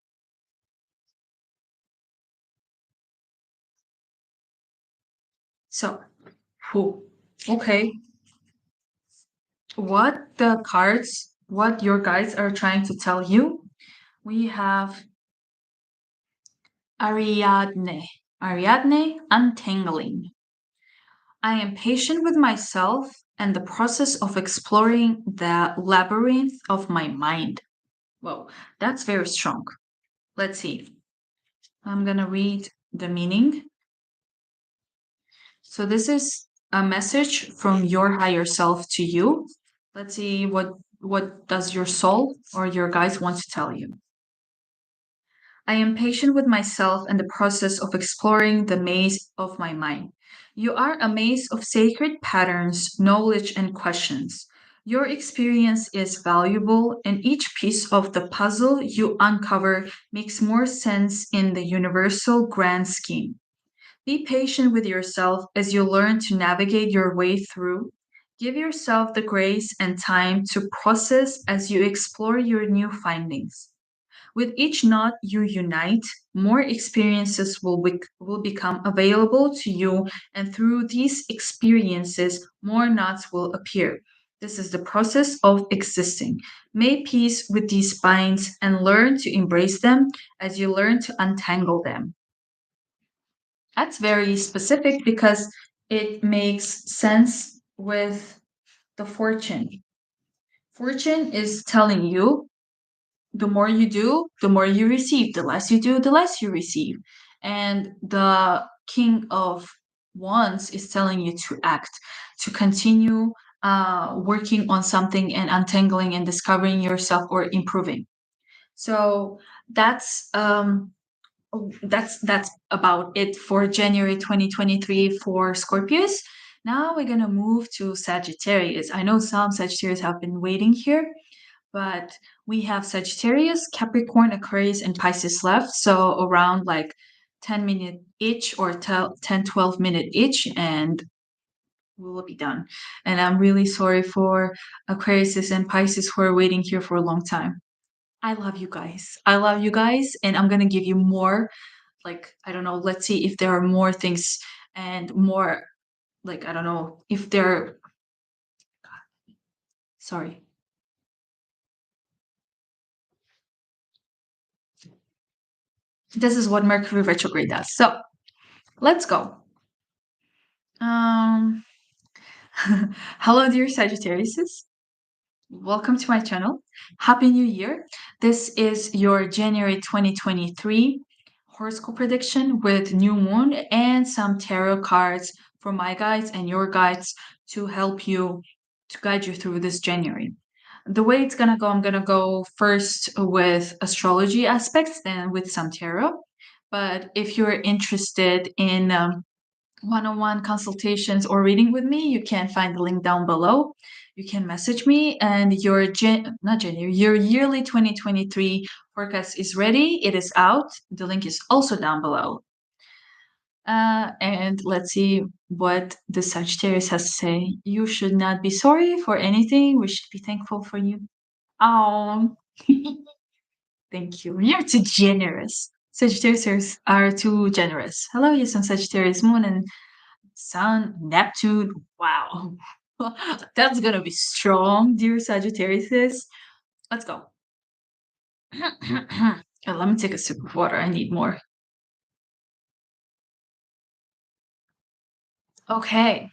So, who? Okay, what your guides are trying to tell you? We have Ariadne. Ariadne, untangling. I am patient with myself and the process of exploring the labyrinth of my mind. Whoa, that's very strong. Let's see. I'm going to read the meaning. So, this is a message from your higher self to you. Let's see what does your soul or your guides want to tell you. I am patient with myself and the process of exploring the maze of my mind. You are a maze of sacred patterns, knowledge, and questions. Your experience is valuable, and each piece of the puzzle you uncover makes more sense in the universal grand scheme. Be patient with yourself as you learn to navigate your way through. Give yourself the grace and time to process as you explore your new findings. With each knot you unite, more experiences will become available to you, and through these experiences, more knots will appear. This is the process of existing. Make peace with these binds and learn to embrace them as you learn to untangle them. That's very specific because it makes sense with the fortune. Fortune is telling you the more you do, the more you receive. The less you do, the less you receive. And the King of Wands is telling you to act, to continue working on something and untangling and discovering yourself or improving. So that's um, that's about it for January 2023 for Scorpios. Now we're gonna move to Sagittarius. I know some Sagittarius have been waiting here, but we have Sagittarius, Capricorn, Aquarius, and Pisces left. So around like 10-minute each or 10, 12-minute each, and we will be done. And I'm really sorry for Aquarius and Pisces who are waiting here for a long time. I love you guys. I love you guys, and I'm gonna give you more. Like, I don't know, let's see if there are more things and more, like, I don't know, if there, sorry. This is what Mercury retrograde does. So let's go. Um, hello, dear Sagittarius. Welcome to my channel. Happy New Year. This is your January 2023 horoscope prediction with new moon and some tarot cards for my guides and your guides to help you, to guide you through this January. The way it's gonna go, I'm gonna go first with astrology aspects, then with some tarot. But if you're interested in one-on-one consultations or reading with me, you can find the link down below. You can message me, and your not January, your yearly 2023 forecast is ready. It is out. The link is also down below. And let's see what the Sagittarius has to say. You should not be sorry for anything. We should be thankful for you. Oh, thank you. You're too generous. Sagittarius are too generous. Hello, yes, I'm Sagittarius Moon and Sun, Neptune. Wow. That's gonna be strong, dear Sagittarius. Let's go. Let me take a sip of water. I need more. Okay.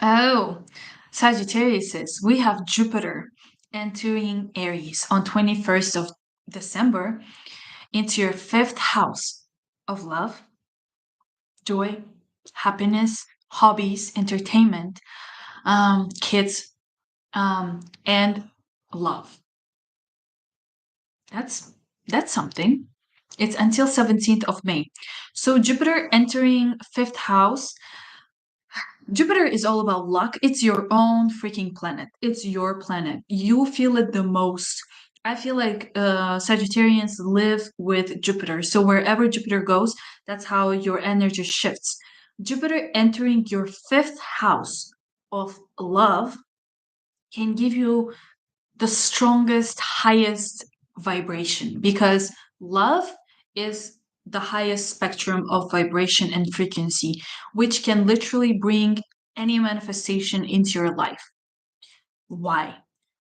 Oh, Sagittarius, we have Jupiter entering Aries on 21st of December into your fifth house of love, joy, happiness, hobbies, entertainment, kids, and love. That's that's something. It's until 17th of May. So Jupiter entering fifth house. Jupiter is all about luck. It's your own freaking planet. It's your planet. You feel it the most. I feel like Sagittarians live with Jupiter. So wherever Jupiter goes, that's how your energy shifts. Jupiter entering your fifth house of love can give you the strongest, highest vibration because love is the highest spectrum of vibration and frequency, which can literally bring any manifestation into your life. Why?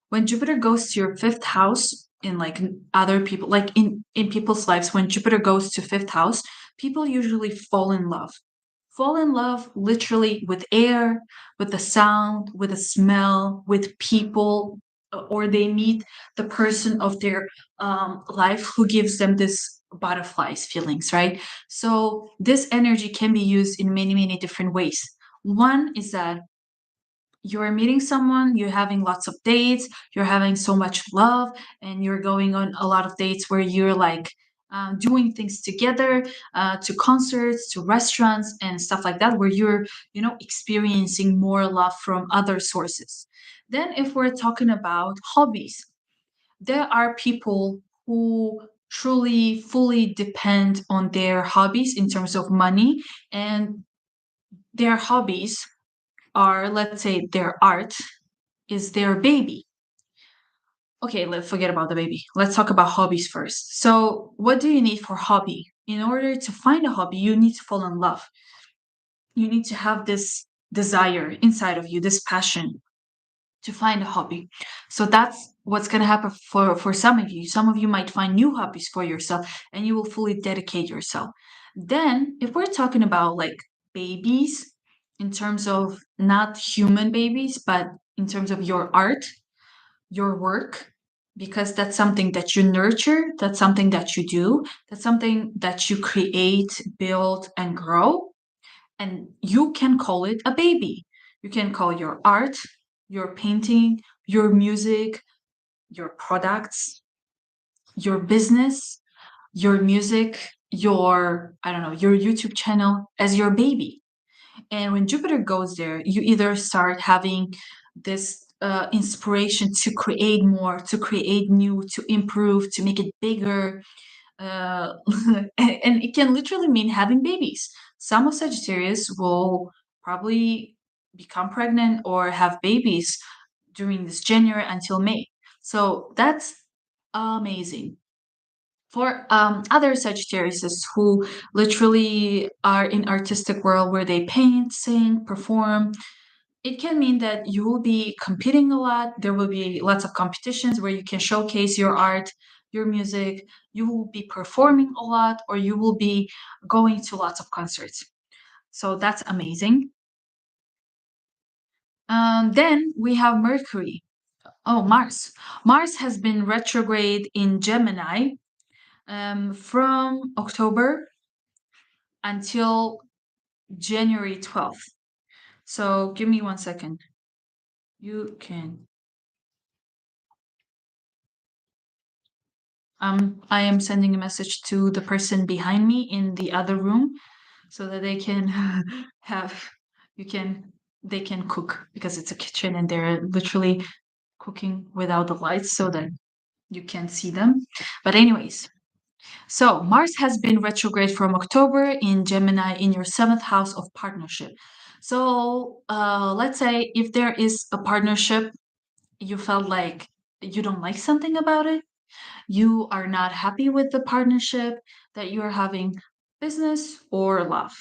When Jupiter goes to your fifth house in like other people, like in people's lives, when Jupiter goes to fifth house, people usually fall in love. Fall in love literally with air, with the sound, with the smell, with people, or they meet the person of their life who gives them this butterflies feelings, right? So this energy can be used in many, many different ways. One is that you're meeting someone, you're having lots of dates, you're having so much love, and you're going on a lot of dates where you're like doing things together, to concerts, to restaurants, and stuff like that, where you're, experiencing more love from other sources. Then, if we're talking about hobbies, there are people who truly, fully depend on their hobbies in terms of money, and their hobbies are, let's say, their art is their baby. Okay, let's forget about the baby. Let's talk about hobbies first. So, what do you need for hobby? In order to find a hobby, you need to fall in love. You need to have this desire inside of you, this passion to find a hobby. So that's what's going to happen for some of you. Some of you might find new hobbies for yourself and you will fully dedicate yourself. Then, if we're talking about like babies, in terms of not human babies, but in terms of your art, your work, because that's something that you nurture, that's something that you do, that's something that you create, build, and grow. And you can call it a baby. You can call your art, your painting, your music, your products, your business, your music, your, I don't know, your YouTube channel as your baby. And when Jupiter goes there, you either start having this inspiration to create more, to create new, to improve, to make it bigger. And it can literally mean having babies. Some of Sagittarius will probably become pregnant or have babies during this January until May. So that's amazing. For other Sagittariuses who literally are in artistic world where they paint, sing, perform, it can mean that you will be competing a lot. There will be lots of competitions where you can showcase your art, your music. You will be performing a lot, or you will be going to lots of concerts. So that's amazing. Then we have Mercury. Oh, Mars. Mars has been retrograde in Gemini from October until January 12th. So give me 1 second. You can. I am sending a message to the person behind me in the other room so that they can have, you can, they can cook because it's a kitchen and they're literally cooking without the lights so that you can't see them. But, anyways, so Mars has been retrograde from October in Gemini in your seventh house of partnership. So let's say if there is a partnership, you felt like you don't like something about it, you are not happy with the partnership, that you are having business or love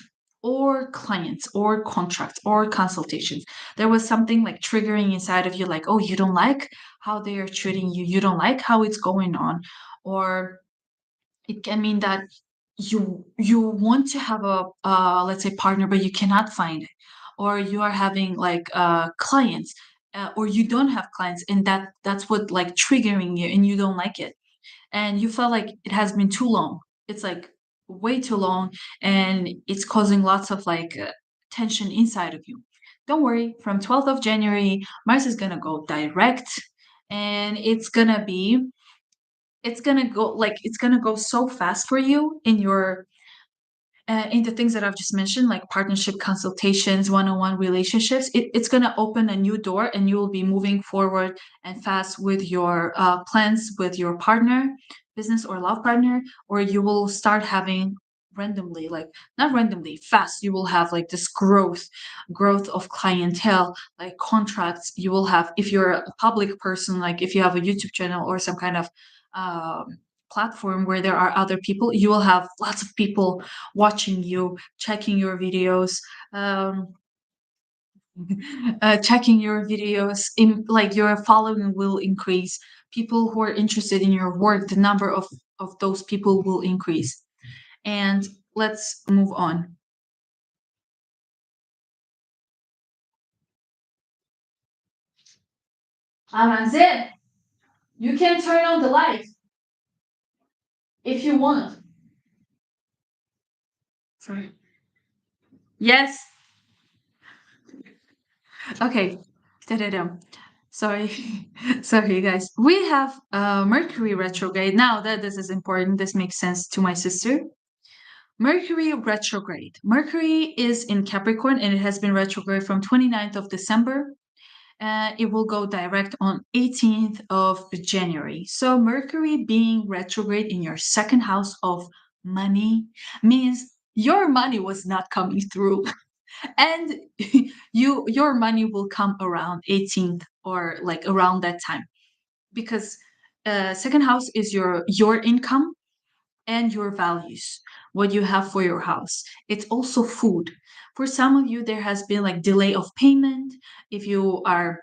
or clients or contracts or consultations. There was something like triggering inside of you, like, oh, you don't like how they are treating you, you don't like how it's going on, or it can mean that you want to have a let's say partner but you cannot find it, or you are having like clients, or you don't have clients and that's what like triggering you and you don't like it. and you felt like it has been too long. It's like way too long, and it's causing lots of like tension inside of you. Don't worry, from 12th of January, Mars is gonna go direct, and it's gonna go so fast for you in the things that I've just mentioned, like partnership consultations, one-on-one relationships. It's going to open a new door, and you will be moving forward and fast with your plans with your partner, business or love partner, or you will start having randomly, like not randomly, fast. You will have like this growth of clientele, like contracts. You will have, if you're a public person, like if you have a YouTube channel or some kind of um, platform where there are other people, you will have lots of people watching you, checking your videos, um, checking your videos. In like your following will increase. People who are interested in your work, the number of those people will increase. And let's move on. Aranzel, you can turn on the light if you want. Sorry. Yes. Okay. Da-da-da. Sorry. Sorry, guys. We have Mercury retrograde. Now that this is important, this makes sense to my sister. Mercury retrograde. Mercury is in Capricorn, and it has been retrograde from 29th of December. It will go direct on 18th of January. So Mercury being retrograde in your second house of money means your money was not coming through. And your money will come around 18th or like around that time, because second house is your income and your values, what you have for your house. It's also food. For some of you, there has been like delay of payment. If you are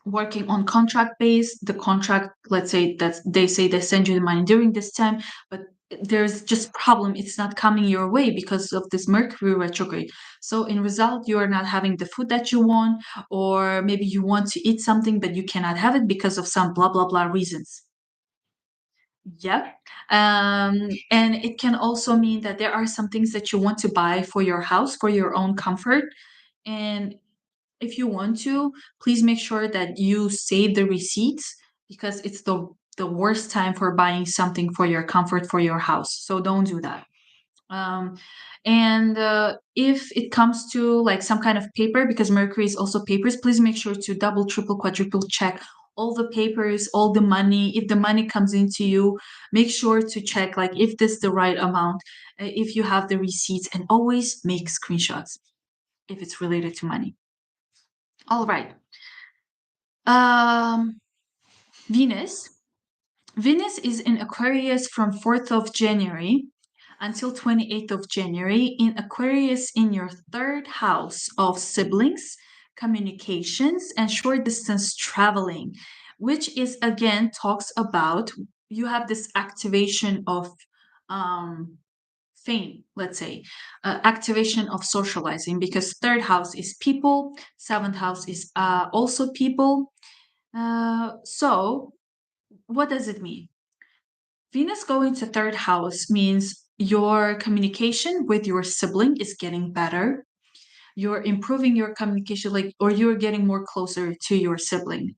working on contract base, the contract, let's say that they say they send you the money during this time, but there's just problem, it's not coming your way because of this Mercury retrograde. So in result, you are not having the food that you want, or maybe you want to eat something but you cannot have it because of some blah blah blah reasons. Yep. And it can also mean that there are some things that you want to buy for your house, for your own comfort. And if you want to, please make sure that you save the receipts, because it's the worst time for buying something for your comfort for your house. So don't do that. Um, and if it comes to like some kind of paper, because Mercury is also papers, please make sure to double, triple, quadruple check all the papers, all the money. If the money comes into you, make sure to check like if this is the right amount, if you have the receipts, and always make screenshots if it's related to money. All right. Um, Venus. Venus is in Aquarius from 4th of January until 28th of January. In Aquarius, in your third house of siblings, communications, and short distance traveling, which is again talks about you have this activation of um, fame, let's say, activation of socializing, because third house is people, seventh house is also people. So what does it mean? Venus going to third house means your communication with your sibling is getting better. You're improving your communication, like, or you're getting more closer to your sibling.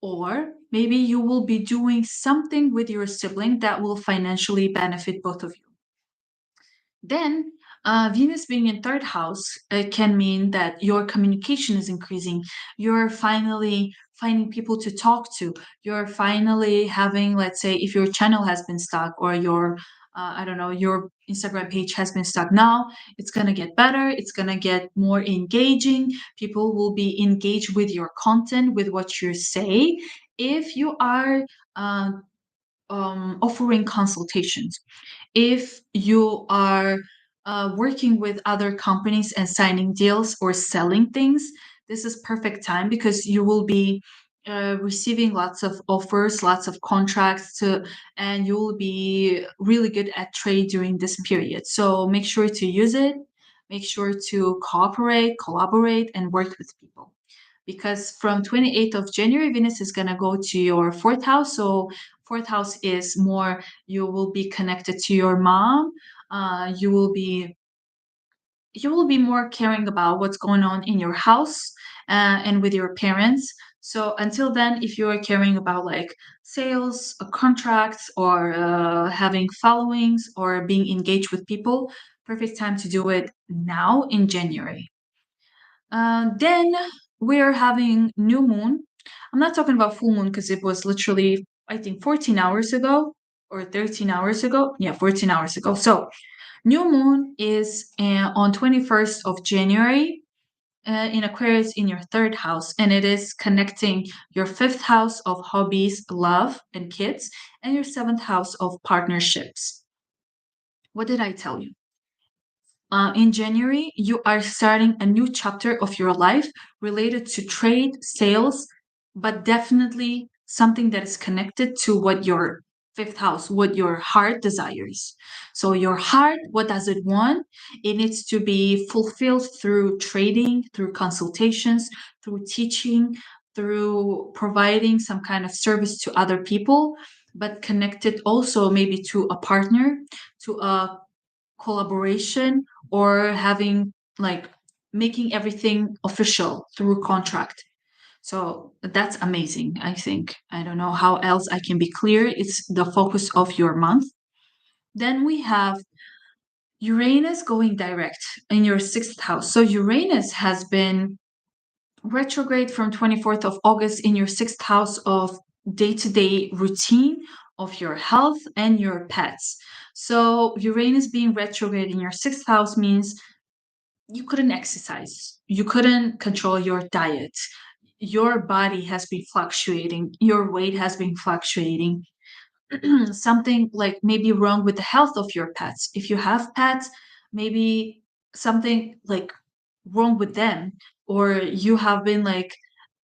Or maybe you will be doing something with your sibling that will financially benefit both of you. Then, Venus being in third house can mean that your communication is increasing. You're finally finding people to talk to. You're finally having, let's say, if your channel has been stuck, or your, I don't know, your Instagram page has been stuck. Now it's going to get better. It's going to get more engaging. People will be engaged with your content, with what you say. If you are uh, offering consultations, if you are working with other companies and signing deals or selling things, this is perfect time, because you will be receiving lots of offers, lots of contracts and you will be really good at trade during this period. So make sure to use it. Make sure to cooperate, collaborate, and work with people, because from 28th of January, Venus is going to go to your fourth house. So Fourth house is more, you will be connected to your mom. You will be more caring about what's going on in your house and with your parents. So until then, if you are caring about like sales, contracts, or having followings or being engaged with people, perfect time to do it now in January. Then we're having new moon. I'm not talking about full moon because it was literally, I think, 14 hours ago or 13 hours ago. Yeah, 14 hours ago. So new moon is on 21st of January in Aquarius in your third house, and it is connecting your fifth house of hobbies, love, and kids, and your seventh house of partnerships. What did I tell you? In January, you are starting a new chapter of your life related to trade, sales, but definitely something that is connected to what your fifth house, what your heart desires. So, your heart, what does it want? It needs to be fulfilled through trading, through consultations, through teaching, through providing some kind of service to other people, but connected also maybe to a partner, to a collaboration, or having like making everything official through contract. So that's amazing, I think. I don't know how else I can be clear. It's the focus of your month. Then we have Uranus going direct in your sixth house. So Uranus has been retrograde from 24th of August in your sixth house of day-to-day routine of your health and your pets. So Uranus being retrograde in your sixth house means you couldn't exercise, you couldn't control your diet, your body has been fluctuating, your weight has been fluctuating. Something like maybe wrong with the health of your pets. If you have pets, maybe something like wrong with them, or you have been like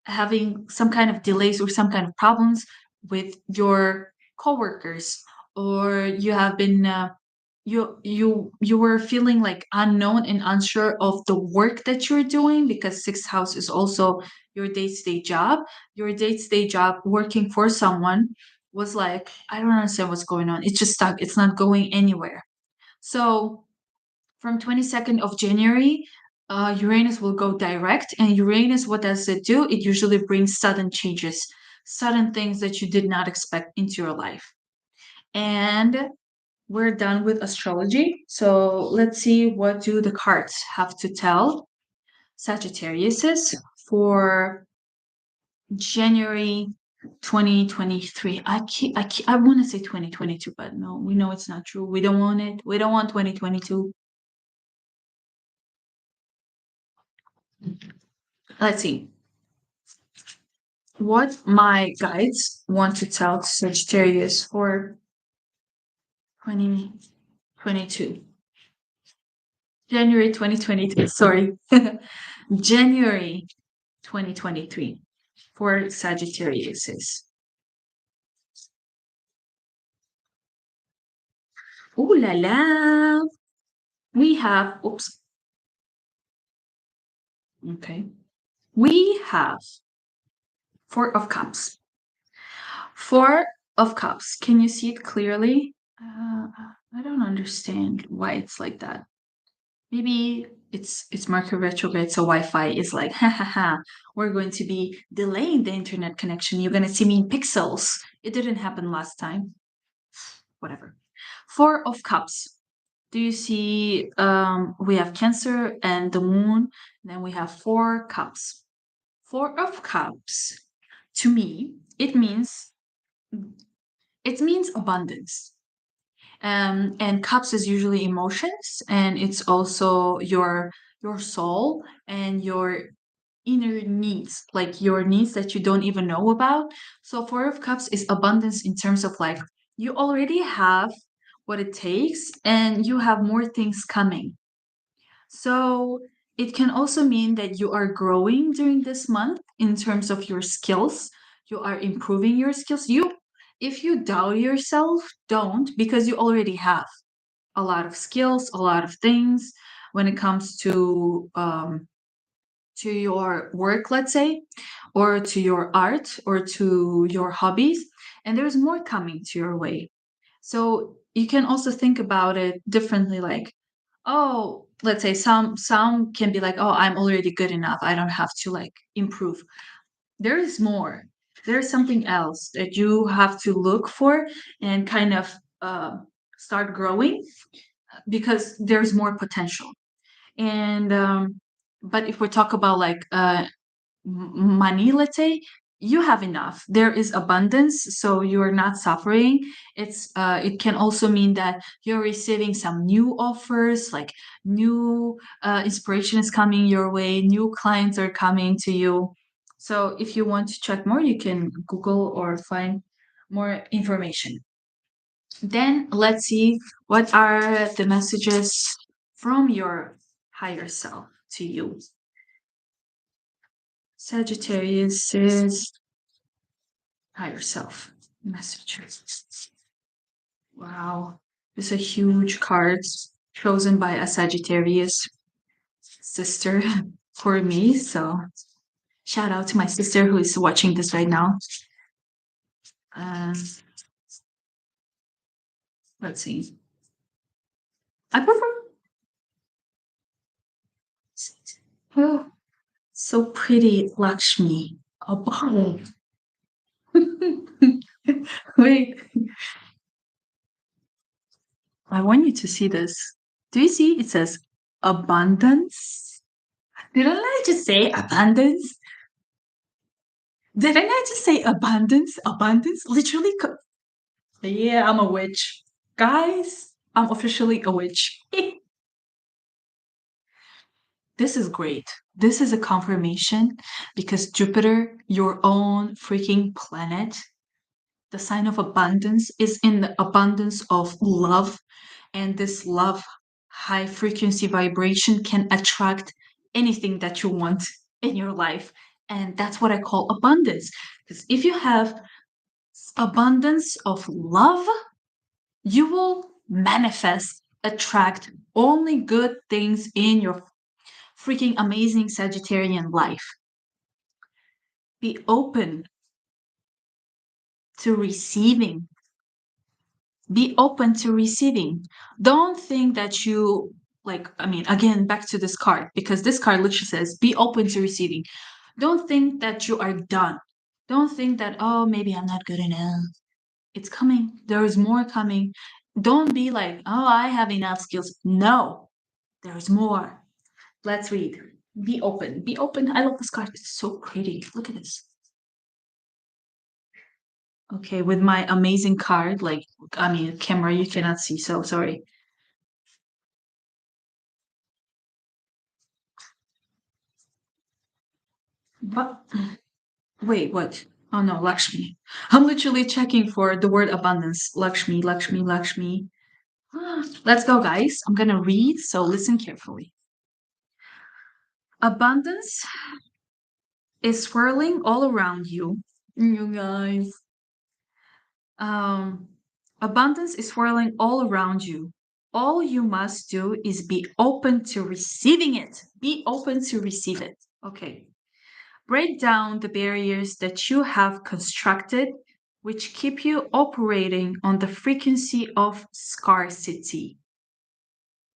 having some kind of delays or some kind of problems with your coworkers, or you have been you were feeling like unknown and unsure of the work that you're doing, because sixth house is also your day-to-day job. Your day-to-day job working for someone was like, I don't understand what's going on, it's just stuck, it's not going anywhere. So from 22nd of January, Uranus will go direct. And Uranus, what does it do? It usually brings sudden changes, sudden things that you did not expect into your life. And we're done with astrology. So let's see, what do the cards have to tell Sagittarius for January 2023. I want to say 2022, but no, we know it's not true. We don't want it. We don't want 2022. Let's see what my guides want to tell Sagittarius for 2022. January 2023. Sorry. January 2023 for Sagittarius. Ooh la la. We have, oops. Okay. We have Four of Cups. Four of Cups. Can you see it clearly? I don't understand why it's like that. Maybe it's Mercury retrograde, so Wi-Fi is like, ha ha ha, we're going to be delaying the internet connection. You're gonna see me in pixels. It didn't happen last time. Whatever. Four of Cups. Do you see we have Cancer and the Moon, and then we have Four Cups. Four of Cups, to me, it means abundance. And cups is usually emotions, and it's also your soul and your inner needs, like your needs that you don't even know about. So Four of Cups is abundance in terms of like you already have what it takes and you have more things coming. So it can also mean that you are growing during this month in terms of your skills. You are improving your skills. If you doubt yourself, don't, because you already have a lot of skills, a lot of things when it comes to to your work, let's say, or to your art or to your hobbies, and there's more coming to your way. So you can also think about it differently, like, oh, let's say some can be like, oh, I'm already good enough, I don't have to like improve. There is more. There's something else that you have to look for and kind of start growing, because there's more potential. And but if we talk about like money, let's say, you have enough, there is abundance, so you're not suffering. It can also mean that you're receiving some new offers, like new inspiration is coming your way, new clients are coming to you. So if you want to check more, you can Google or find more information. Then let's see, what are the messages from your higher self to you. Sagittarius is higher self messages. Wow. It's a huge card chosen by a Sagittarius sister for me. So shout out to my sister who is watching this right now. Um, let's see. I prefer. Oh, so pretty, Lakshmi. A bottle. Wait, I want you to see this. Do you see? It says abundance. Didn't I just say abundance? Didn't I just say abundance? Abundance? Literally. Yeah, I'm a witch. Guys, I'm officially a witch. This is great. This is a confirmation because Jupiter, your own freaking planet, the sign of abundance, is in the abundance of love. And this love, high frequency vibration, can attract anything that you want in your life. And that's what I call abundance. Because if you have abundance of love, you will manifest, attract only good things in your freaking amazing Sagittarian life. Be open to receiving. Be open to receiving. Don't think that you, like, I mean, again, back to this card, because this card literally says, be open to receiving. Don't think that you are done. Don't think that, oh, maybe I'm not good enough. It's coming. There is more coming. Don't be like, oh, I have enough skills. No, there's more. Let's read. Be open. Be open. I love this card. It's so pretty. Look at this. Okay, with my amazing card, like, I mean, camera, you cannot see, so sorry. But wait, what? Oh no, Lakshmi. I'm literally checking for the word abundance. Lakshmi, Lakshmi, Lakshmi. Let's go, guys. I'm gonna read, so listen carefully. Abundance is swirling all around you. You guys. Um, abundance is swirling all around you. All you must do is be open to receiving it. Be open to receive it. Okay. Break down the barriers that you have constructed, which keep you operating on the frequency of scarcity.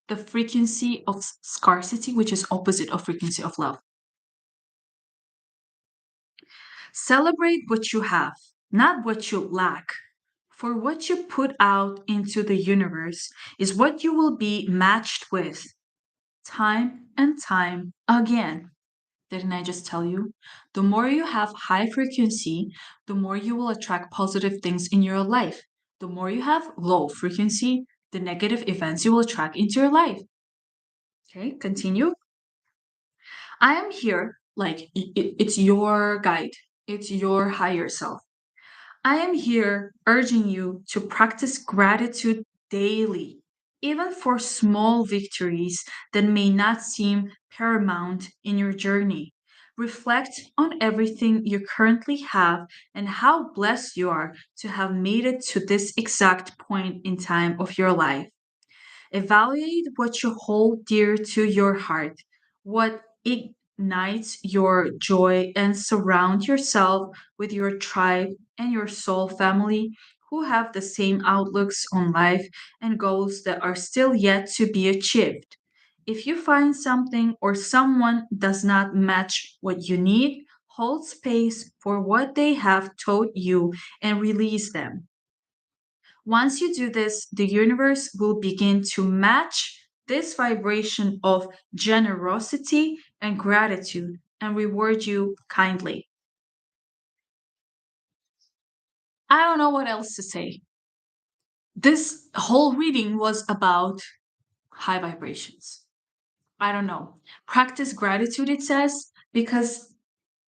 The frequency of scarcity, which is opposite of frequency of love. Celebrate what you have, not what you lack. For what you put out into the universe is what you will be matched with time and time again. Didn't I just tell you? The more you have high frequency, the more you will attract positive things in your life. The more you have low frequency, the negative events you will attract into your life. Okay, continue. I am here, like, it's your guide, it's your higher self. I am here urging you to practice gratitude daily, even for small victories that may not seem paramount in your journey. Reflect on everything you currently have and how blessed you are to have made it to this exact point in time of your life. Evaluate what you hold dear to your heart, what Reignite your joy and surround yourself with your tribe and your soul family who have the same outlooks on life and goals that are still yet to be achieved. If you find something or someone does not match what you need, hold space for what they have taught you and release them. Once you do this, the universe will begin to match this vibration of generosity and gratitude and reward you kindly. I don't know what else to say. This whole reading was about high vibrations. I don't know. Practice gratitude, it says, because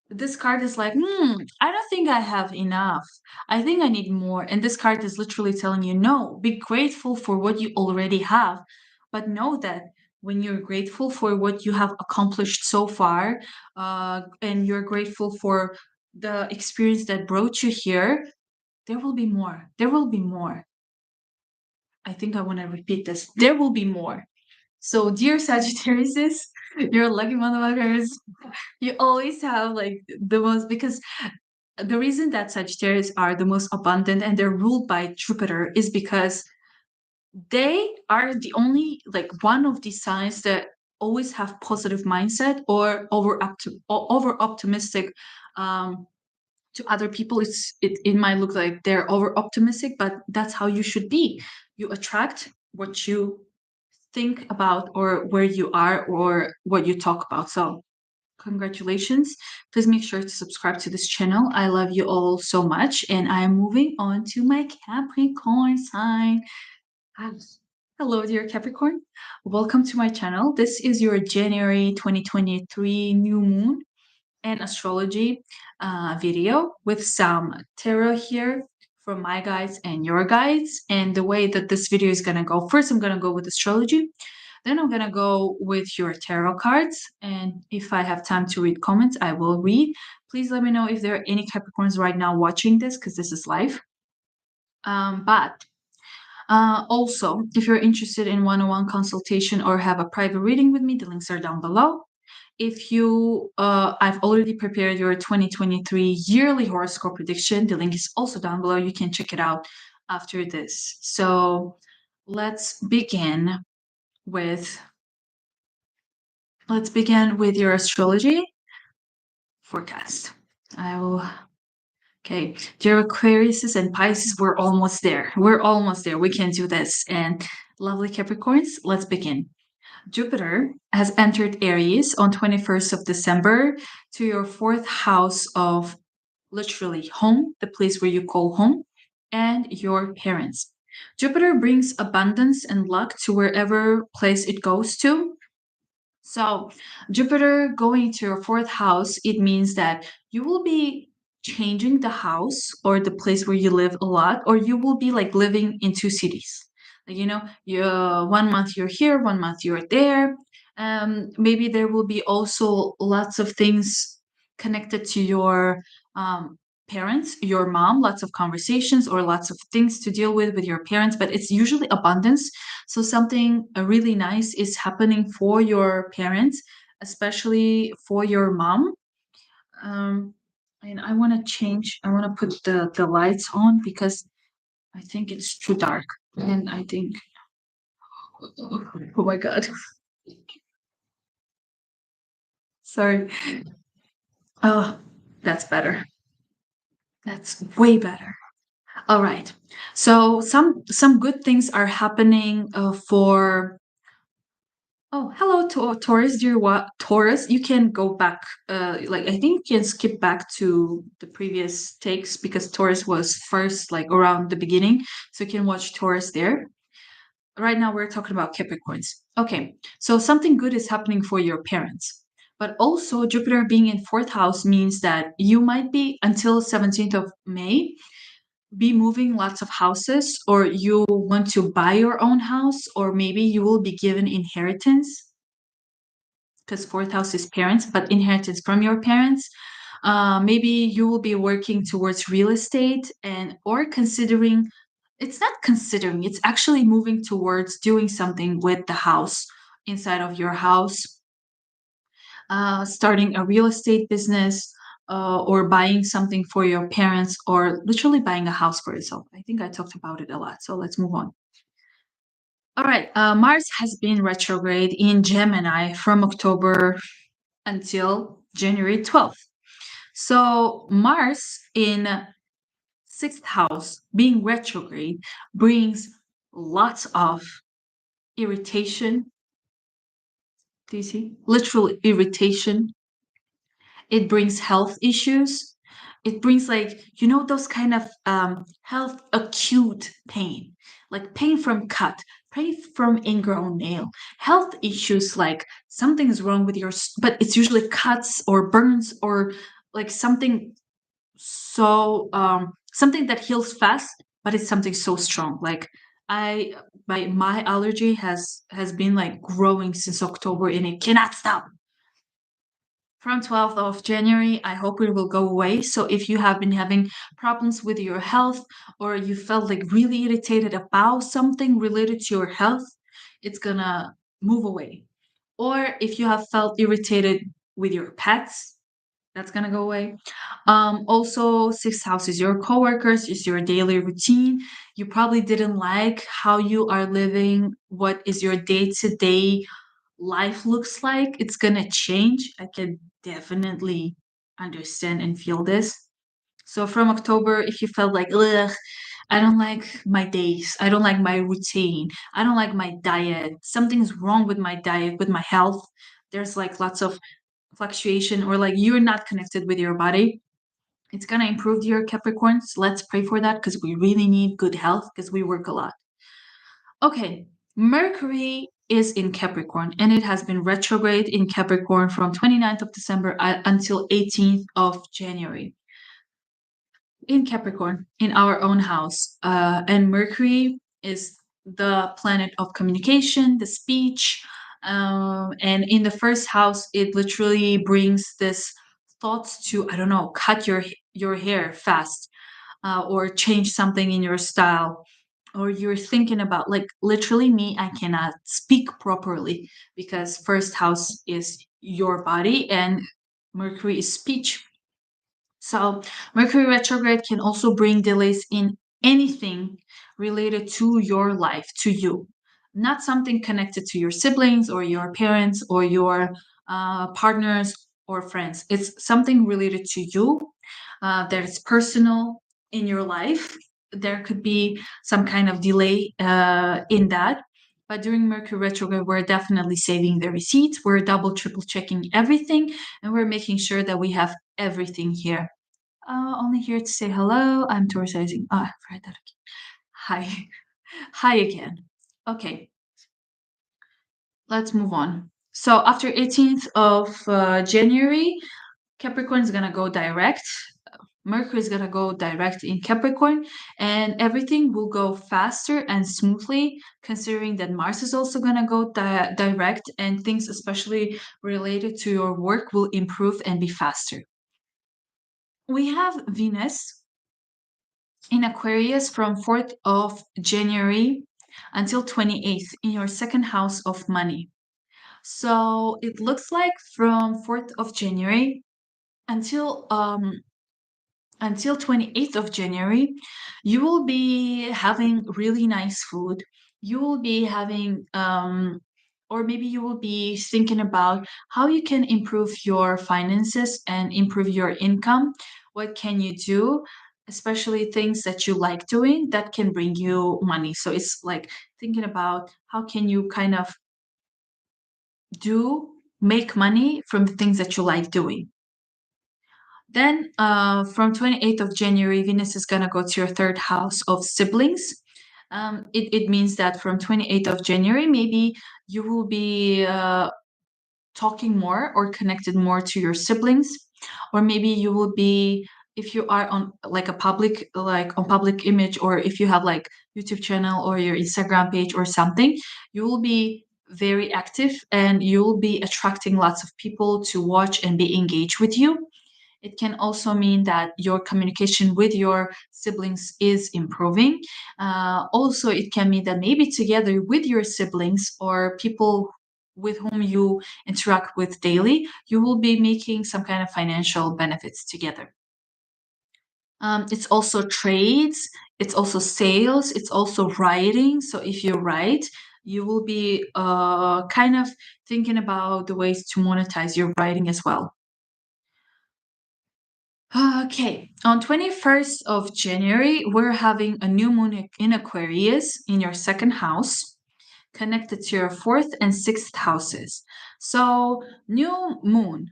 this card is like, I don't think I have enough. I think I need more. And this card is literally telling you, no, be grateful for what you already have. But know that when you're grateful for what you have accomplished so far, and you're grateful for the experience that brought you here, there will be more. There will be more. I think I want to repeat this. There will be more. So, dear Sagittarius, you're a lucky motherfuckers. You always have like the most, because the reason that Sagittarius are the most abundant and they're ruled by Jupiter is because they are the only like one of the signs that always have positive mindset or over optimistic. um to other people it might look like they're over optimistic, but that's how you should be. You attract what you think about or where you are or what you talk about. So congratulations. Please make sure to subscribe to this channel. I love you all so much. And I am moving on to my Capricorn sign. Hi. Hello, dear Capricorn. Welcome to my channel. This is your January 2023 new moon and astrology video with some tarot here from my guides and your guides. And the way that this video is going to go, first I'm going to go with astrology, then I'm going to go with your tarot cards. And if I have time to read comments, I will read. Please let me know if there are any Capricorns right now watching this, because this is live. But also, if you're interested in one-on-one consultation or have a private reading with me, the links are down below. If you, I've already prepared your 2023 yearly horoscope prediction. The link is also down below. You can check it out after this. So let's begin with your astrology forecast. I will. Okay, dear Aquarius and Pisces, we're almost there. We're almost there. We can do this. And lovely Capricorns, let's begin. Jupiter has entered Aries on 21st of December to your fourth house of literally home, the place where you call home, and your parents. Jupiter brings abundance and luck to wherever place it goes to. So, Jupiter going to your fourth house, it means that you will be changing the house or the place where you live a lot, or you will be like living in two cities. Like, you 1 month you're here, 1 month you're there. Maybe there will be also lots of things connected to your um, parents, your mom, lots of conversations or lots of things to deal with your parents, but it's usually abundance. So something really nice is happening for your parents, especially for your mom. Um, and I want to change, I want to put the lights on because I think it's too dark. And I think, oh my God. Sorry. Oh, that's better. That's way better. All right. So some good things are happening for. Oh, hello, Taurus. Dear what Taurus? You can go back. Like I think you can skip back to the previous takes because Taurus was first, like around the beginning. So you can watch Taurus there. Right now we're talking about Capricorns. Okay, so something good is happening for your parents. But also Jupiter being in fourth house means that you might be until 17th of May be moving lots of houses, or you want to buy your own house, or maybe you will be given inheritance because fourth house is parents, but inheritance from your parents. Maybe you will be working towards real estate and or considering, it's not considering, it's actually moving towards doing something with the house inside of your house. starting a real estate business, or buying something for your parents, or literally buying a house for yourself. I think I talked about it a lot, so let's move on. All right, Mars has been retrograde in Gemini from October until January 12th. So Mars in sixth house being retrograde brings lots of irritation. Do you see? Literal irritation. It brings health issues. It brings, like, those kind of health acute pain, like pain from cut, pain from ingrown nail, health issues, like something is wrong with but it's usually cuts or burns, or like something, so something that heals fast, but it's something so strong. Like, I my allergy has been like growing since October, and it cannot stop. From 12th of January, I hope it will go away. So if you have been having problems with your health, or you felt like really irritated about something related to your health, it's gonna move away. Or if you have felt irritated with your pets, that's gonna go away. Also, sixth house is your coworkers, is your daily routine. You probably didn't like how you are living, what is your day-to-day life looks like. It's gonna change. I can definitely understand and feel this. So from October, if you felt like, ugh, I don't like my days, I don't like my routine, I don't like my diet, something's wrong with my diet, with my health, there's like lots of fluctuation, or like you're not connected with your body, it's gonna improve your Capricorns. Let's pray for that, because we really need good health, because we work a lot. Okay, Mercury is in Capricorn, and it has been retrograde in Capricorn from 29th of December until 18th of January. In Capricorn, in our own house. And Mercury is the planet of communication, the speech. And in the first house, it literally brings this thoughts to, I don't know, cut your hair fast, or change something in your style, or you're thinking about, like, literally me, I cannot speak properly because first house is your body and Mercury is speech. So Mercury retrograde can also bring delays in anything related to your life, to you. Not something connected to your siblings or your parents or your partners or friends. It's something related to you, that is personal in your life. There could be some kind of delay in that. But during Mercury retrograde, we're definitely saving the receipts. We're double, triple checking everything, and we're making sure that we have everything here. Only here to say hello. I'm Taurus rising. Ah, I've read that again. Hi. Hi again. Okay, let's move on. So after 18th of January, Capricorn is gonna go direct. Mercury is gonna go direct in Capricorn, and everything will go faster and smoothly, considering that Mars is also gonna go direct, and things, especially related to your work, will improve and be faster. We have Venus in Aquarius from 4th of January until 28th in your second house of money. So it looks like from 4th of January until 28th of January, you will be having really nice food. You will be having, or maybe you will be thinking about how you can improve your finances and improve your income. What can you do? Especially things that you like doing that can bring you money. So it's like thinking about how can you kind of make money from the things that you like doing. Then from 28th of January, Venus is going to go to your third house of siblings. It means that from 28th of January, maybe you will be talking more or connected more to your siblings, or maybe you will be, if you are on like a public, like on public image, or if you have like YouTube channel or your Instagram page or something, you will be very active and you will be attracting lots of people to watch and be engaged with you. It can also mean that your communication with your siblings is improving. Also, it can mean that maybe together with your siblings or people with whom you interact with daily, you will be making some kind of financial benefits together. It's also trades, it's also sales, it's also writing. So if you write, you will be kind of thinking about the ways to monetize your writing as well. Okay, on 21st of January, we're having a new moon in Aquarius in your second house, connected to your fourth and sixth houses. So, new moon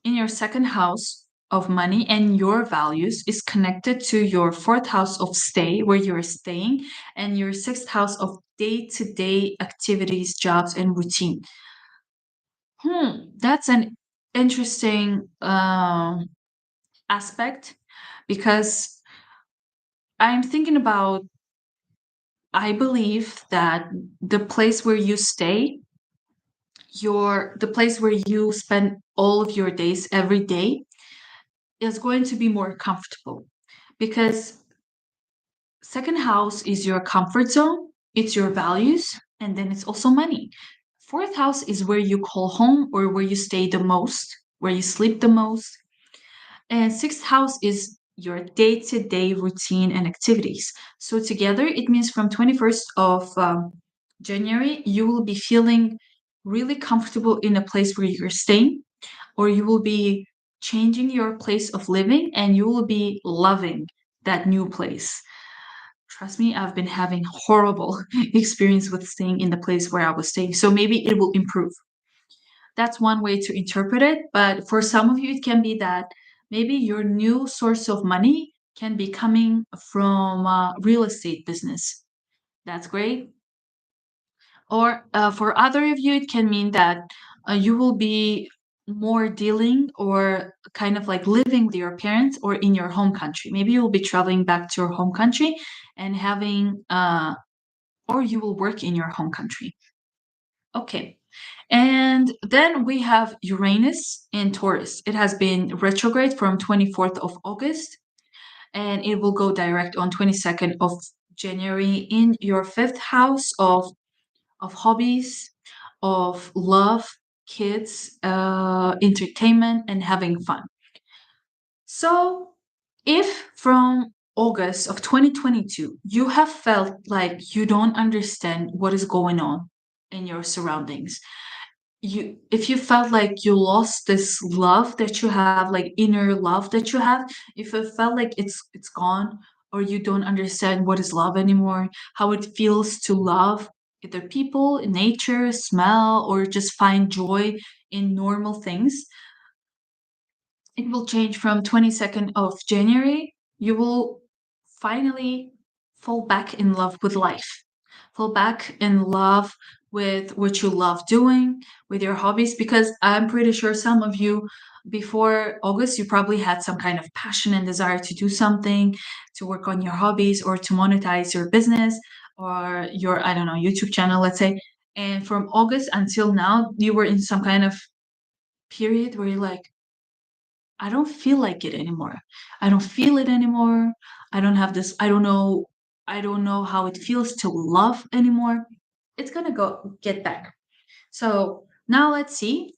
in your second house of money and your values is connected to your fourth house of stay, where you're staying, and your sixth house of day-to-day activities, jobs, and routine. That's an interesting aspect, because I'm thinking about, I believe that the place where you stay, the place where you spend all of your days every day, is going to be more comfortable, because second house is your comfort zone, it's your values, and then it's also money. Fourth house is where you call home, or where you stay the most, where you sleep the most. And sixth house is your day-to-day routine and activities. So together, it means from 21st of January, you will be feeling really comfortable in a place where you're staying, or you will be changing your place of living, and you will be loving that new place. Trust me, I've been having horrible experience with staying in the place where I was staying. So maybe it will improve. That's one way to interpret it. But for some of you, it can be that maybe your new source of money can be coming from real estate business. That's great. Or for other of you, it can mean that you will be more dealing or kind of like living with your parents or in your home country. Maybe you'll be traveling back to your home country and having, or you will work in your home country. Okay. And then we have Uranus in Taurus. It has been retrograde from 24th of August, and it will go direct on 22nd of January in your fifth house of hobbies, of love, kids, entertainment, and having fun. So, if from August of 2022 you have felt like you don't understand what is going on in your surroundings, if you felt like you lost this love that you have, like inner love that you have, if it felt like it's gone, or you don't understand what is love anymore, how it feels to love either people, nature, smell, or just find joy in normal things, it will change from 22nd of January. You will finally fall back in love with life, fall back in love with what you love doing, with your hobbies, because I'm pretty sure some of you before August, you probably had some kind of passion and desire to do something, to work on your hobbies, or to monetize your business, or your, I don't know, YouTube channel, let's say. And from August until now, you were in some kind of period where you're like, I don't feel like it anymore. I don't feel it anymore. I don't have this, I don't know how it feels to love anymore. It's gonna get back. So now let's see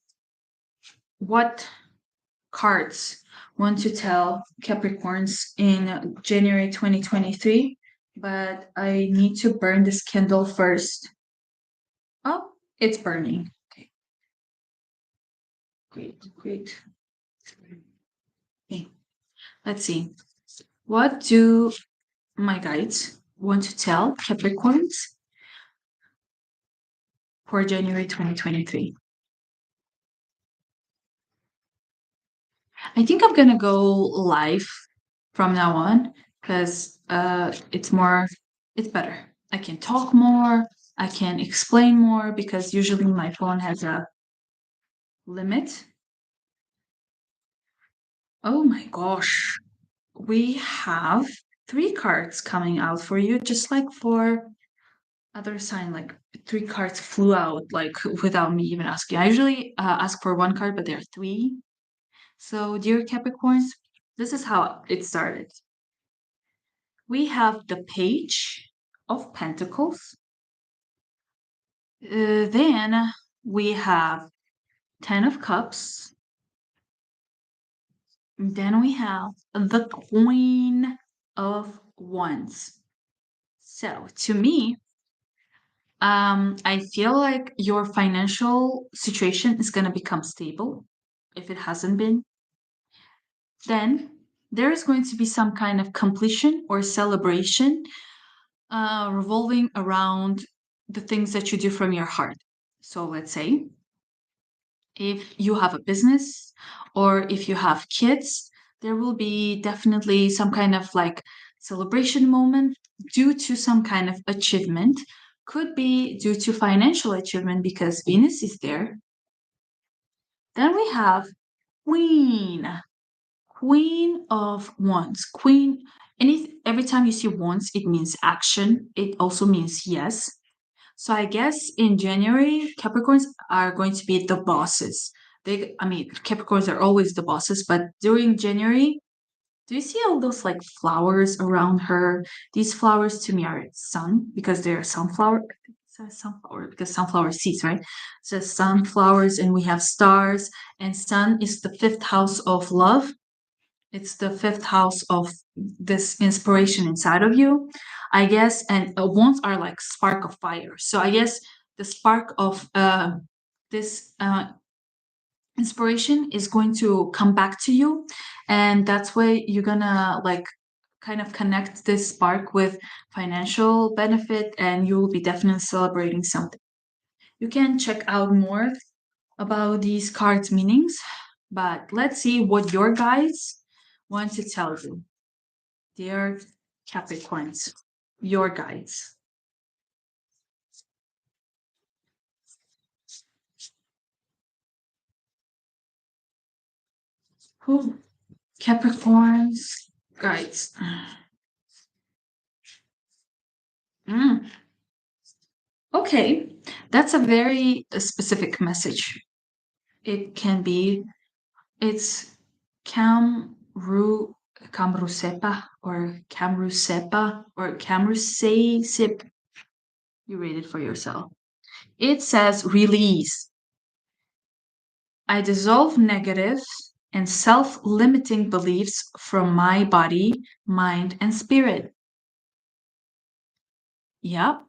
what cards want to tell Capricorns in January 2023. But I need to burn this candle first. Oh, it's burning. Okay. Great, great. Okay. Let's see. What do my guides want to tell Capricorns for January 2023? I think I'm gonna go live from now on, because it's better. I can talk more, I can explain more, because usually my phone has a limit. Oh my gosh, we have 3 cards coming out for you, just like for other sign. Like 3 cards flew out like without me even asking. I usually ask for 1 card, but there are 3. So, dear Capricorns, this is how it started. We have the Page of Pentacles, Then we have 10 of Cups. Then we have the Queen of Wands. So to me, I feel like your financial situation is going to become stable if it hasn't been. Then there is going to be some kind of completion or celebration revolving around the things that you do from your heart. So let's say if you have a business or if you have kids, there will be definitely some kind of like celebration moment due to some kind of achievement. Could be due to financial achievement because Venus is there. Then we have Queen, Queen of Wands. Queen, every time you see wands, it means action. It also means yes. So I guess in January, Capricorns are going to be the bosses. Capricorns are always the bosses, but during January, do you see all those like flowers around her? These flowers to me are sun because they're sunflower. It says sunflower because sunflower seeds, right? It says sunflowers, and we have stars, and sun is the fifth house of love. It's the fifth house of this inspiration inside of you, I guess. And wands are like spark of fire. So I guess the spark of this inspiration is going to come back to you, and that's why you're gonna like kind of connect this spark with financial benefit, and you will be definitely celebrating something. You can check out more about these cards' meanings, but let's see what your guides want to tell you. Dear Capricorns, your guides. Who? Capricorns, guides. Mm, okay, that's a very specific message. It can be, it's Camru, Camrusepa or Camrusepa or Camrusesip. You read it for yourself. It says release. I dissolve negative and self limiting beliefs from my body, mind, and spirit. Yep.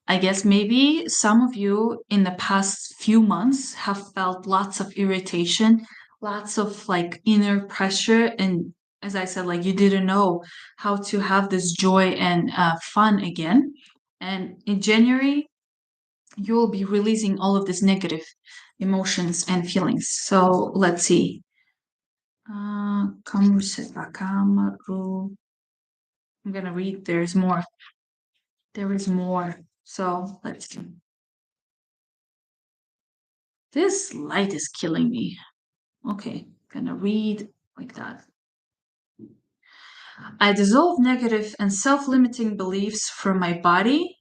I guess maybe some of you in the past few months have felt lots of irritation, lots of like inner pressure. And as I said, like you didn't know how to have this joy and fun again. And in January, you will be releasing all of this negative emotions and feelings. So let's see. Kamaru. I'm gonna read. There's more. There is more. So let's see. This light is killing me. Okay, gonna read like that. I dissolve negative and self-limiting beliefs from my body,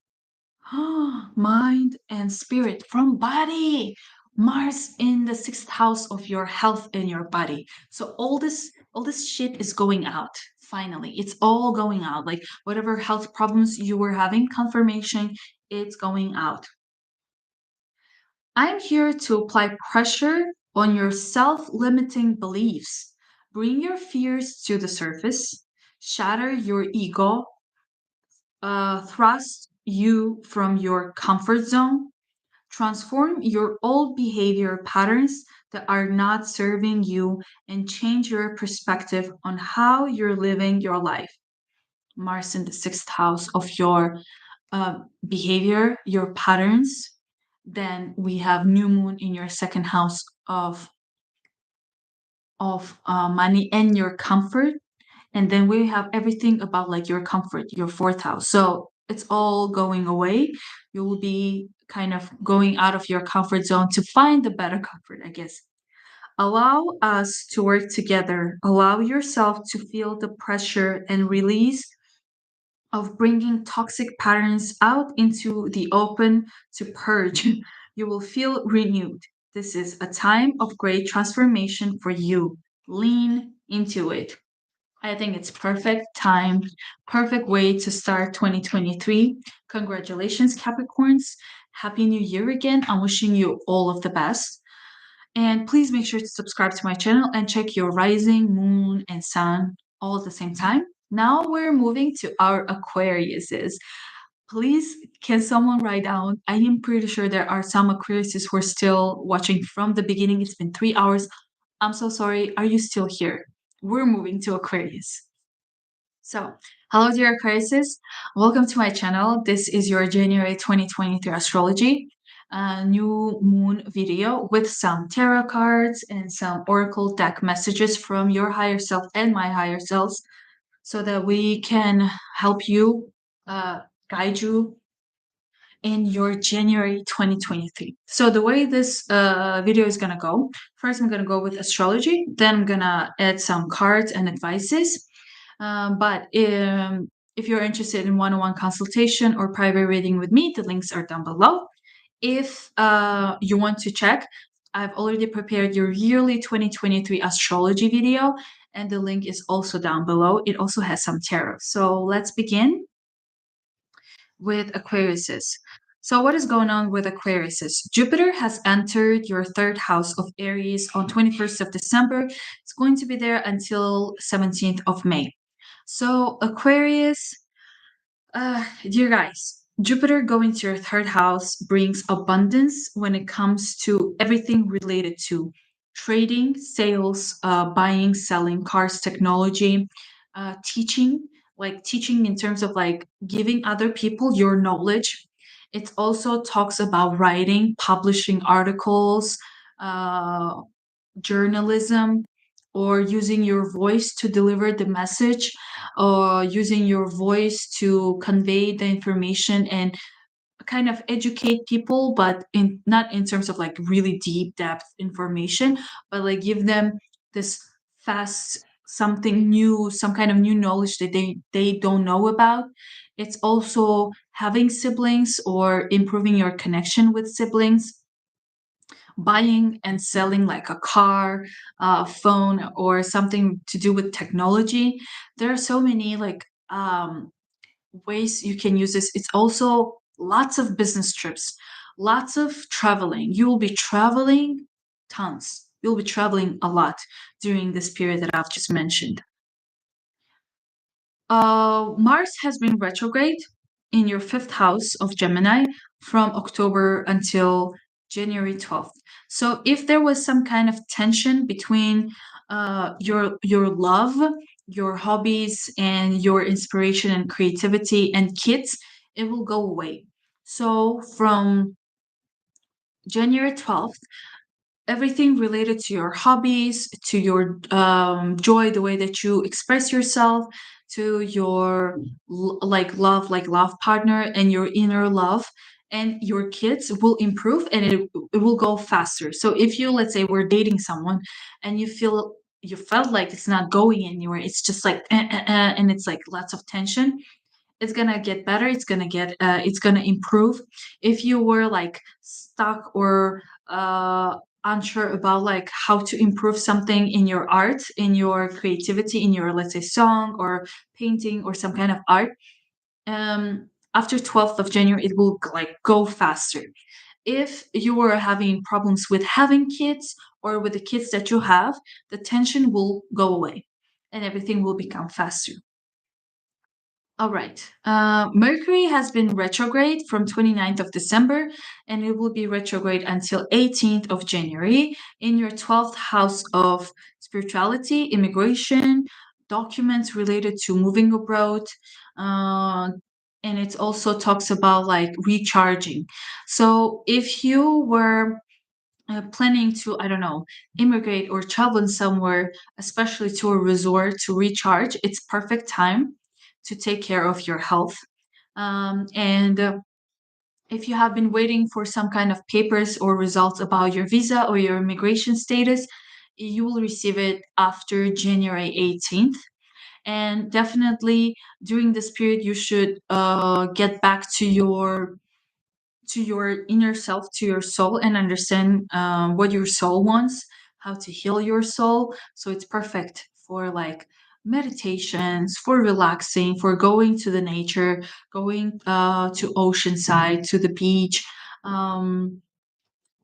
mind, and spirit. From body. Mars in the sixth house of your health and your body. So all this shit is going out. Finally, it's all going out. Like whatever health problems you were having, confirmation, it's going out. I'm here to apply pressure on your self limiting beliefs. Bring your fears to the surface, shatter your ego, thrust you from your comfort zone, transform your old behavior patterns that are not serving you, and change your perspective on how you're living your life. Mars in the sixth house of your behavior, your patterns. Then we have new moon in your second house of money and your comfort. And then we have everything about like your comfort, your fourth house. So it's all going away. You will be kind of going out of your comfort zone to find a better comfort, I guess. Allow us to work together. Allow yourself to feel the pressure and release of bringing toxic patterns out into the open to purge. You will feel renewed. This is a time of great transformation for you. Lean into it. I think it's perfect time, perfect way to start 2023. Congratulations, Capricorns. Happy New Year again. I'm wishing you all of the best. And please make sure to subscribe to my channel and check your rising, moon, and sun all at the same time. Now we're moving to our Aquariuses. Please, can someone write down? I am pretty sure there are some Aquariuses who are still watching from the beginning. It's been 3 hours. I'm so sorry. Are you still here? We're moving to Aquarius. So, hello dear Aquariuses. Welcome to my channel. This is your January 2023 astrology new moon video with some tarot cards and some oracle deck messages from your higher self and my higher selves so that we can help you guide you in your January 2023. So the way this video is gonna go, first I'm gonna go with astrology, then I'm gonna add some cards and advices. But if you're interested in one-on-one consultation or private reading with me, the links are down below. If you want to check, I've already prepared your yearly 2023 astrology video, and the link is also down below. It also has some tarot. So let's begin with Aquariuses. So what is going on with Aquariuses? Jupiter has entered your third house of Aries on 21st of December. It's going to be there until 17th of May. So Aquarius, dear guys, Jupiter going to your third house brings abundance when it comes to everything related to trading, sales, buying, selling, cars, technology, teaching, like teaching in terms of like giving other people your knowledge. It also talks about writing, publishing articles, uh, journalism, or using your voice to deliver the message, or using your voice to convey the information and kind of educate people, but in not in terms of like really deep depth information, but like give them this fast something new, some kind of new knowledge that they don't know about. It's also having siblings or improving your connection with siblings, buying and selling like a car, a phone, or something to do with technology. There are so many like ways you can use this. It's also lots of business trips, lots of traveling. You will be traveling tons. You'll be traveling a lot during this period that I've just mentioned. Mars has been retrograde in your fifth house of Gemini from October until January 12th. So if there was some kind of tension between your love, your hobbies, and your inspiration and creativity and kids, it will go away. So from January 12th, everything related to your hobbies, to your joy, the way that you express yourself, to your like love partner and your inner love and your kids will improve, and it will go faster. So if you, let's say, were dating someone and you felt like it's not going anywhere, it's just like and it's like lots of tension, it's gonna get better, it's gonna improve. If you were like stuck or unsure about like how to improve something in your art, in your creativity, in your, let's say, song or painting or some kind of art, after 12th of January it will like go faster. If you were having problems with having kids or with the kids that you have, the tension will go away and everything will become faster. All right. Mercury has been retrograde from 29th of December, and it will be retrograde until 18th of January in your 12th house of spirituality, immigration, documents related to moving abroad. And it also talks about like recharging. So if you were planning to, I don't know, immigrate or travel somewhere, especially to a resort to recharge, it's perfect time to take care of your health. And if you have been waiting for some kind of papers or results about your visa or your immigration status, you will receive it after January 18th. And definitely during this period, you should get back to your inner self, to your soul, and understand what your soul wants, how to heal your soul. So it's perfect for like meditations, for relaxing, for going to the nature, going to ocean side, to the beach, um,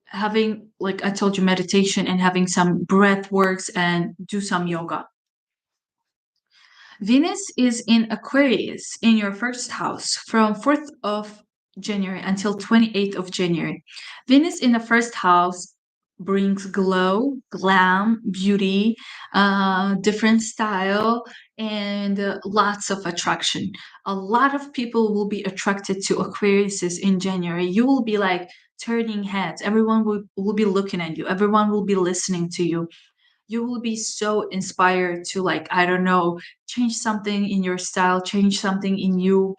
having, like I told you, meditation and having some breath works and do some yoga. Venus is in Aquarius in your first house from 4th of January until 28th of January. Venus in the first house brings glow, glam, beauty, different style, and lots of attraction. A lot of people will be attracted to Aquariuses in January. You will be like turning heads. Everyone will be looking at you. Everyone will be listening to you. You will be so inspired to, like, I don't know, change something in your style, change something in you,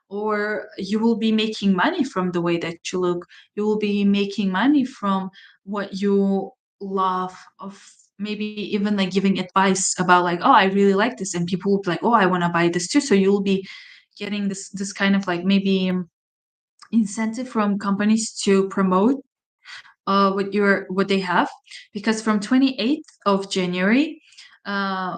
or you will be making money from the way that you look. You will be making money from what you love, of maybe even like giving advice about, like, oh, I really like this, and people will be like, oh, I want to buy this too. So you will be getting this kind of like maybe incentive from companies to promote what they have, because from 28th of January,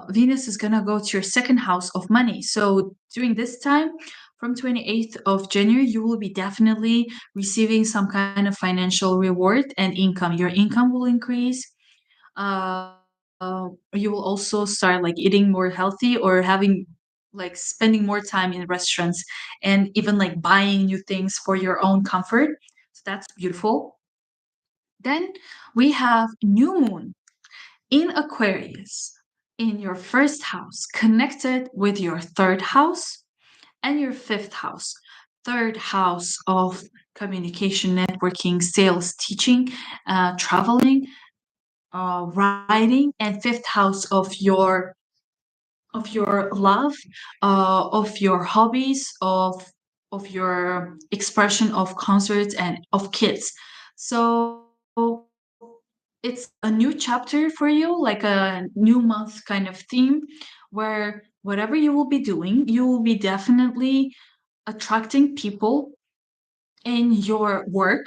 Venus is gonna go to your second house of money. So during this time, from 28th of January, you will be definitely receiving some kind of financial reward and income. Your income will increase. You will also start like eating more healthy, or having like spending more time in restaurants, and even like buying new things for your own comfort. So that's beautiful. Then we have new moon in Aquarius in your first house, connected with your third house and your fifth house. Third house of communication, networking, sales, teaching, traveling, writing, and fifth house of your love, of your hobbies, of your expression of concerts and of kids. So it's a new chapter for you, like a new month kind of theme, where whatever you will be doing, you will be definitely attracting people in your work,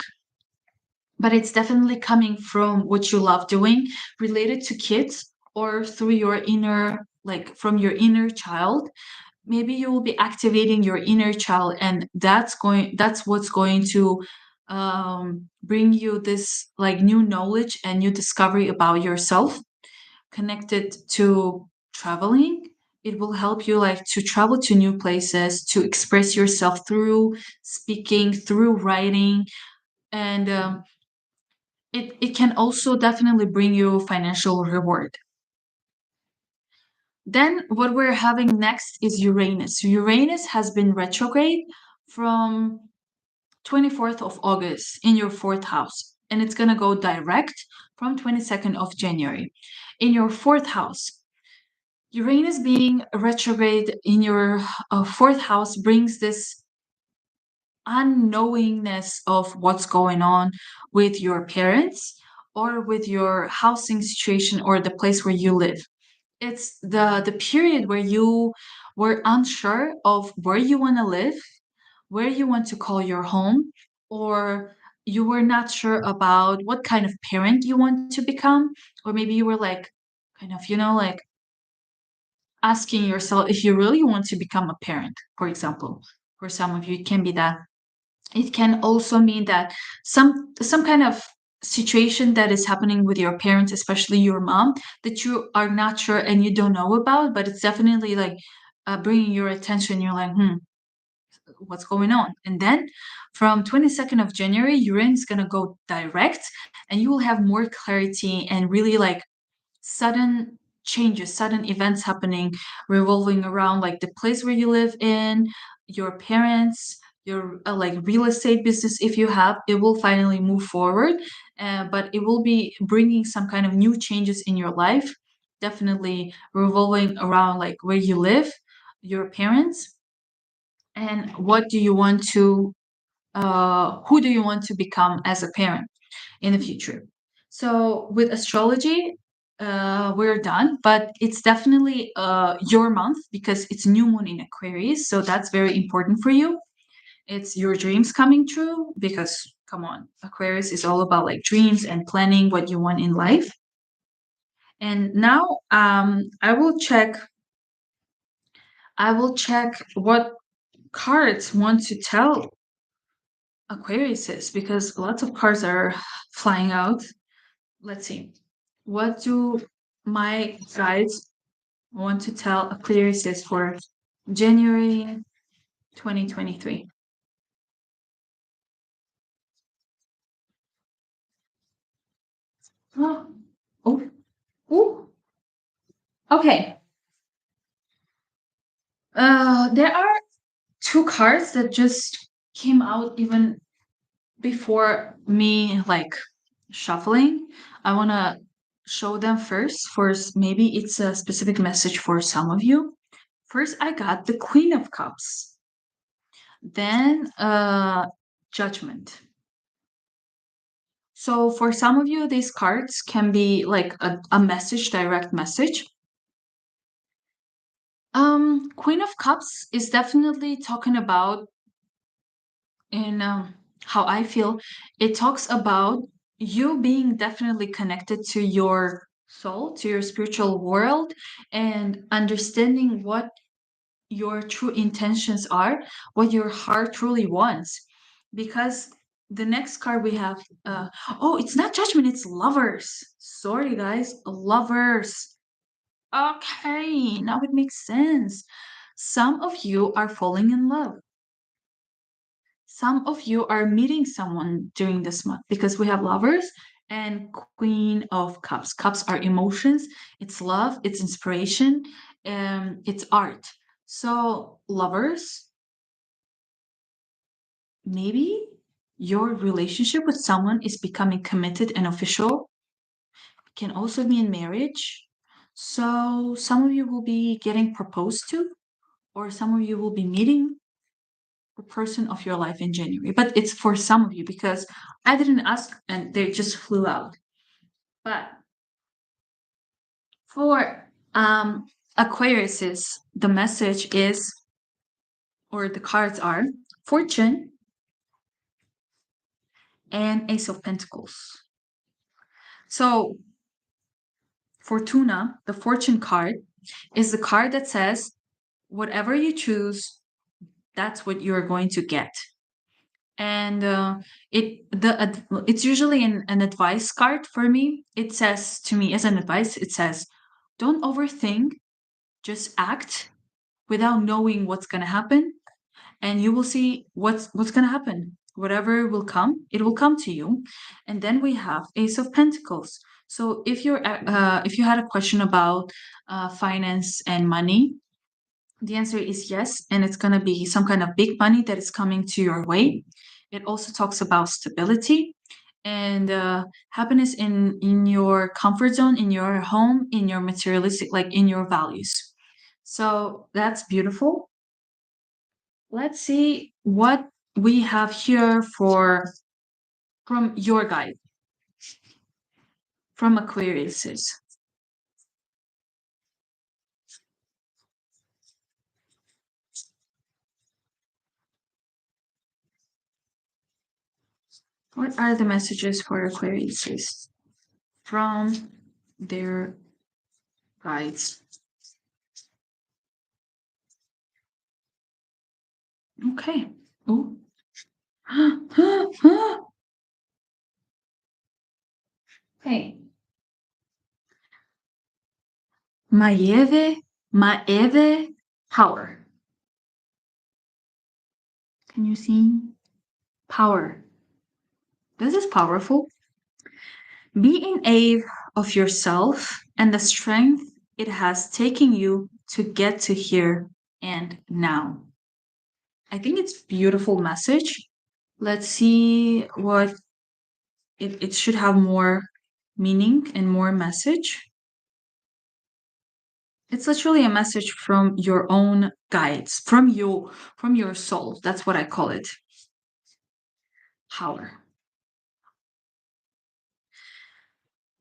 but it's definitely coming from what you love doing, related to kids, or through your inner, like from your inner child. Maybe you will be activating your inner child, and that's what's going to bring you this like new knowledge and new discovery about yourself, connected to traveling. It will help you like to travel to new places, to express yourself through speaking, through writing, and it can also definitely bring you financial reward. Then what we're having next is Uranus. Uranus has been retrograde from 24th of August in your fourth house, and it's going to go direct from 22nd of January in your fourth house. Uranus being retrograde in your fourth house brings this unknowingness of what's going on with your parents, or with your housing situation, or the place where you live. It's the period where you were unsure of where you want to live, where you want to call your home, or you were not sure about what kind of parent you want to become, or maybe you were like kind of, like asking yourself if you really want to become a parent, for example. For some of you, it can be that. It can also mean that some kind of situation that is happening with your parents, especially your mom, that you are not sure and you don't know about, but it's definitely like bringing your attention. You're like, what's going on? And then from 22nd of January, Uranus is going to go direct, and you will have more clarity and really like sudden changes, sudden events happening, revolving around like the place where you live in, your parents, your like real estate business. If you have, it will finally move forward, but it will be bringing some kind of new changes in your life, definitely revolving around like where you live, your parents, and what do you want to who do you want to become as a parent in the future. So with astrology, we're done, but it's definitely your month, because it's new moon in Aquarius. So that's very important for you. It's your dreams coming true, because come on, Aquarius is all about like dreams and planning what you want in life. And now I will check what cards want to tell Aquarius is, because lots of cards are flying out. Let's see. What do my guides want to tell Aquarius is for January 2023? Oh, oh, oh. Okay. There are two cards that just came out even before me like shuffling. I want to show them first for maybe it's a specific message for some of you. First, I got the Queen of Cups, then Judgment. So for some of you, these cards can be like a message, direct message. Queen of Cups is definitely talking about, in how I feel, it talks about you being definitely connected to your soul, to your spiritual world, and understanding what your true intentions are, what your heart truly wants. Because the next card we have, oh, it's not Judgment, it's Lovers. Sorry, guys, Lovers. Okay, now it makes sense. Some of you are falling in love. Some of you are meeting someone during this month because we have Lovers and Queen of Cups. Cups are emotions, it's love, it's inspiration, it's art. So, Lovers, maybe your relationship with someone is becoming committed and official. It can also be in marriage. So, some of you will be getting proposed to, or some of you will be meeting the person of your life in January. But it's for some of you because I didn't ask and they just flew out. But for Aquariuses, the message is, or the cards are Fortune and Ace of Pentacles. So Fortuna, the Fortune card, is the card that says, whatever you choose, that's what you're going to get. And it's usually an advice card for me. It says to me as an advice, it says, don't overthink, just act without knowing what's going to happen, and you will see what's going to happen. Whatever will come, it will come to you. And then we have Ace of Pentacles. So if you had a question about finance and money, the answer is yes, and it's going to be some kind of big money that is coming to your way. It also talks about stability and happiness in your comfort zone, in your home, in your materialistic, like in your values. So that's beautiful. Let's see what we have here for from your guide, from Aquariuses. What are the messages for Aquariuses from their guides? Okay. Oh. Hey. Maeve, power. Can you see? Power. This is powerful. Be in awe of yourself and the strength it has taken you to get to here and now. I think it's beautiful message. Let's see what it should have more meaning and more message. It's literally a message from your own guides, from your soul. That's what I call it. Power.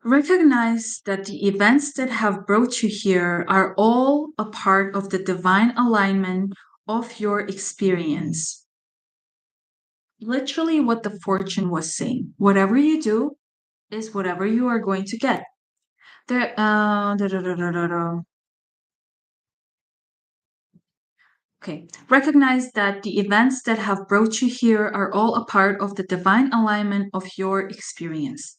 Recognize that the events that have brought you here are all a part of the divine alignment of your experience. Literally, what the fortune was saying. Whatever you do is whatever you are going to get. There, Okay, recognize that the events that have brought you here are all a part of the divine alignment of your experience.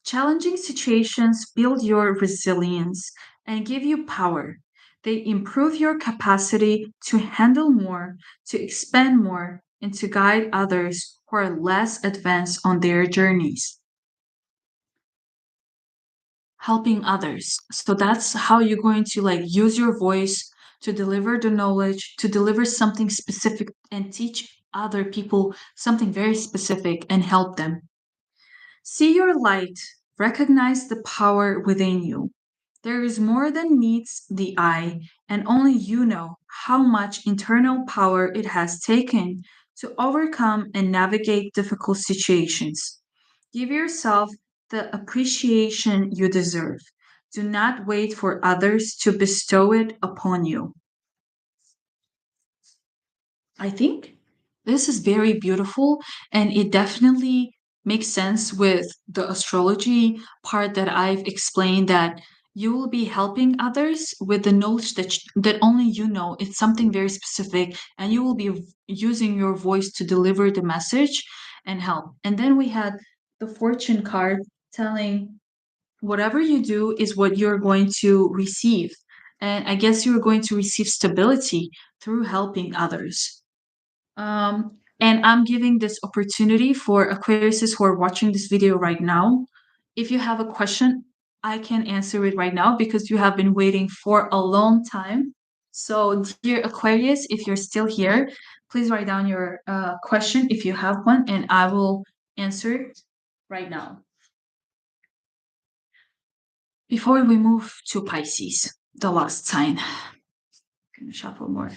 Challenging situations build your resilience and give you power. They improve your capacity to handle more, to expand more, and to guide others who are less advanced on their journeys. Helping others. So that's how you're going to like use your voice to deliver the knowledge, to deliver something specific and teach other people something very specific and help them. See your light, recognize the power within you. There is more than meets the eye, and only you know how much internal power it has taken to overcome and navigate difficult situations. Give yourself the appreciation you deserve. Do not wait for others to bestow it upon you. I think this is very beautiful and it definitely makes sense with the astrology part that I've explained that you will be helping others with the knowledge that only you know. It's something very specific and you will be using your voice to deliver the message and help. And then we had the fortune card telling whatever you do is what you're going to receive. And I guess you're going to receive stability through helping others. And I'm giving this opportunity for Aquariuses who are watching this video right now. If you have a question, I can answer it right now because you have been waiting for a long time. So, dear Aquarius, if you're still here, please write down your question if you have one, and I will answer it right now. Before we move to Pisces, the last sign, I'm gonna shuffle more.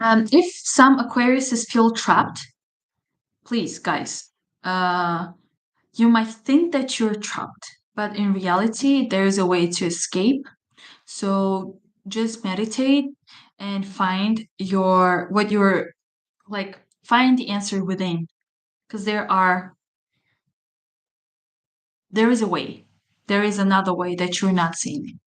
If some Aquariuses feel trapped, please, guys, uh, you might think that you're trapped, but in reality, there's a way to escape. So just meditate and find what you're like, find the answer within, because there is a way. There is another way that you're not seeing.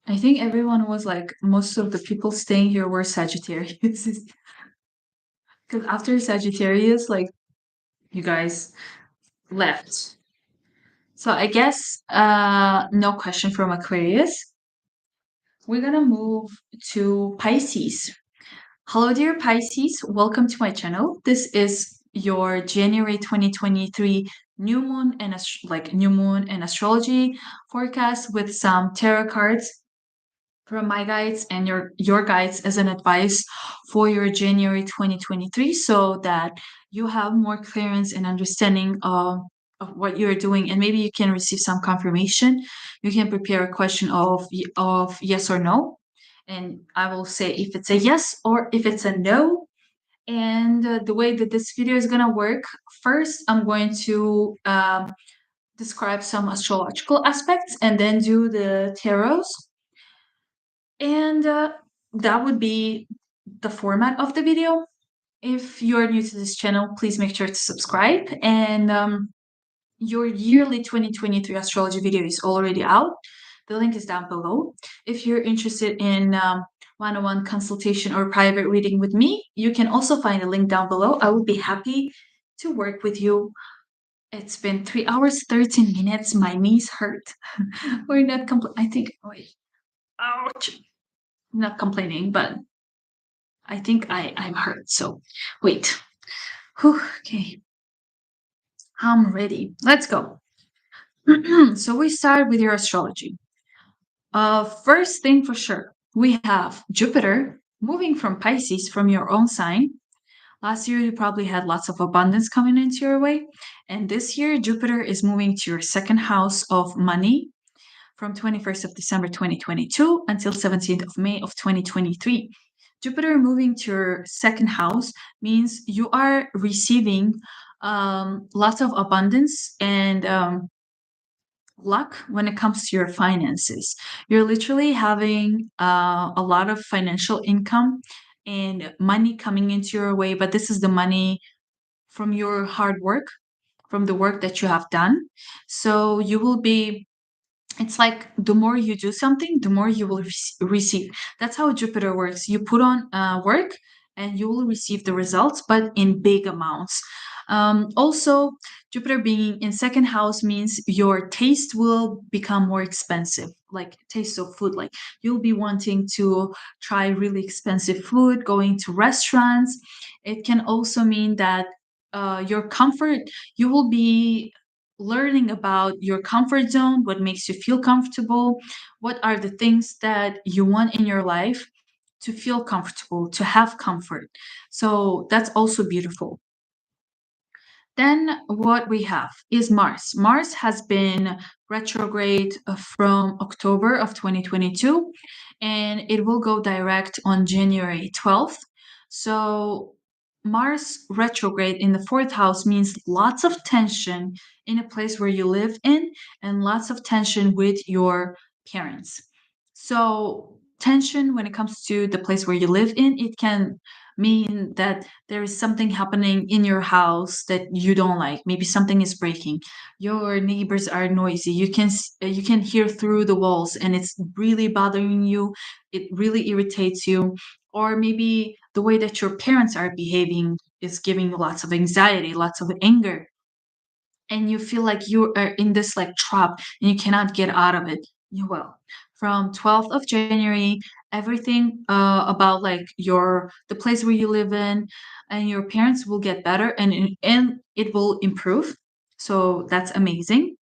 I think everyone was like, most of the people staying here were Sagittarius. Because after Sagittarius, like, you guys left. So I guess no question from Aquarius. We're gonna move to Pisces. Hello, dear Pisces. Welcome to my channel. This is your January 2023 new moon and new moon and astrology forecast with some tarot cards from my guides and your guides as an advice for your January 2023 so that you have more clearance and understanding of what you're doing and maybe you can receive some confirmation. You can prepare a question of yes or no and I will say if it's a yes or if it's a no. And the way that this video is going to work, first I'm going to describe some astrological aspects and then do the tarots and that would be the format of the video. If you're new to this channel, please make sure to subscribe. And your yearly 2023 astrology video is already out. The link is down below. If you're interested in one-on-one consultation or private reading with me, you can also find a link down below. I would be happy to work with you. It's been 3 hours, 13 minutes. My knees hurt. We're not I think, wait, ouch. I'm not complaining, but I think I'm hurt. So wait. Whew, okay. I'm ready. Let's go. So we start with your astrology. First thing for sure, we have Jupiter moving from Pisces from your own sign. Last year, you probably had lots of abundance coming into your way. And this year, Jupiter is moving to your second house of money, from 21st of December 2022 until 17th of May of 2023. Jupiter moving to your second house means you are receiving lots of abundance and luck when it comes to your finances. You're literally having a lot of financial income and money coming into your way, but this is the money from your hard work, from the work that you have done. So you will be, it's like the more you do something, the more you will receive. That's how Jupiter works. You put on work and you will receive the results, but in big amounts. Also, Jupiter being in second house means your taste will become more expensive, like taste of food. Like you'll be wanting to try really expensive food, going to restaurants. It can also mean that your comfort, you will be learning about your comfort zone, what makes you feel comfortable, what are the things that you want in your life to feel comfortable, to have comfort. So that's also beautiful. Then what we have is Mars. Mars has been retrograde from October of 2022 and it will go direct on January 12th. So Mars retrograde in the fourth house means lots of tension in a place where you live in and lots of tension with your parents. So tension when it comes to the place where you live in, it can mean that there is something happening in your house that you don't like. Maybe something is breaking. Your neighbors are noisy. You can hear through the walls and it's really bothering you. It really irritates you. Or maybe the way that your parents are behaving is giving you lots of anxiety, lots of anger, and you feel like you are in this like trap and you cannot get out of it. You will. From 12th of January, everything about like your the place where you live in and your parents will get better and it will improve. So that's amazing.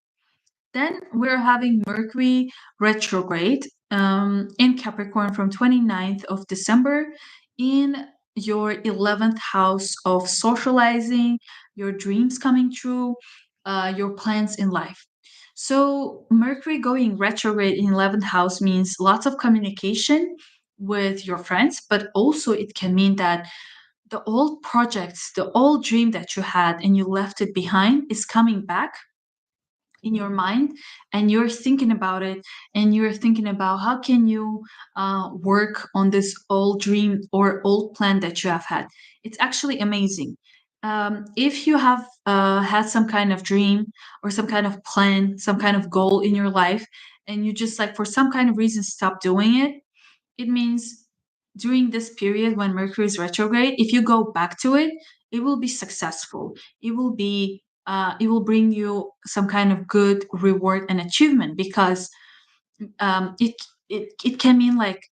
Then we're having Mercury retrograde in Capricorn from 29th of December in your 11th house of socializing, your dreams coming true, your plans in life. So Mercury going retrograde in 11th house means lots of communication with your friends, but also it can mean that the old projects, the old dream that you had and you left it behind is coming back in your mind and you're thinking about it and you're thinking about how can you work on this old dream or old plan that you have had. It's actually amazing. If you have had some kind of dream or some kind of plan, some kind of goal in your life, and you just like for some kind of reason stop doing it, it means during this period when Mercury is retrograde, if you go back to it, it will be successful. It will bring you some kind of good reward and achievement because um, it it can mean like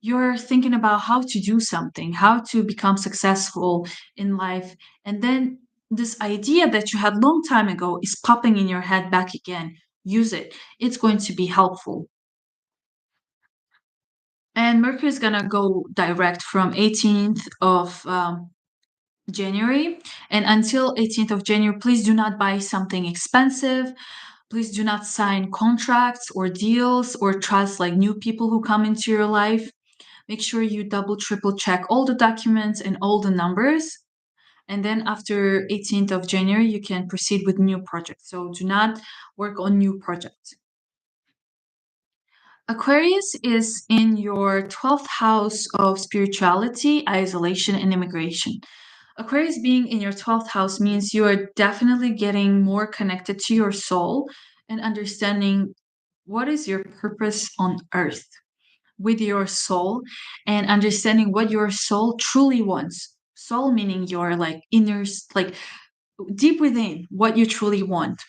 you're thinking about how to do something, how to become successful in life, and then this idea that you had long time ago is popping in your head back again. Use it. It's going to be helpful. And Mercury is gonna go direct from 18th of January and until 18th of January. Please do not buy something expensive. Please do not sign contracts or deals or trust like new people who come into your life. Make sure you double, triple check all the documents and all the numbers. And then after 18th of January, you can proceed with new projects. So do not work on new projects. Aquarius is in your 12th house of spirituality, isolation, and immigration. Aquarius being in your 12th house means you are definitely getting more connected to your soul and understanding what is your purpose on earth with your soul and understanding what your soul truly wants. Soul meaning your like inner, like deep within what you truly want.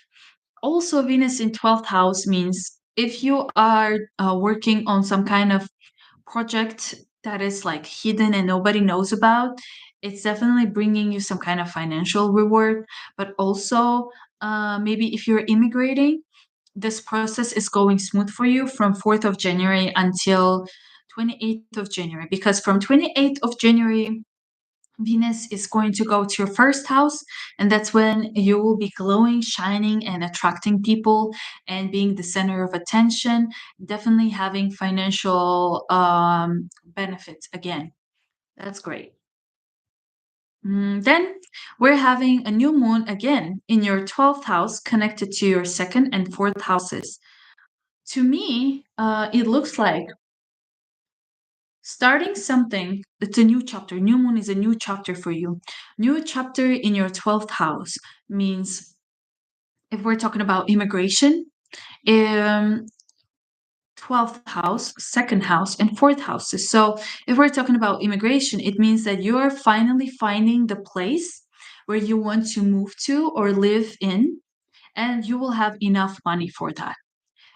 Also, Venus in 12th house means if you are working on some kind of project that is like hidden and nobody knows about, it's definitely bringing you some kind of financial reward. But also, maybe if you're immigrating, this process is going smooth for you from 4th of January until 28th of January, because from 28th of January Venus is going to go to your first house, and that's when you will be glowing, shining, and attracting people and being the center of attention. Definitely having financial benefits again. That's great. Then we're having a new moon again in your 12th house connected to your second and fourth houses. To me, it looks like starting something. It's a new chapter. New moon is a new chapter for you. New chapter in your 12th house means if we're talking about immigration, um, 12th house, second house, and fourth houses. So if we're talking about immigration, it means that you're finally finding the place where you want to move to or live in, and you will have enough money for that.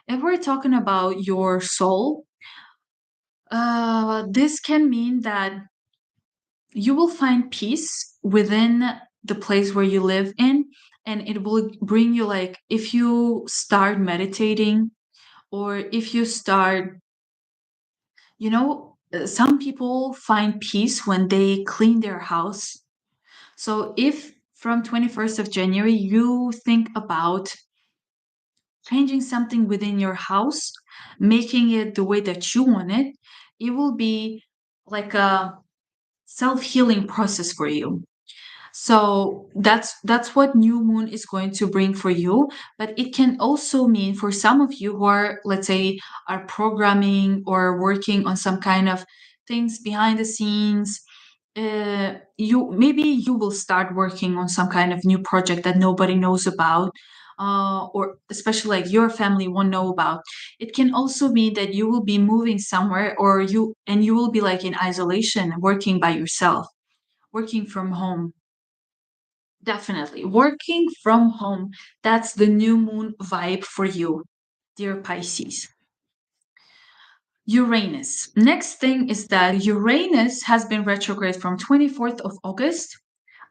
If we're talking about your soul, this can mean that you will find peace within the place where you live in, and it will bring you, like, if you start meditating, or if you start, some people find peace when they clean their house. So if from 21st of January you think about changing something within your house, making it the way that you want it, it will be like a self-healing process for you. So that's what new moon is going to bring for you. But it can also mean for some of you who are, let's say, are programming or working on some kind of things behind the scenes. You will start working on some kind of new project that nobody knows about, or especially like your family won't know about. It can also mean that you will be moving somewhere, or you will be like in isolation, working by yourself, working from home. Definitely. Working from home. That's the new moon vibe for you, dear Pisces. Uranus. Next thing is that Uranus has been retrograde from 24th of August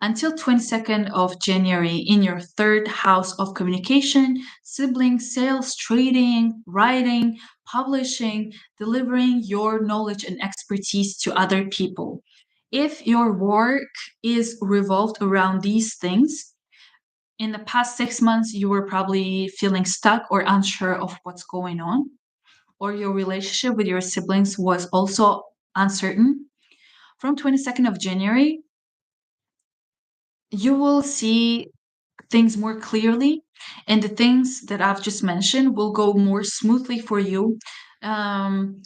until 22nd of January in your third house of communication, siblings, sales, trading, writing, publishing, delivering your knowledge and expertise to other people. If your work is revolved around these things, in the past 6 months, you were probably feeling stuck or unsure of what's going on, or your relationship with your siblings was also uncertain. From 22nd of January, you will see things more clearly, and the things that I've just mentioned will go more smoothly for you. Um,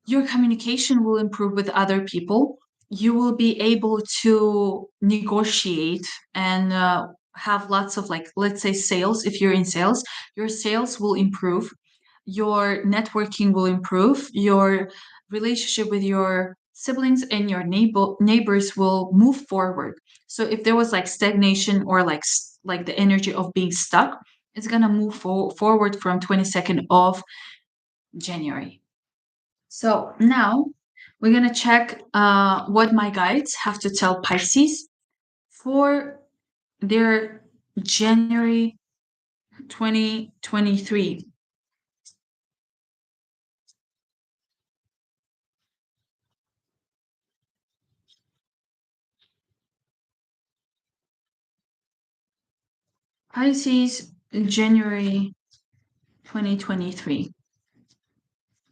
your communication will improve with other people. You will be able to negotiate and have lots of, like, let's say, sales. If you're in sales, your sales will improve, your networking will improve, your relationship with your siblings and your neighbors will move forward. So if there was like stagnation, or like the energy of being stuck, it's going to move forward from 22nd of January. So now we're going to check what my guides have to tell Pisces for their January 2023. Pisces, January 2023.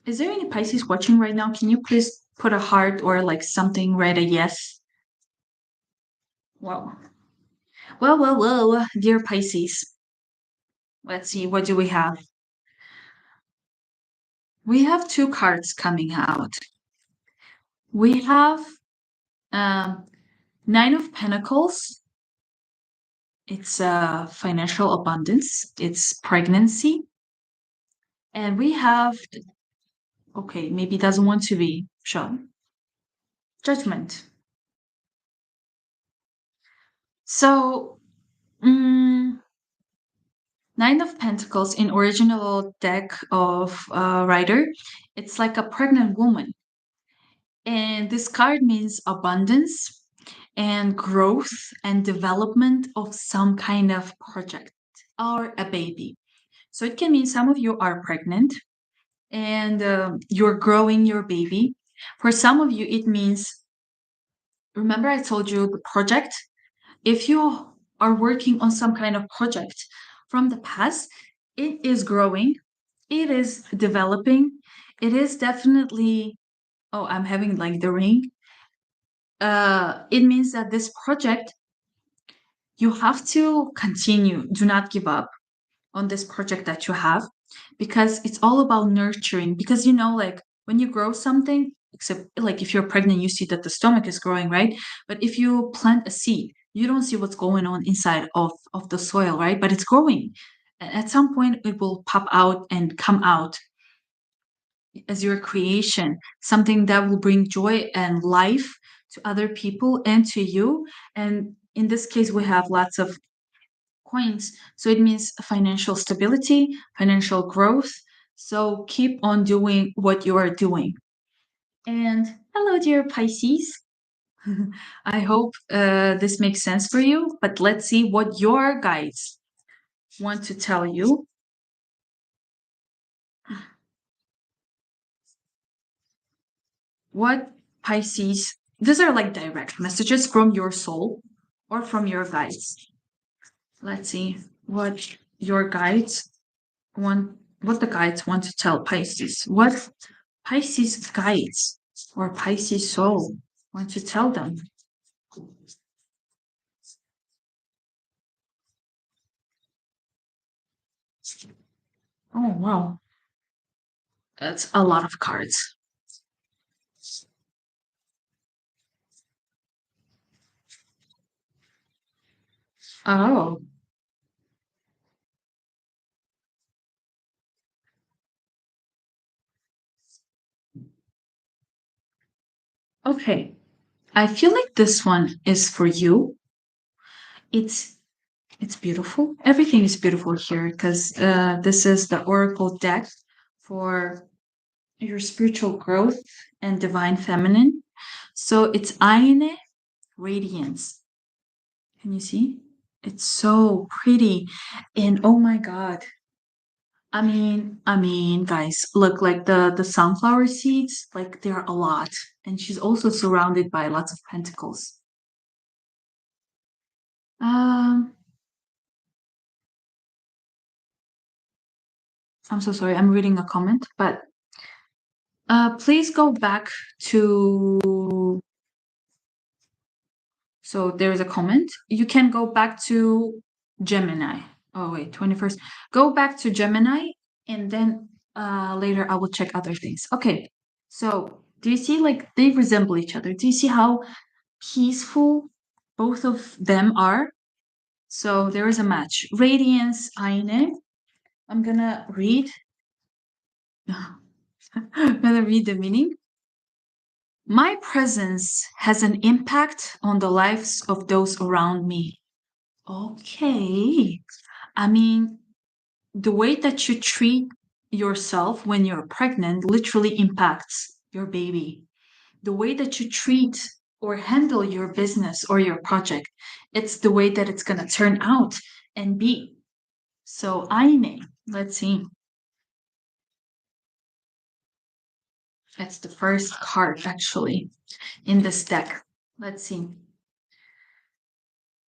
Is there any Pisces watching right now? Can you please put a heart or like something, write a yes? Wow. Well, dear Pisces. Let's see, what do we have? We have two cards coming out. We have um, Nine of Pentacles. It's financial abundance. It's pregnancy. And we have, okay, maybe it doesn't want to be shown. Judgment. So, Nine of Pentacles in original deck of Rider, it's like a pregnant woman. And this card means abundance and growth and development of some kind of project or a baby. So it can mean some of you are pregnant and you're growing your baby. For some of you, it means remember I told you the project? If you are working on some kind of project from the past, it is growing, it is developing, it is definitely, oh, I'm having like the ring. It means that this project, you have to continue, do not give up on this project that you have, because it's all about nurturing. Because like when you grow something, except like if you're pregnant, you see that the stomach is growing, right? But if you plant a seed, you don't see what's going on inside of the soil, right? But it's growing. At some point it will pop out and come out as your creation, something that will bring joy and life to other people and to you. And in this case, we have lots of coins. So it means financial stability, financial growth. So keep on doing what you are doing. And hello, dear Pisces. I hope this makes sense for you, but let's see what your guides want to tell you. What Pisces, these are like direct messages from your soul or from your guides. Let's see what your guides want, what the guides want to tell Pisces. What Pisces guides or Pisces soul want to tell them. Oh, wow. That's a lot of cards. Oh, okay. I feel like this one is for you. It's it's beautiful. Everything is beautiful here because this is the Oracle deck for your spiritual growth and divine feminine. So it's Aine Radiance. Can you see? It's so pretty. And oh my God. I mean, guys, look, like the sunflower seeds, like there are a lot. And she's also surrounded by lots of pentacles. Um, I'm so sorry, I'm reading a comment, but please go back to, so there's a comment. You can go back to Gemini. Oh wait, 21st. Go back to Gemini and then later I will check other things. Okay. So, do you see like they resemble each other? Do you see how peaceful both of them are? So there is a match. Radiance Eine. I'm gonna read. I'm gonna read the meaning. My presence has an impact on the lives of those around me. Okay. I mean, the way that you treat yourself when you're pregnant literally impacts your baby. The way that you treat or handle your business or your project, it's the way that it's going to turn out and be. So, Aine, let's see. That's the first card actually in this deck. Let's see.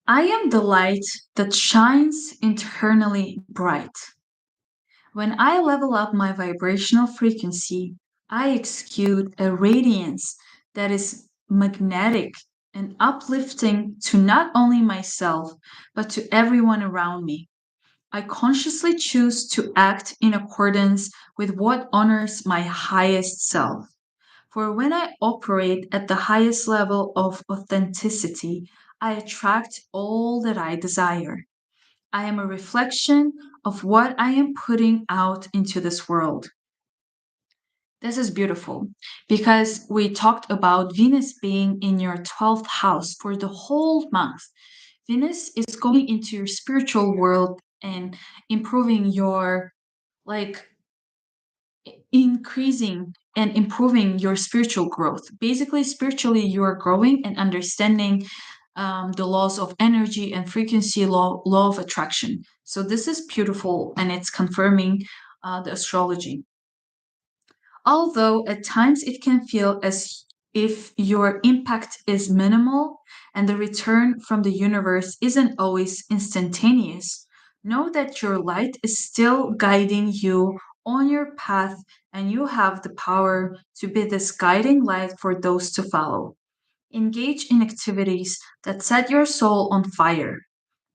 I am the light that shines internally bright. When I level up my vibrational frequency, I exude a radiance that is magnetic and uplifting to not only myself, but to everyone around me. I consciously choose to act in accordance with what honors my highest self. For when I operate at the highest level of authenticity, I attract all that I desire. I am a reflection of what I am putting out into this world. This is beautiful because we talked about Venus being in your 12th house for the whole month. Venus is going into your spiritual world and improving your, like, increasing and improving your spiritual growth. Basically, spiritually, you are growing and understanding the laws of energy and frequency, law of attraction. So this is beautiful and it's confirming the astrology. Although at times it can feel as if your impact is minimal and the return from the universe isn't always instantaneous, know that your light is still guiding you on your path and you have the power to be this guiding light for those to follow. Engage in activities that set your soul on fire,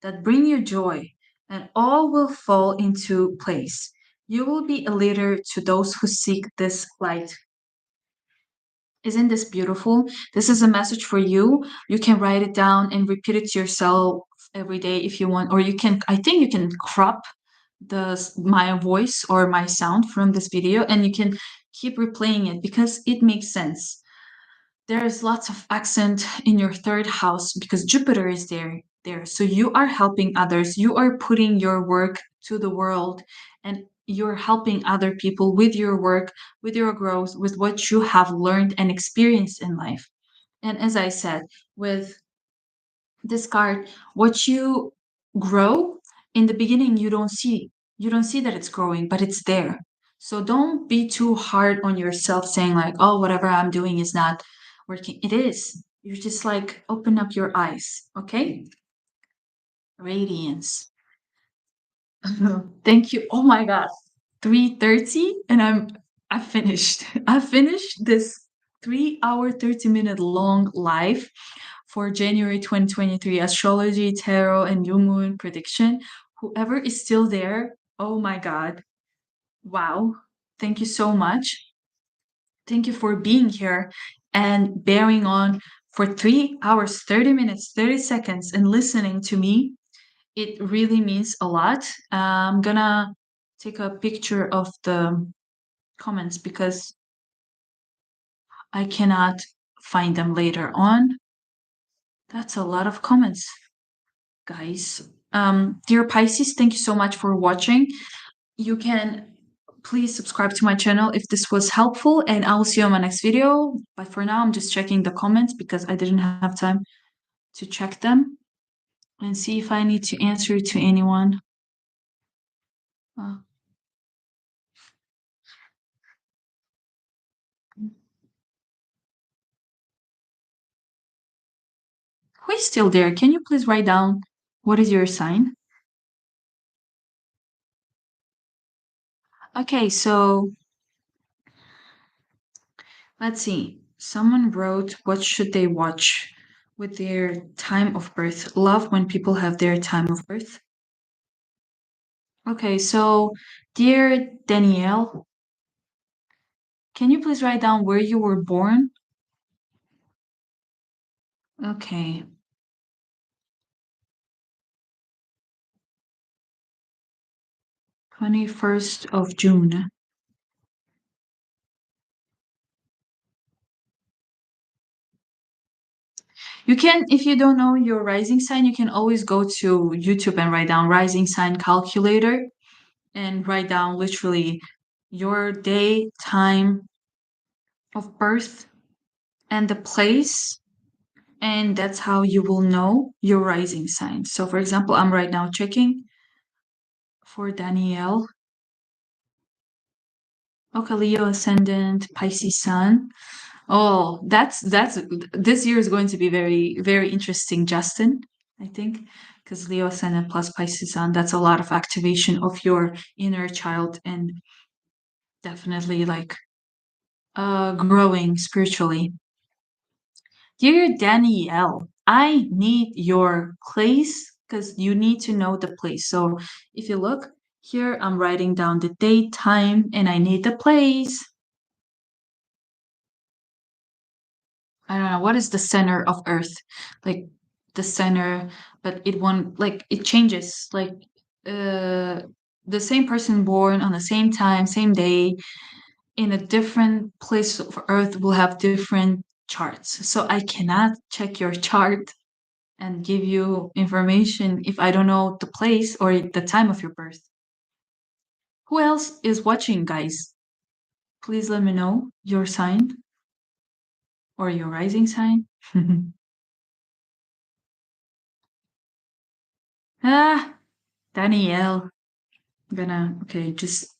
that bring you joy, and all will fall into place. You will be a leader to those who seek this light. Isn't this beautiful? This is a message for you. You can write it down and repeat it to yourself every day if you want, or you can, I think you can crop my voice or my sound from this video and you can keep replaying it because it makes sense. There is lots of accent in your third house because Jupiter is there. So you are helping others. You are putting your work to the world and you're helping other people with your work, with your growth, with what you have learned and experienced in life. And as I said, with this card, what you grow in the beginning, you don't see that it's growing, but it's there. So don't be too hard on yourself saying like, oh, whatever I'm doing is not working. It is. You just like open up your eyes. Okay. Radiance. Thank you. Oh my God. 3:30 and I finished. I finished this 3 hour 30-minute long live for January 2023 astrology, tarot, and new moon prediction. Whoever is still there, oh my God. Wow. Thank you so much. Thank you for being here and bearing on for 3 hours, 30 minutes, 30 seconds and listening to me. It really means a lot. I'm gonna take a picture of the comments because I cannot find them later on. That's a lot of comments, guys. Dear Pisces, thank you so much for watching. You can please subscribe to my channel if this was helpful, and I will see you on my next video. But for now, I'm just checking the comments because I didn't have time to check them and see if I need to answer to anyone. Uh, who is still there? Can you please write down what is your sign? Okay, so let's see. Someone wrote, what should they watch with their time of birth? Love when people have their time of birth. Okay, so dear Danielle, can you please write down where you were born? Okay. 21st of June. You can, if you don't know your rising sign, you can always go to YouTube and write down rising sign calculator and write down literally your day, time of birth, and the place. And that's how you will know your rising sign. So, for example, I'm right now checking for Danielle. Okay, Leo ascendant, Pisces sun. Oh, that's this year is going to be very, very interesting, Justin, I think, because Leo ascendant plus Pisces sun, that's a lot of activation of your inner child and definitely like growing spiritually. Dear Danielle, I need your place because you need to know the place. So if you look here, I'm writing down the date, time, and I need the place. I don't know what is the center of Earth, like the center, but it won't like it changes. Like uh, the same person born on the same time, same day, in a different place of Earth will have different charts. So I cannot check your chart and give you information if I don't know the place or the time of your birth. Who else is watching, guys? Please let me know your sign or your rising sign. Ah, Danielle. I'm gonna, okay, just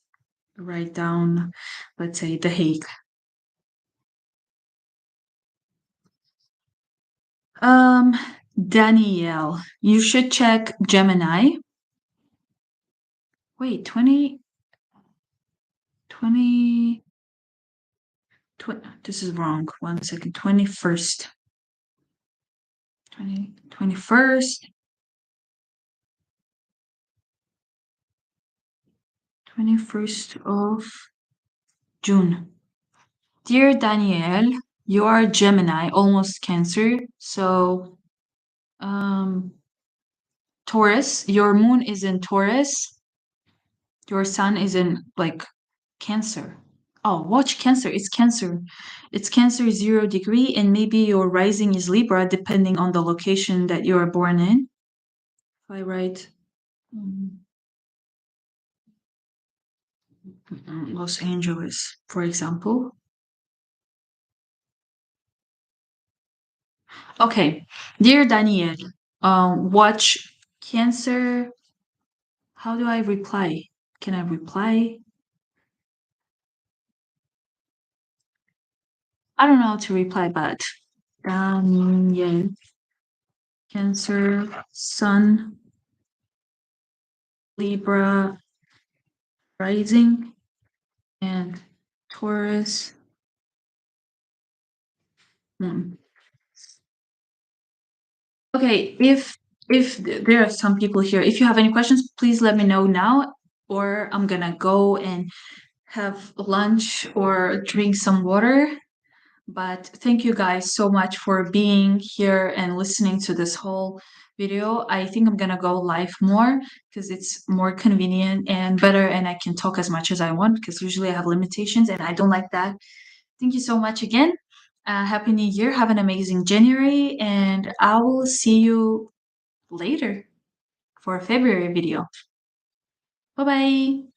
write down, let's say, The Hague. Um, Danielle, you should check Gemini. Wait, 20, this is wrong. 1 second. 21st. 21st. 21st of June. Dear Danielle, you are Gemini, almost Cancer. So, um, Taurus, your moon is in Taurus. Your sun is in like Cancer. Oh, watch Cancer. It's Cancer. It's Cancer 0 degree, and maybe your rising is Libra, depending on the location that you are born in. If I write Los Angeles, for example. Okay, dear Daniel, watch Cancer. How do I reply? Can I reply? I don't know how to reply, but yeah, Cancer, Sun, Libra, rising, and Taurus, moon. Okay, if there are some people here, if you have any questions, please let me know now, or I'm gonna go and have lunch or drink some water. But thank you guys so much for being here and listening to this whole video. I think I'm gonna go live more because it's more convenient and better, and I can talk as much as I want because usually I have limitations and I don't like that. Thank you so much again. Happy New Year. Have an amazing January, and I will see you later for a February video. Bye bye.